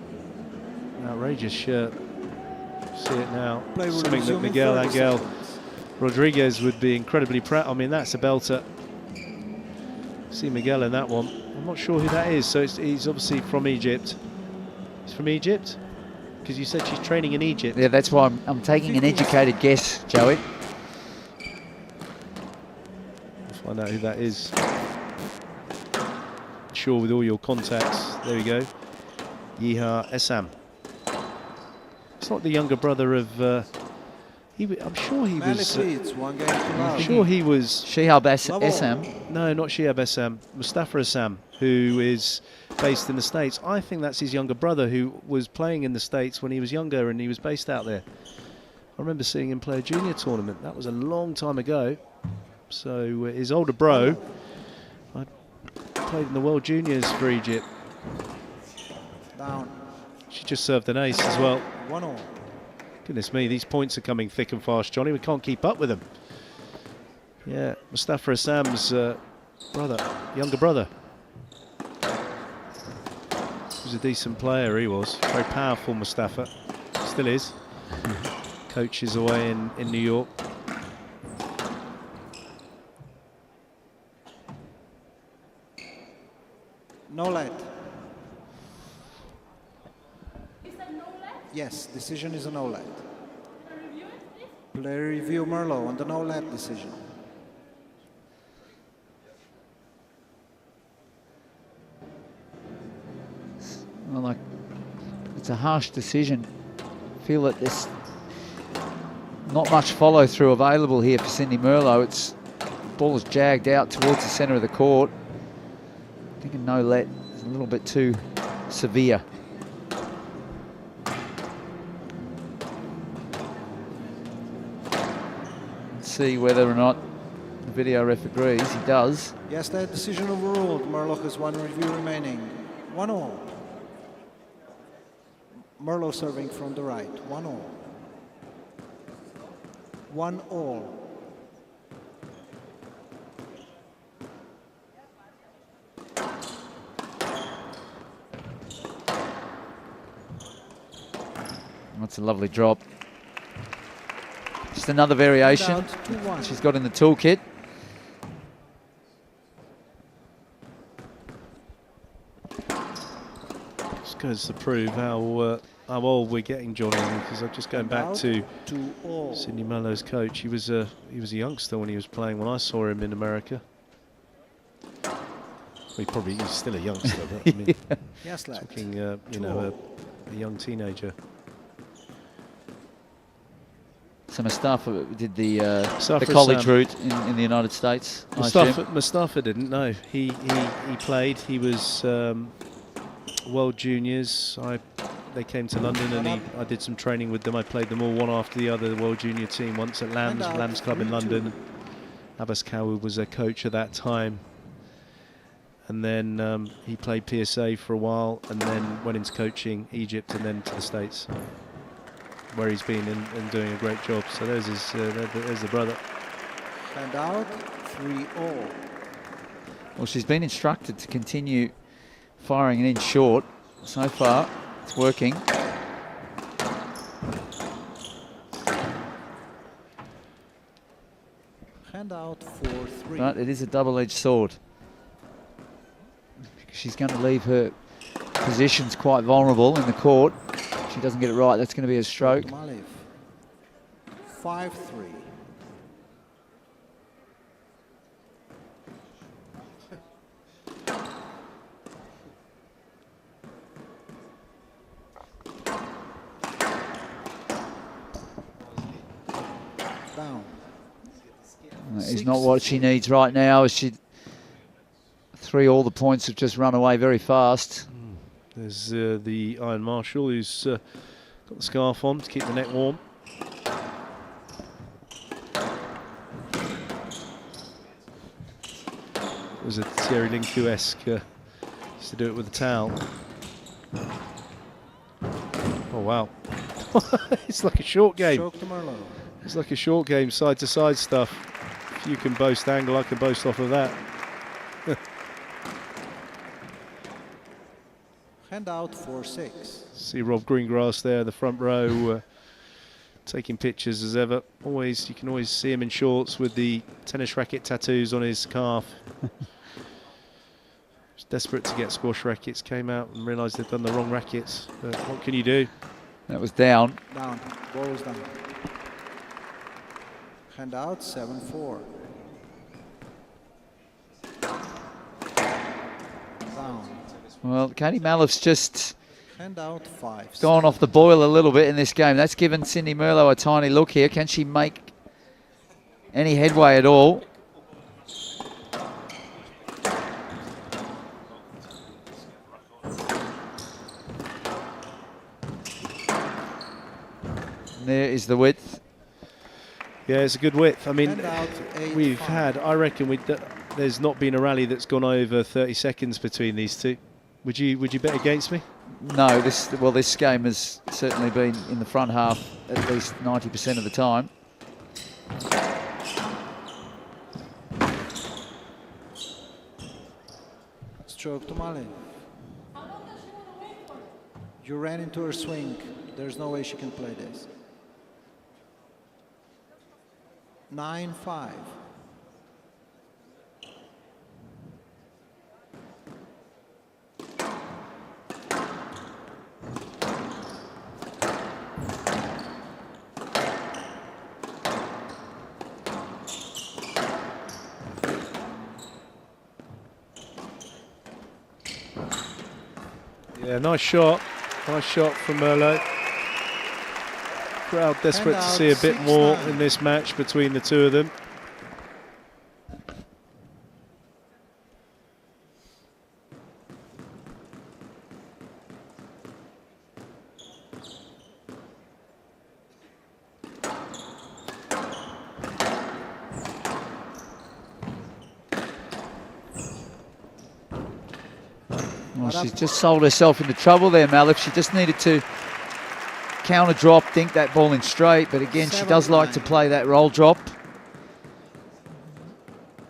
outrageous shirt. See it now. Something that Miguel Angel Rodriguez would be incredibly proud. I mean, that's a belter. See Miguel in that one. I'm not sure who that is. So he's obviously from Egypt. He's from Egypt? Because you said she's training in Egypt. Yeah, that's why I'm taking an educated guess, Joey. Let's find out who that is. Sure, with all your contacts. There we go. Yiha Essam. It's not the younger brother of... I'm sure he was... I'm sure he was... Shihab Essam? No, not Shihab Essam. Mustafa Essam, who is based in the States. I think that's his younger brother who was playing in the States when he was younger and he was based out there. I remember seeing him play a junior tournament. That was a long time ago. So his older bro played in the World Juniors for Egypt. Down. She just served an ace as well. 1-all. Goodness me, these points are coming thick and fast, Johnny. We can't keep up with them. Yeah, Mustafa Assam's younger brother. He was a decent player, he was. Very powerful, Mustafa. Still is. Coaches away in New York. No let. Yes, decision is a no let. Play review Merlo on the no let decision. Well, it's a harsh decision. I feel that there's not much follow through available here for Cindy Merlo. It's ball is jagged out towards the centre of the court. I think a no let is a little bit too severe. Let's see whether or not the video ref agrees. He does. Yes, that decision overruled. Merlo has one review remaining. 1-all. Merlo serving from the right. 1-all. 1-all. That's a lovely drop. Just another variation she's got in the toolkit. Just goes to prove how old we're getting, Johnny. Because I'm just going back to Cindy Merlo's coach. He was a youngster when he was playing. When I saw him in America, well, he's still a youngster. But I mean, yes, talking you know, a young teenager. So Mustafa did the college route in the United States. Mustafa didn't. No, he played. He was World Juniors. They came to London and I did some training with them. I played them all one after the other. The World Junior team once at Lamb's Club in London. Abbas Kawu was their coach at that time. And then he played PSA for a while and then went into coaching Egypt and then to the States, where he's been and doing a great job. So there's the brother. And out, 3-all. Well, she's been instructed to continue firing it in short. So far, it's working. Hand out 4-3. But it is a double-edged sword. She's going to leave her positions quite vulnerable in the court. If she doesn't get it right, that's going to be a stroke. Malliff. 5-3. Down. It's not what she needs right now. As she all the points have just run away very fast. There's the Iron Marshal who's got the scarf on to keep the neck warm. It was a Thierry Linku-esque, used to do it with a towel. Oh wow. It's like a short game. It's like a short game, side to side stuff. If you can boast angle, I can boast off of that. Hand out 4-6. See Rob Greengrass there, the front row, taking pictures as ever. You can always see him in shorts with the tennis racket tattoos on his calf. was desperate to get squash rackets, came out and realised they'd done the wrong rackets. But what can you do? That was down. Down. Ball was down. Hand out, 7-4. Down. Well, Katie Malliff's just Hand out, 5. gone off the boil a little bit in this game. That's given Cindy Merlo a tiny look here. Can she make any headway at all? And there is the width. Yeah, it's a good width. I mean, I reckon there's not been a rally that's gone over 30 seconds between these two. Would you bet against me? No, this game has certainly been in the front half at least 90% of the time. Stroke to Malliff. You ran into her swing. There's no way she can play this. 9-5. Yeah, nice shot. Nice shot from Merlo. Crowd desperate to see a bit more in this match between the two of them. Well, she's just sold herself into trouble there, Malliff. She just needed to counter drop, dink that ball in straight, but again, she does like to play that roll drop.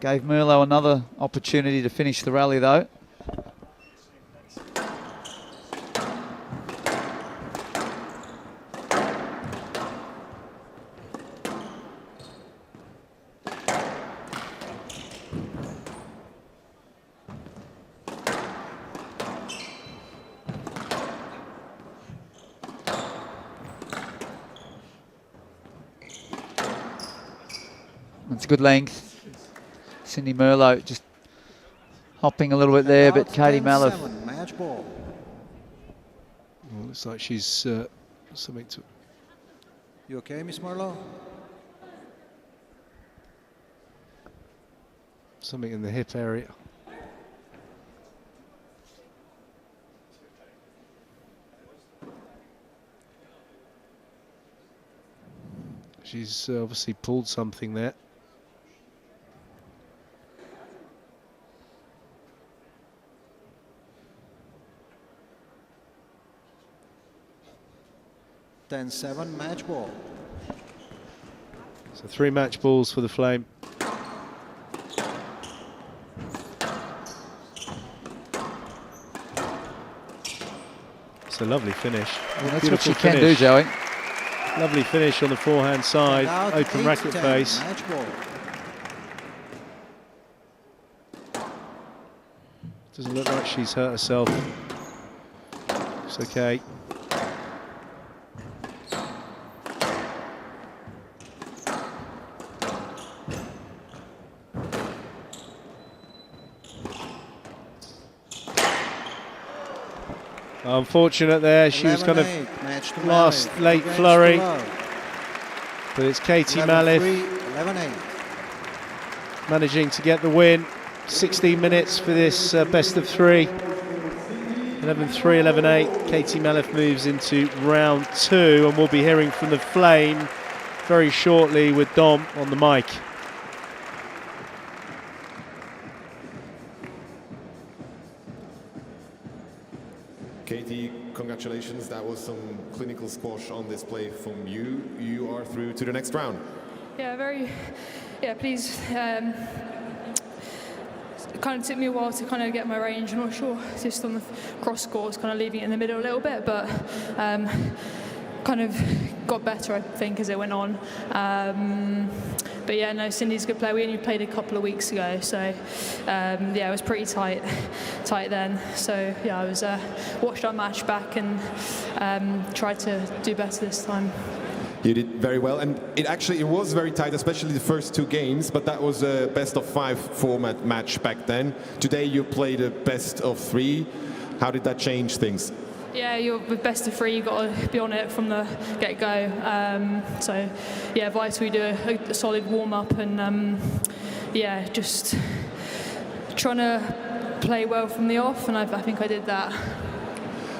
Gave Merlo another opportunity to finish the rally though. It's good length. Cindy Merlo just hopping a little bit there, but Katie Malliff. Match ball. Well, looks like she's something to. You okay, Miss Merlo? Something in the hip area. She's obviously pulled something there. Then 7 match ball. So 3 match balls for the Flame. It's a lovely finish. Well, that's what she can do, Joey. Lovely finish on the forehand side, open racket face. Match ball. Doesn't look like she's hurt herself. It's okay. Unfortunate there, she was kind of last late flurry. But it's Katie Malliff managing to get the win. 16 minutes for this best of 3. 11-3, 11-8. Katie Malliff moves into round 2, and we'll be hearing from the Flame very shortly with Dom on the mic. Katie, congratulations. That was some clinical squash on display from you. You are through to the next round. Yeah, pleased. It kind of took me a while to kind of get my range. I'm not sure, just on the cross scores, kind of leaving it in the middle a little bit, but kind of got better, I think, as it went on. but yeah, no, Cindy's a good player. We only played a couple of weeks ago, so yeah, it was pretty tight then. So yeah, I was watched our match back and tried to do better this time. You did very well, and it was very tight, especially the first 2 games, but that was a best-of-5 format match back then. Today you played a best-of-3. How did that change things? Yeah, you're with best of 3, you've got to be on it from the get-go. So yeah, vital we do a solid warm-up and yeah, just trying to play well from the off, and I think I did that.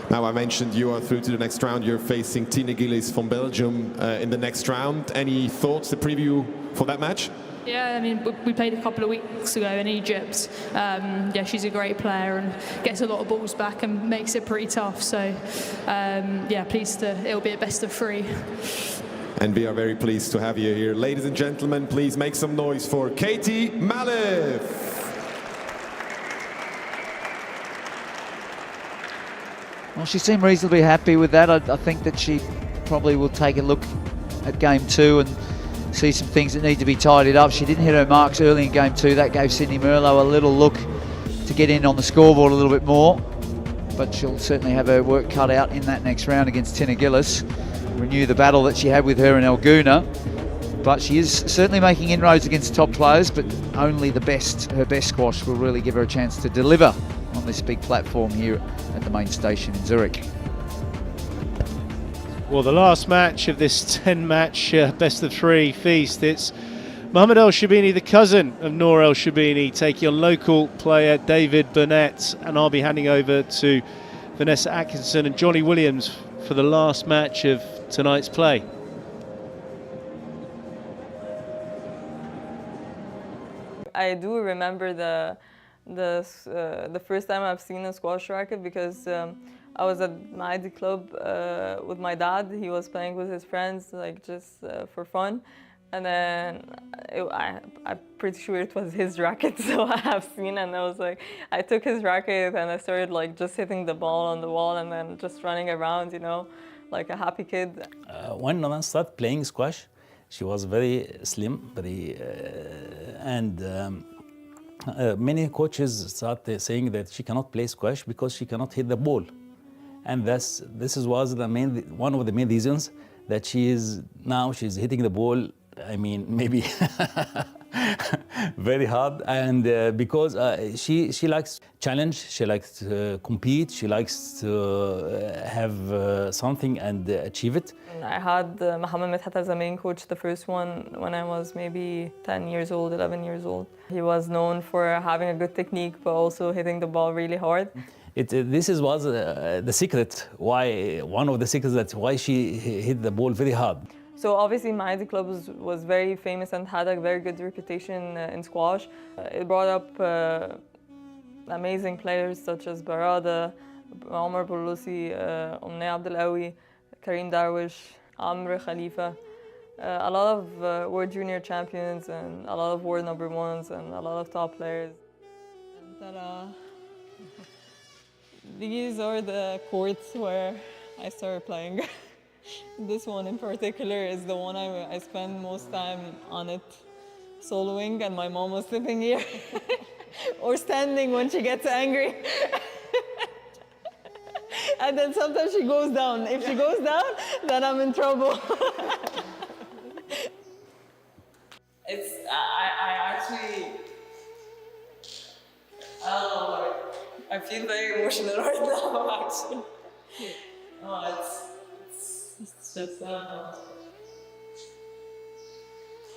Now, I mentioned you are through to the next round. You're facing Tine Gillis from Belgium in the next round. Any thoughts, the preview for that match? Yeah, I mean, we played a couple of weeks ago in Egypt. Yeah, she's a great player and gets a lot of balls back and makes it pretty tough. So, yeah, it'll be a best of 3. And we are very pleased to have you here. Ladies and gentlemen, please make some noise for Katie Malliff. Well, she seemed reasonably happy with that. I think that she probably will take a look at game 2 and see some things that need to be tidied up. She didn't hit her marks early in game 2. That gave Sydney Merlo a little look to get in on the scoreboard a little bit more. But she'll certainly have her work cut out in that next round against Tine Gillis. Renew the battle that she had with her in Elguna. But she is certainly making inroads against top players, but only her best squash will really give her a chance to deliver on this big platform here at the main station in Zurich. Well, the last match of this 10-match best of 3 feast, it's Mohamed ElSherbini, the cousin of Noor ElSherbini, taking on local player David Bernet, and I'll be handing over to Vanessa Atkinson and Johnny Williams for the last match of tonight's play. I do remember the first time I've seen a squash racket because I was at my ID club with my dad. He was playing with his friends, like just for fun. And then I'm pretty sure it was his racket, so I have seen, and I was like, I took his racket and I started like just hitting the ball on the wall and then just running around, you know, like a happy kid. When Nana started playing squash, she was very slim, and many coaches started saying that she cannot play squash because she cannot hit the ball. And was one of the main reasons that she's hitting the ball, I mean, maybe very hard. And because she likes challenge, she likes to compete, she likes to have something and achieve it. I had Mohamed as a main coach, the first one, when I was maybe 10 years old, 11 years old. He was known for having a good technique, but also hitting the ball really hard. This was the secret, one of the secrets why she hit the ball very hard. So obviously my ID club was very famous and had a very good reputation in squash. It brought up amazing players such as Barada, Omar Bouloussi, Omne Abdelawi, Karim Darwish, Amr Khalifa. A lot of world junior champions and a lot of world number 1s and a lot of top players. Ta-da. These are the courts where I started playing. This one in particular is the one I spend most time on it, soloing, and my mom was sitting here or standing when she gets angry. And then sometimes she goes down. If she goes down, then I'm in trouble. I actually, I don't know, I feel very emotional right now, actually. Oh, it's just,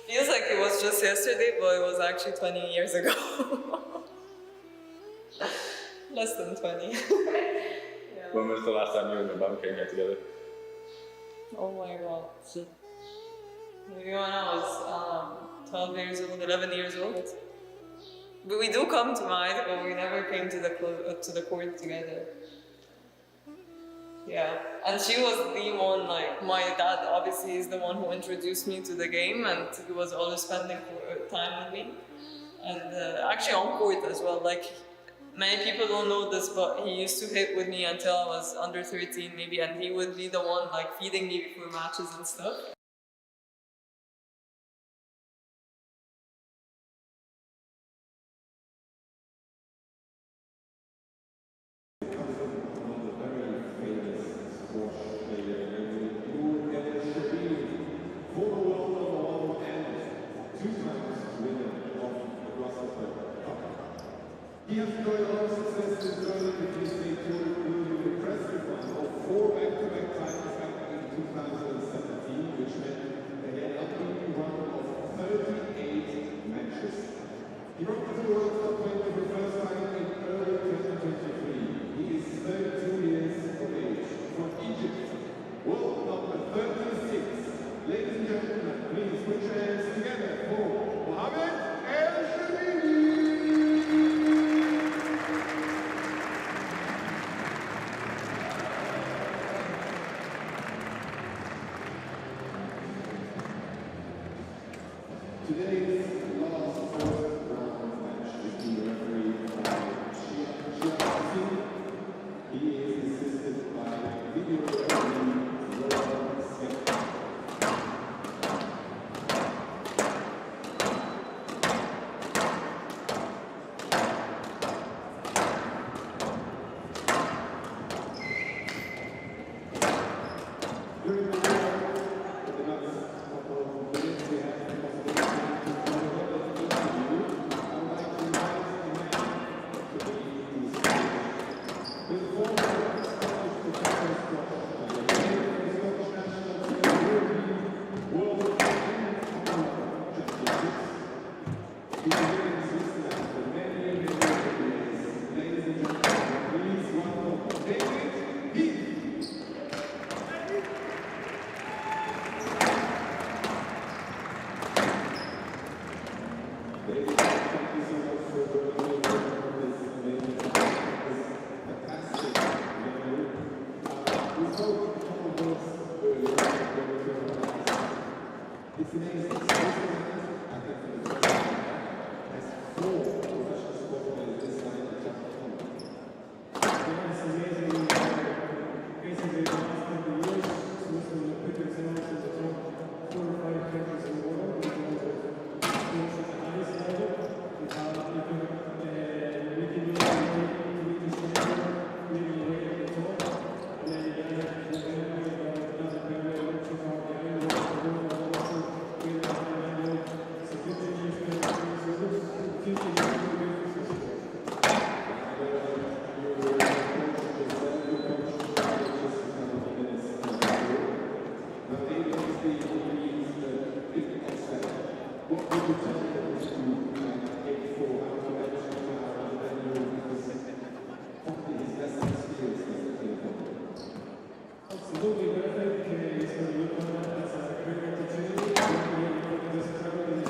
feels like it was just yesterday, but it was actually 20 years ago. Less than 20. Yeah. When was the last time you and your mum came here together? Oh my god. Maybe when I was 12 years old, 11 years old. But we do come to mine, but we never came to the court together. Yeah, and she was the one, like, my dad obviously is the one who introduced me to the game, and he was always spending time with me. And actually on court as well, like, many people don't know this, but he used to hit with me until I was under 13 maybe, and he would be the one, like, feeding me before matches and stuff.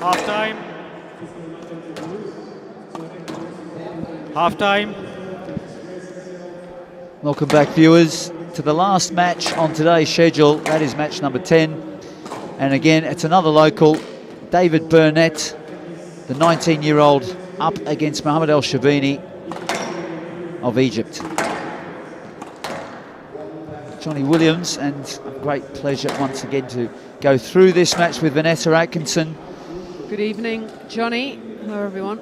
Half time. Half time. Welcome back, viewers, to the last match on today's schedule. That is match number 10. And again, it's another local, David Bernet, the 19-year-old, up against Mohamed ElSherbini of Egypt. Johnny Williams, and a great pleasure once again to go through this match with Vanessa Atkinson. Good evening, Johnny. Hello, everyone.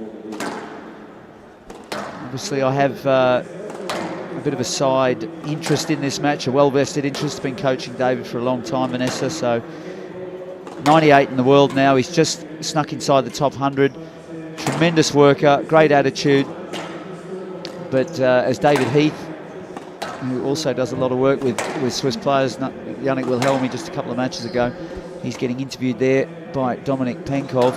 Obviously, I have a bit of a side interest in this match, a well-vested interest. Been coaching David for a long time, Vanessa, so 98 in the world now. He's just snuck inside the top 100. Tremendous worker, great attitude. But as David Heath, who also does a lot of work with Swiss players, Yannick Wilhelmi just a couple of matches ago, he's getting interviewed there by Dominic Penkov.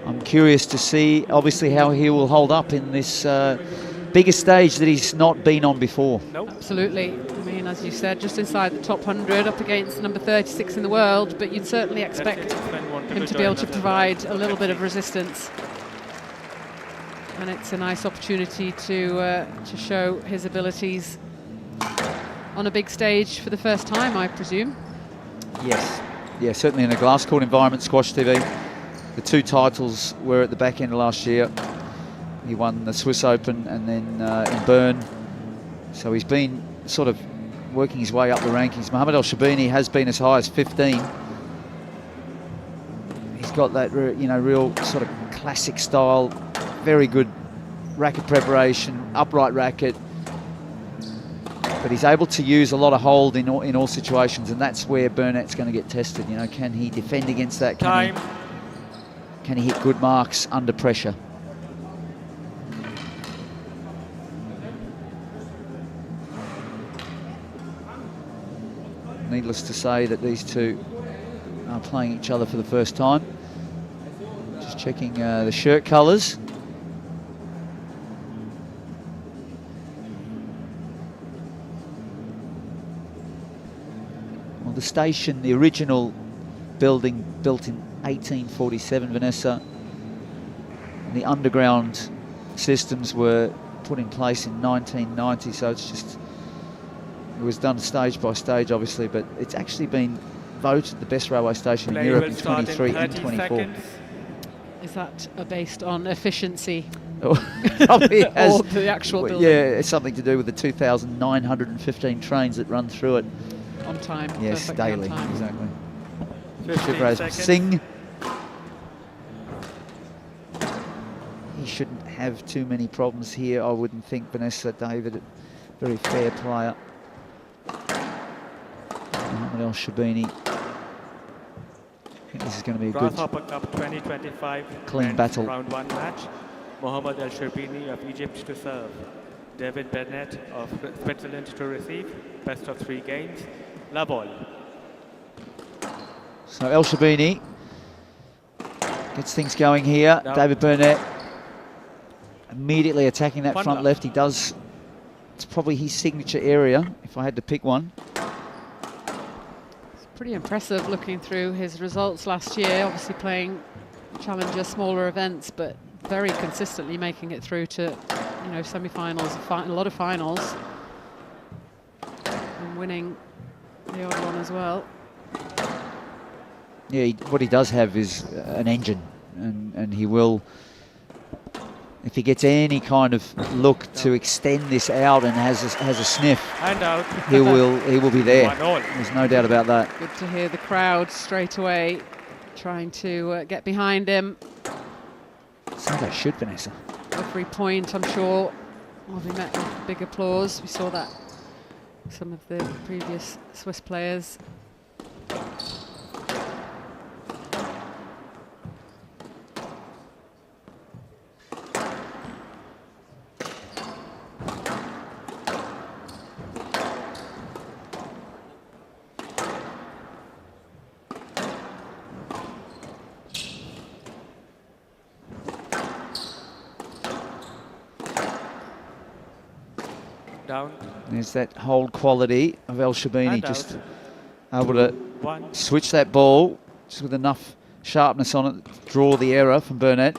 I'm curious to see, obviously, how he will hold up in this bigger stage that he's not been on before. Nope. Absolutely. I mean, as you said, just inside the top 100, up against number 36 in the world, but you'd certainly expect him to be able to provide a little bit of resistance. And it's a nice opportunity to show his abilities on a big stage for the first time, I presume. Yes. Yeah, certainly in a glass court environment, Squash TV. The two titles were at the back end of last year. He won the Swiss Open and then in Bern. So he's been sort of working his way up the rankings. Mohamed ElSherbini has been as high as 15. He's got that, real sort of classic style, very good racket preparation, upright racket. But he's able to use a lot of hold in all situations, and that's where Bernet's going to get tested. Can he defend against that? Can he hit good marks under pressure? Needless to say that these two are playing each other for the first time. Just checking the shirt colours. Well, the station, the original building, built in 1847, Vanessa. And the underground systems were put in place in 1990, so it's just, it was done stage by stage, obviously, but it's actually been voted the best railway station in Europe in 23 and 24. Is that based on efficiency? Probably has, or the actual building? Yeah, it's something to do with the 2,915 trains that run through it. On time. Yes, daily, on time. exactly. 15 Shivraj seconds. Singh. He shouldn't have too many problems here, I wouldn't think. Vanessa David, very fair player. Mohamed ElSherbini. I think this is going to be a good Grasshopper Cup 2025 clean men's battle. round 1 match. Mohamed ElSherbini of Egypt to serve. David Bernet of Switzerland to receive. Best of 3 games. La ball. So ElSherbini gets things going here. Down. David Bernet immediately attacking that One front love. left. He does, it's probably his signature area, if I had to pick one. It's pretty impressive looking through his results last year, obviously playing challenger, smaller events, but very consistently making it through to, you know, semi-finals, a lot of finals, and winning the odd one as well. Yeah, what he does have is an engine, and he will, if he gets any kind of look to extend this out and has a sniff, And out. he will be there. 1-all. There's no doubt about that. Good to hear the crowd straight away trying to get behind him. So they should, Vanessa. Every point, I'm sure, will be met with big applause. We saw that some of the previous Swiss players. Down. There's that hold quality of ElSherbini, And just out. able to 1. switch that ball just with enough sharpness on it, draw the error from Bernet.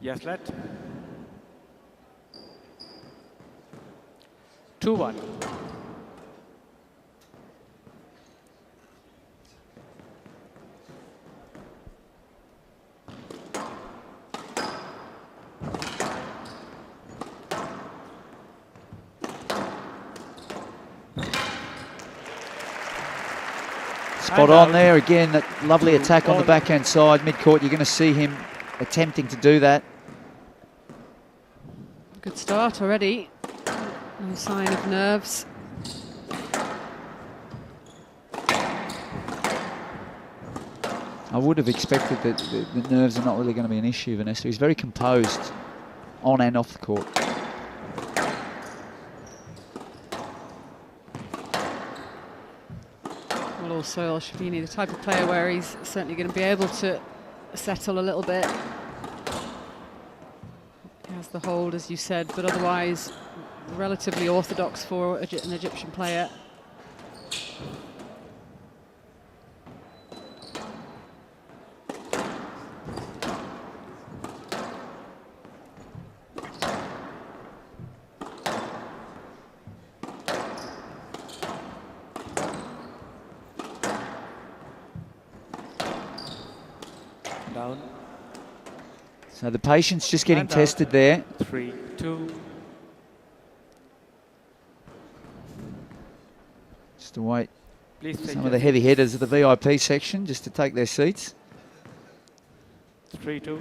Yes, let. 2-1. Spot on there again, that lovely attack on the backhand side, mid-court. You're going to see him attempting to do that. Good start already. No sign of nerves. I would have expected that the nerves are not really going to be an issue, Vanessa. He's very composed on and off the court. Well, also ElSherbini, the type of player where he's certainly going to be able to settle a little bit. He has the hold, as you said, but otherwise relatively orthodox for an Egyptian player. Down. So the patience just getting And out. tested there. 3-2. Just to wait Please take some your of the heavy seats. hitters of the VIP section just to take their seats. 3-2.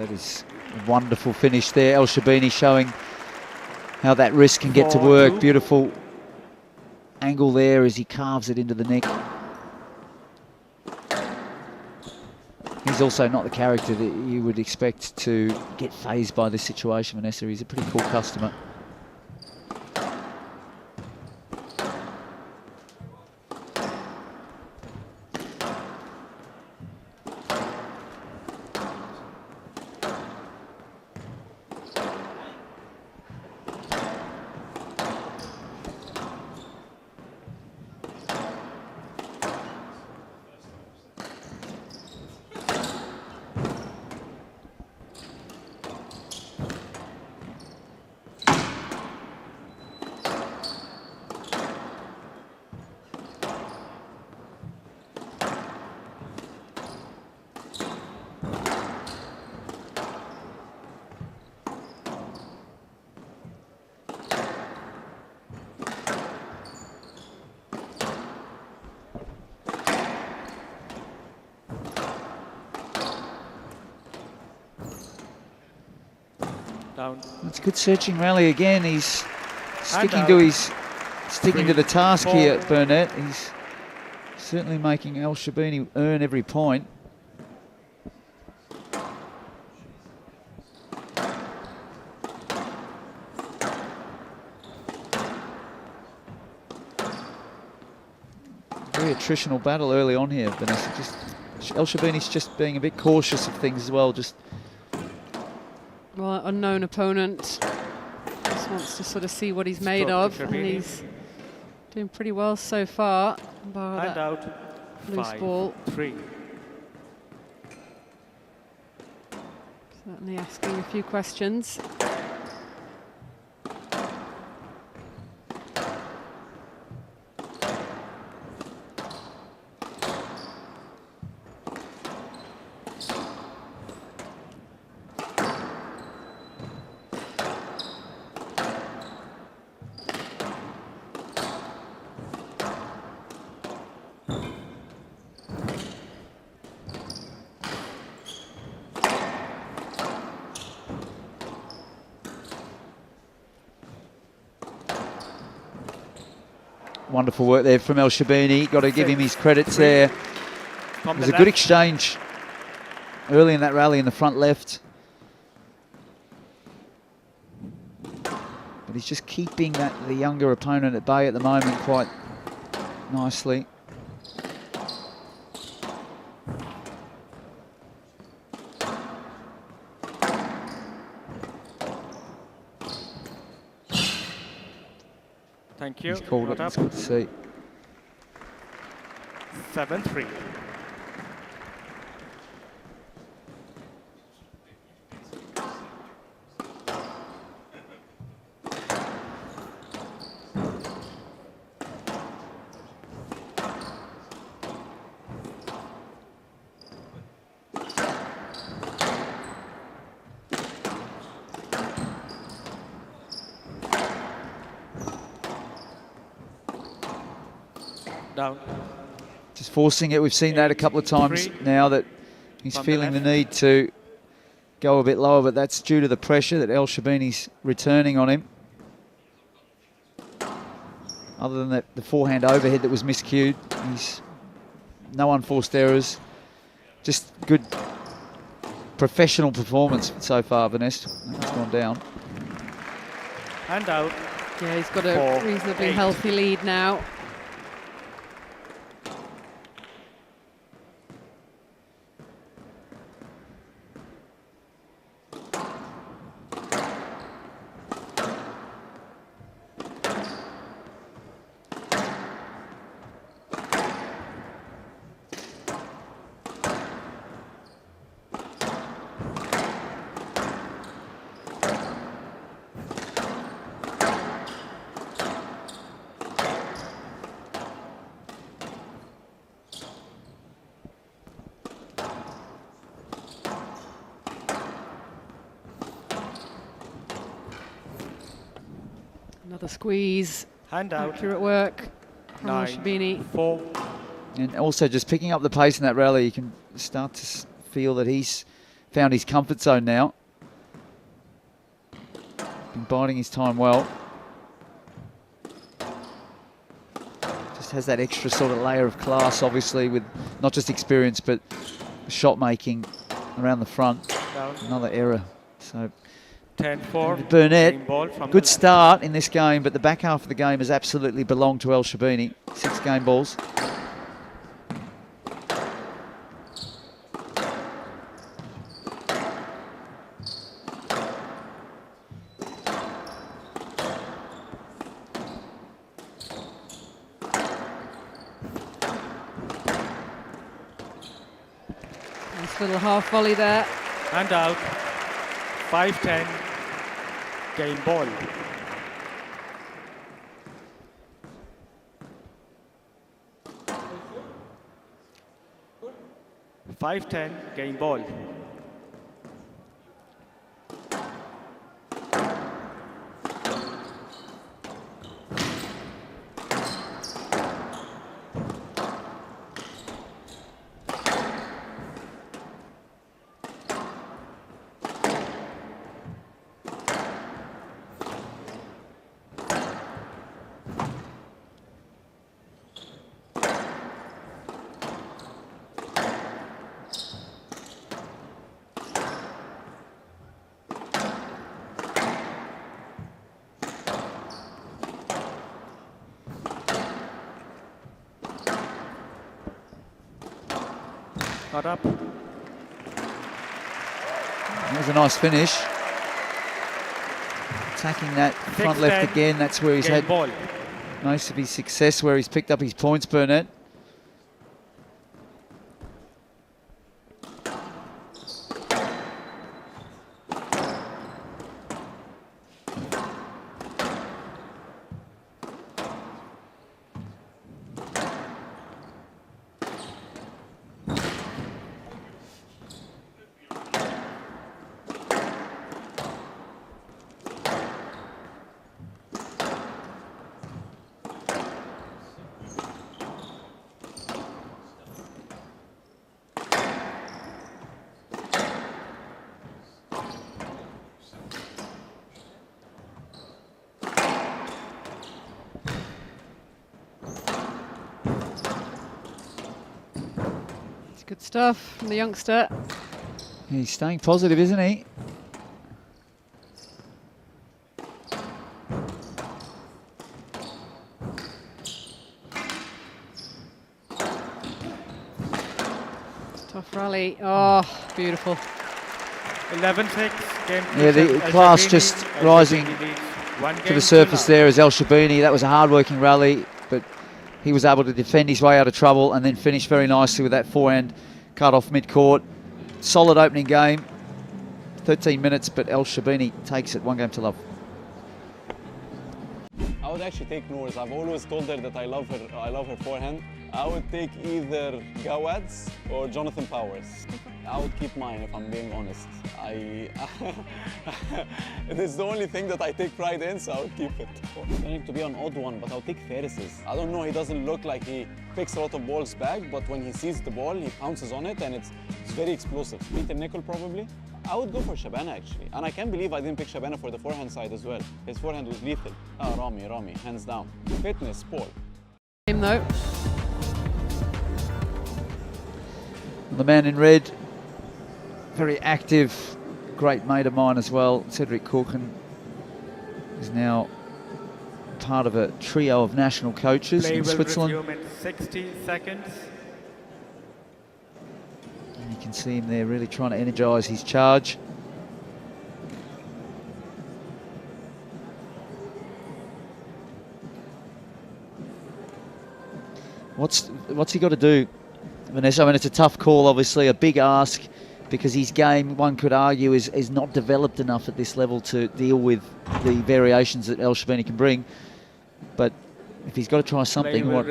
that is a wonderful finish there. ElSherbini showing how that wrist can get to work. Beautiful angle there as he carves it into the neck. He's also not the character that you would expect to get fazed by this situation, Vanessa. He's a pretty cool customer. That's a good searching rally again. He's sticking to the task here at Bernet. He's certainly making ElSherbini earn every point. Very attritional battle early on here, Vanessa. ElSherbini's just being a bit cautious of things as well. Well, unknown opponent. Just wants to sort of see what he's made of, and he's doing pretty well so far. Hand out. Loose ball. 5-3. Certainly asking a few questions. Wonderful work there from ElSherbini. Got to give him his credits there. It was a good exchange early in that rally in the front left. But he's just keeping the younger opponent at bay at the moment quite nicely. Thank you. He's called it. It's good to see. 7-3. Down. Just forcing it. We've seen that a couple of times now, that he's feeling the need to go a bit lower, but that's due to the pressure that ElSherbini's returning on him. Other than the forehand overhead that was miscued, he's no unforced errors. Just good professional performance so far, Vanessa. It's gone down. Hand out. Yeah, he's got a reasonably healthy lead now. Another squeeze. Hand out. Accurate work from ElSherbini. 9-4. And also just picking up the pace in that rally, you can start to feel that he's found his comfort zone now. Been biding his time well. Just has that extra sort of layer of class, obviously, with not just experience, but shot making around the front. Down. Another error. So 10-4. Bernet, good start in this game, but the back half of the game has absolutely belonged to ElSherbini. 6 game balls. Nice little half volley there. And out. 5-10. Game ball. Game ball. Got up. That was a nice finish. Attacking that front left again, that's where he's had most of his success, where he's picked up his points, Bernet. Good stuff from the youngster. He's staying positive, isn't he? Tough rally. Oh, beautiful. 11-6. Game. Yeah, the class just rising to the surface there as ElSherbini. That was a hard-working rally, but he was able to defend his way out of trouble and then finish very nicely with that forehand cut off mid-court. Solid opening game. 13 minutes, but ElSherbini takes it 1-0. I would actually take Noor's. I've always told her that I love her forehand. I would take either Gawad's or Jonathan Powers. I would keep mine if I'm being honest. It is the only thing that I take pride in, so I would keep it. I need to be an odd one, but I'll take Faris's. I don't know, he doesn't look like he picks a lot of balls back, but when he sees the ball, he pounces on it, and it's very explosive. Peter Nicol probably. I would go for Shabana actually, and I can't believe I didn't pick Shabana for the forehand side as well. His forehand was lethal. Rami, hands down. Fitness, sport. Him though. The man in red, very active, great mate of mine as well. Cedric Corkin is now part of a trio of national coaches in Switzerland. Resume in 60 seconds. And you can see him there really trying to energise his charge. What's he got to do, Vanessa? I mean, it's a tough call, obviously, a big ask, because his game, one could argue, is not developed enough at this level to deal with the variations that ElSherbini can bring. But if he's got to try something, what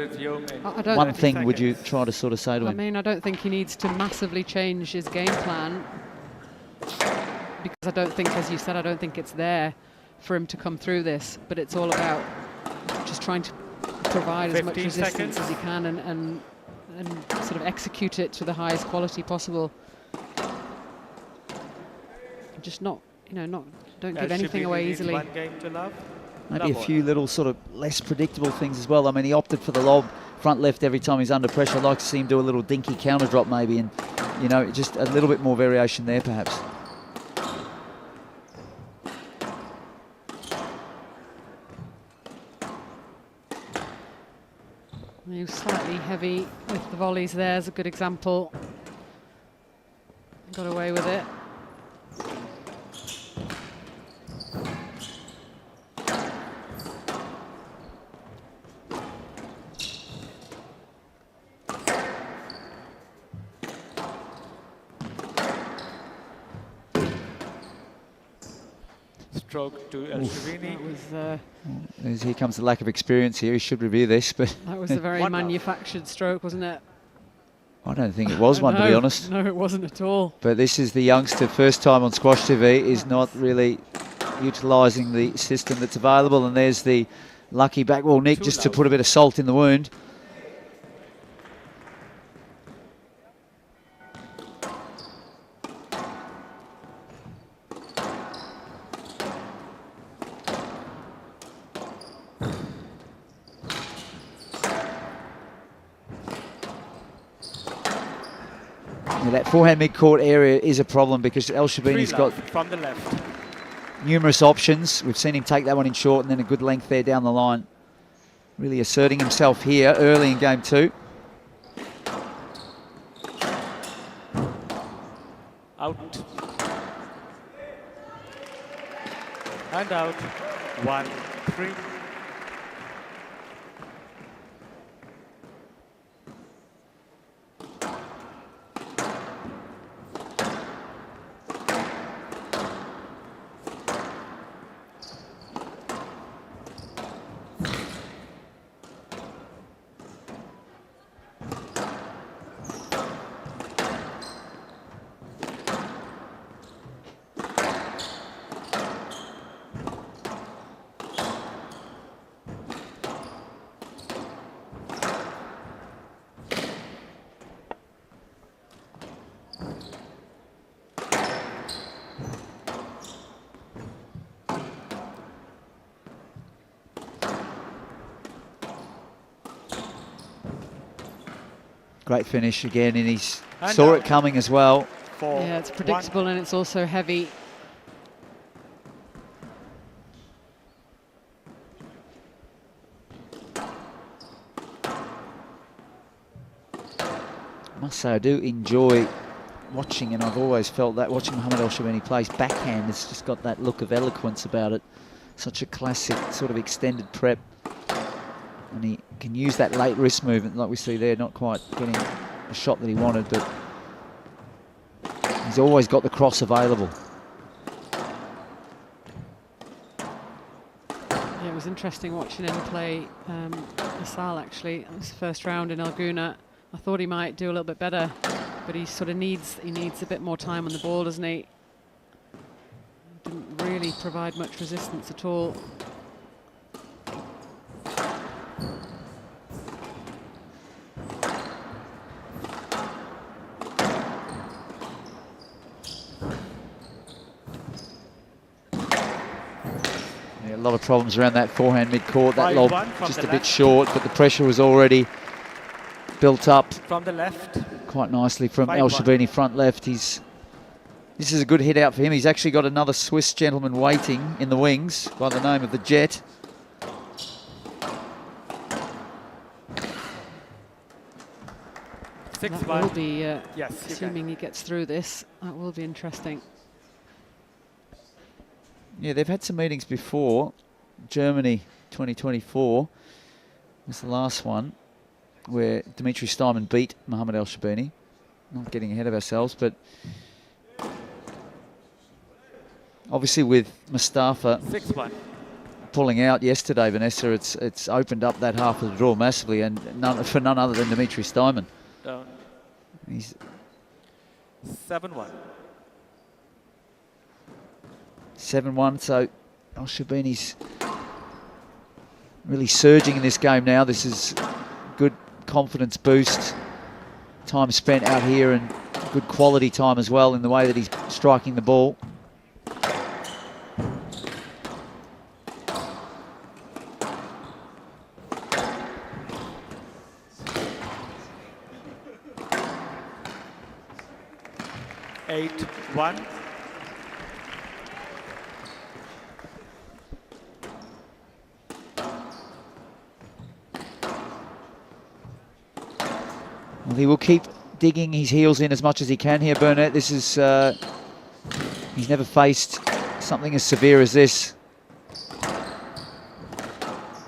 one thing would you try to sort of say to him? I mean, I don't think he needs to massively change his game plan, because I don't think, as you said, I don't think it's there for him to come through this. But it's all about just trying to provide as much resistance as he can and sort of execute it to the highest quality possible. just not, don't give anything away easily. One game to love. Maybe a few little sort of less predictable things as well. I mean, he opted for the lob front left every time he's under pressure. I'd like to see him do a little dinky counter drop maybe, and just a little bit more variation there perhaps. He was slightly heavy with the volleys there, is a good example. Got away with it. Stroke to ElSherbini. Here comes the lack of experience here. He should review this, but that was a very manufactured stroke, wasn't it? I don't think it was one, to be honest. No, it wasn't at all. But this is the youngster, first time on Squash TV, is not really utilising the system that's available. And there's the lucky backwall nick, just to put a bit of salt in the wound. That forehand mid-court area is a problem because ElSherbini's got from the left. Numerous options. We've seen him take that one in short and then a good length there down the line. Really asserting himself here early in game 2. Out. And out. 1-3. Great finish again, and he saw it coming as well. Yeah, it's predictable and it's also heavy. I must say I do enjoy watching, and I've always felt that watching Mohamed ElSherbini plays backhand, it's just got that look of eloquence about it. Such a classic sort of extended prep. And he can use that late wrist movement like we see there, not quite getting a shot that he wanted, but he's always got the cross available. Yeah, it was interesting watching him play Asal actually. It was the first round in Laguna. I thought he might do a little bit better, but he sort of needs a bit more time on the ball, doesn't he? Didn't really provide much resistance at all. A lot of problems around that forehand mid-court. That lob just a bit short, but the pressure was already built up from the left quite nicely from ElSherbini front left. This is a good hit out for him. He's actually got another Swiss gentleman waiting in the wings by the name of the Jet. That will be, assuming he gets through this, that will be interesting. Yeah, they've had some meetings before. Germany 2024 was the last one where Dimitri Steinman beat Mohamed ElSherbini. Not getting ahead of ourselves, but obviously with Mustafa pulling out yesterday, Vanessa, it's opened up that half of the draw massively, and for none other than Dimitri Steinman. Down. He's 7-1. 7-1, so ElSherbini's really surging in this game now. This is good confidence boost. Time spent out here and good quality time as well in the way that he's striking the ball. 8-1. Well, he will keep digging his heels in as much as he can here, Bernet. This is, he's never faced something as severe as this.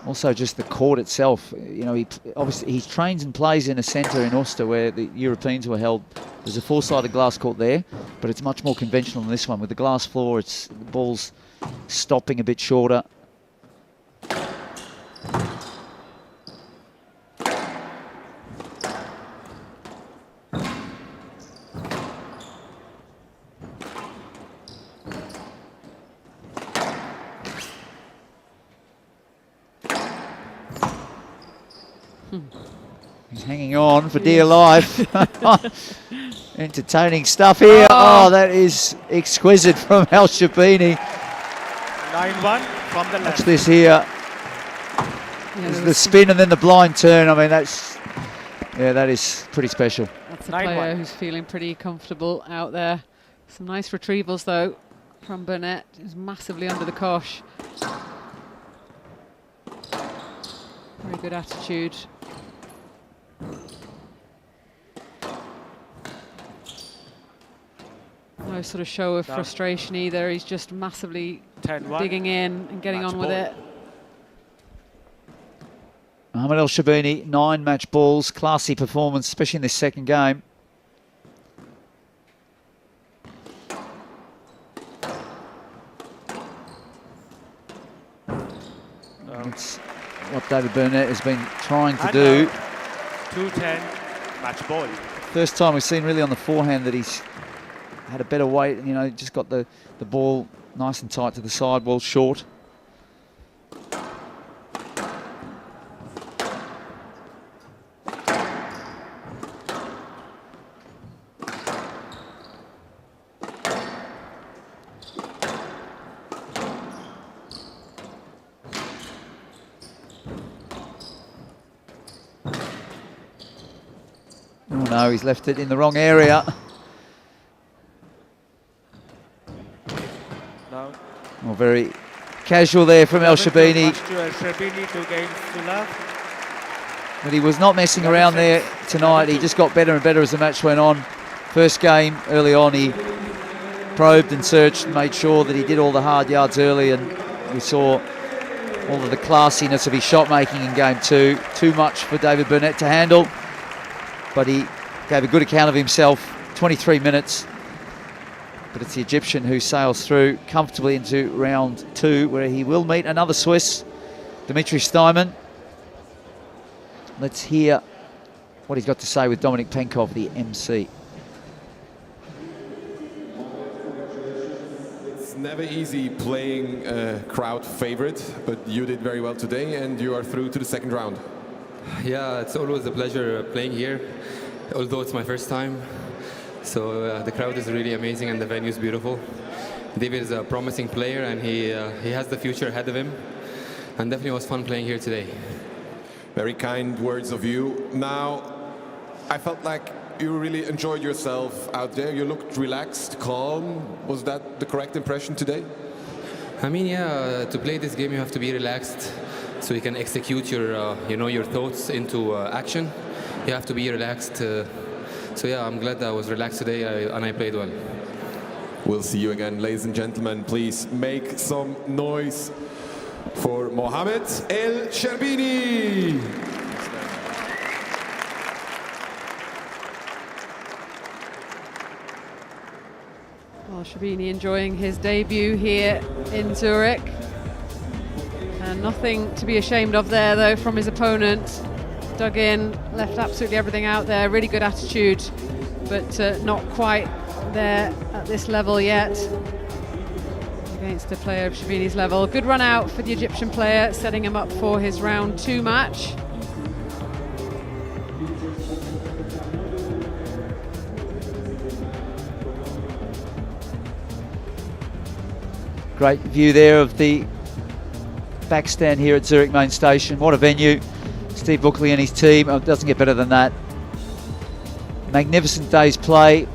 Also, just the court itself. You know, obviously he trains and plays in a centre in Ulster where the Europeans were held. There's a four-sided glass court there, but it's much more conventional than this one. With the glass floor, it's the ball's stopping a bit shorter. He's hanging on for dear life. Entertaining stuff here. Oh, that is exquisite from ElSherbini. 9-1 from the left. Watch this here. There's the spin and then the blind turn. I mean, that's, yeah, that is pretty special. That's a player who's feeling pretty comfortable out there. Some nice retrievals though from Bernet, who's massively under the cosh. Very good attitude. No sort of show of frustration either. He's just massively digging in and getting on with it. Mohamed ElSherbini, 9 match balls, classy performance, especially in this second game. That's what David Bernet has been trying to do. 2-10 match ball. First time we've seen really on the forehand that he's had a better weight, you know, just got the ball nice and tight to the sidewall, short. Oh no, he's left it in the wrong area. No. Well, very casual there from ElSherbini. But he was not messing around there tonight. He just got better and better as the match went on. First game, early on, he probed and searched and made sure that he did all the hard yards early, and we saw all of the classiness of his shot making in game two. Too much for David Bernet to handle, but he gave a good account of himself. 23 minutes. But it's the Egyptian who sails through comfortably into round two, where he will meet another Swiss, Dimitri Steinman. Let's hear what he's got to say with Dominik Penkov, the MC. It's never easy playing a crowd favorite, but you did very well today and you are through to the second round. Yeah, it's always a pleasure playing here, although it's my first time. So the crowd is really amazing and the venue is beautiful. David is a promising player and he has the future ahead of him. And definitely was fun playing here today. Very kind words of you. Now, I felt like you really enjoyed yourself out there. You looked relaxed, calm. Was that the correct impression today? I mean, yeah, to play this game you have to be relaxed so you can execute your, your thoughts into action. You have to be relaxed. So yeah, I'm glad that I was relaxed today and I played well. We'll see you again, ladies and gentlemen. Please make some noise for Mohamed ElSherbini. ElSherbini enjoying his debut here in Zurich. And nothing to be ashamed of there, though, from his opponent. Dug in, left absolutely everything out there. Really good attitude, but not quite there at this level yet against a player of ElSherbini's level. Good run out for the Egyptian player, setting him up for his round two match. Great view there of the backstand here at Zurich Main Station. What a venue. Steve Buckley and his team, it doesn't get better than that. Magnificent day's play.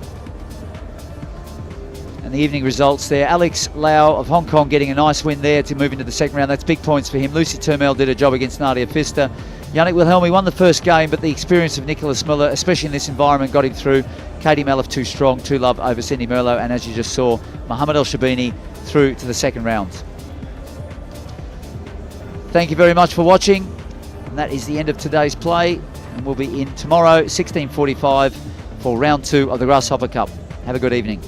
And the evening results there. Alex Lau of Hong Kong getting a nice win there to move into the second round. That's big points for him. Lucy Turmel did a job against Nadia Pfister. Yannick Wilhelmi won the first game, but the experience of Nicolas Mueller, especially in this environment, got him through. Katie Malliff too strong, 2-love over Cindy Merlo, and as you just saw, Mohamed ElSherbini through to the second round. Thank you very much for watching, and that is the end of today's play, and we'll be in tomorrow 16:45 for round 2 of the Grasshopper Cup. Have a good evening.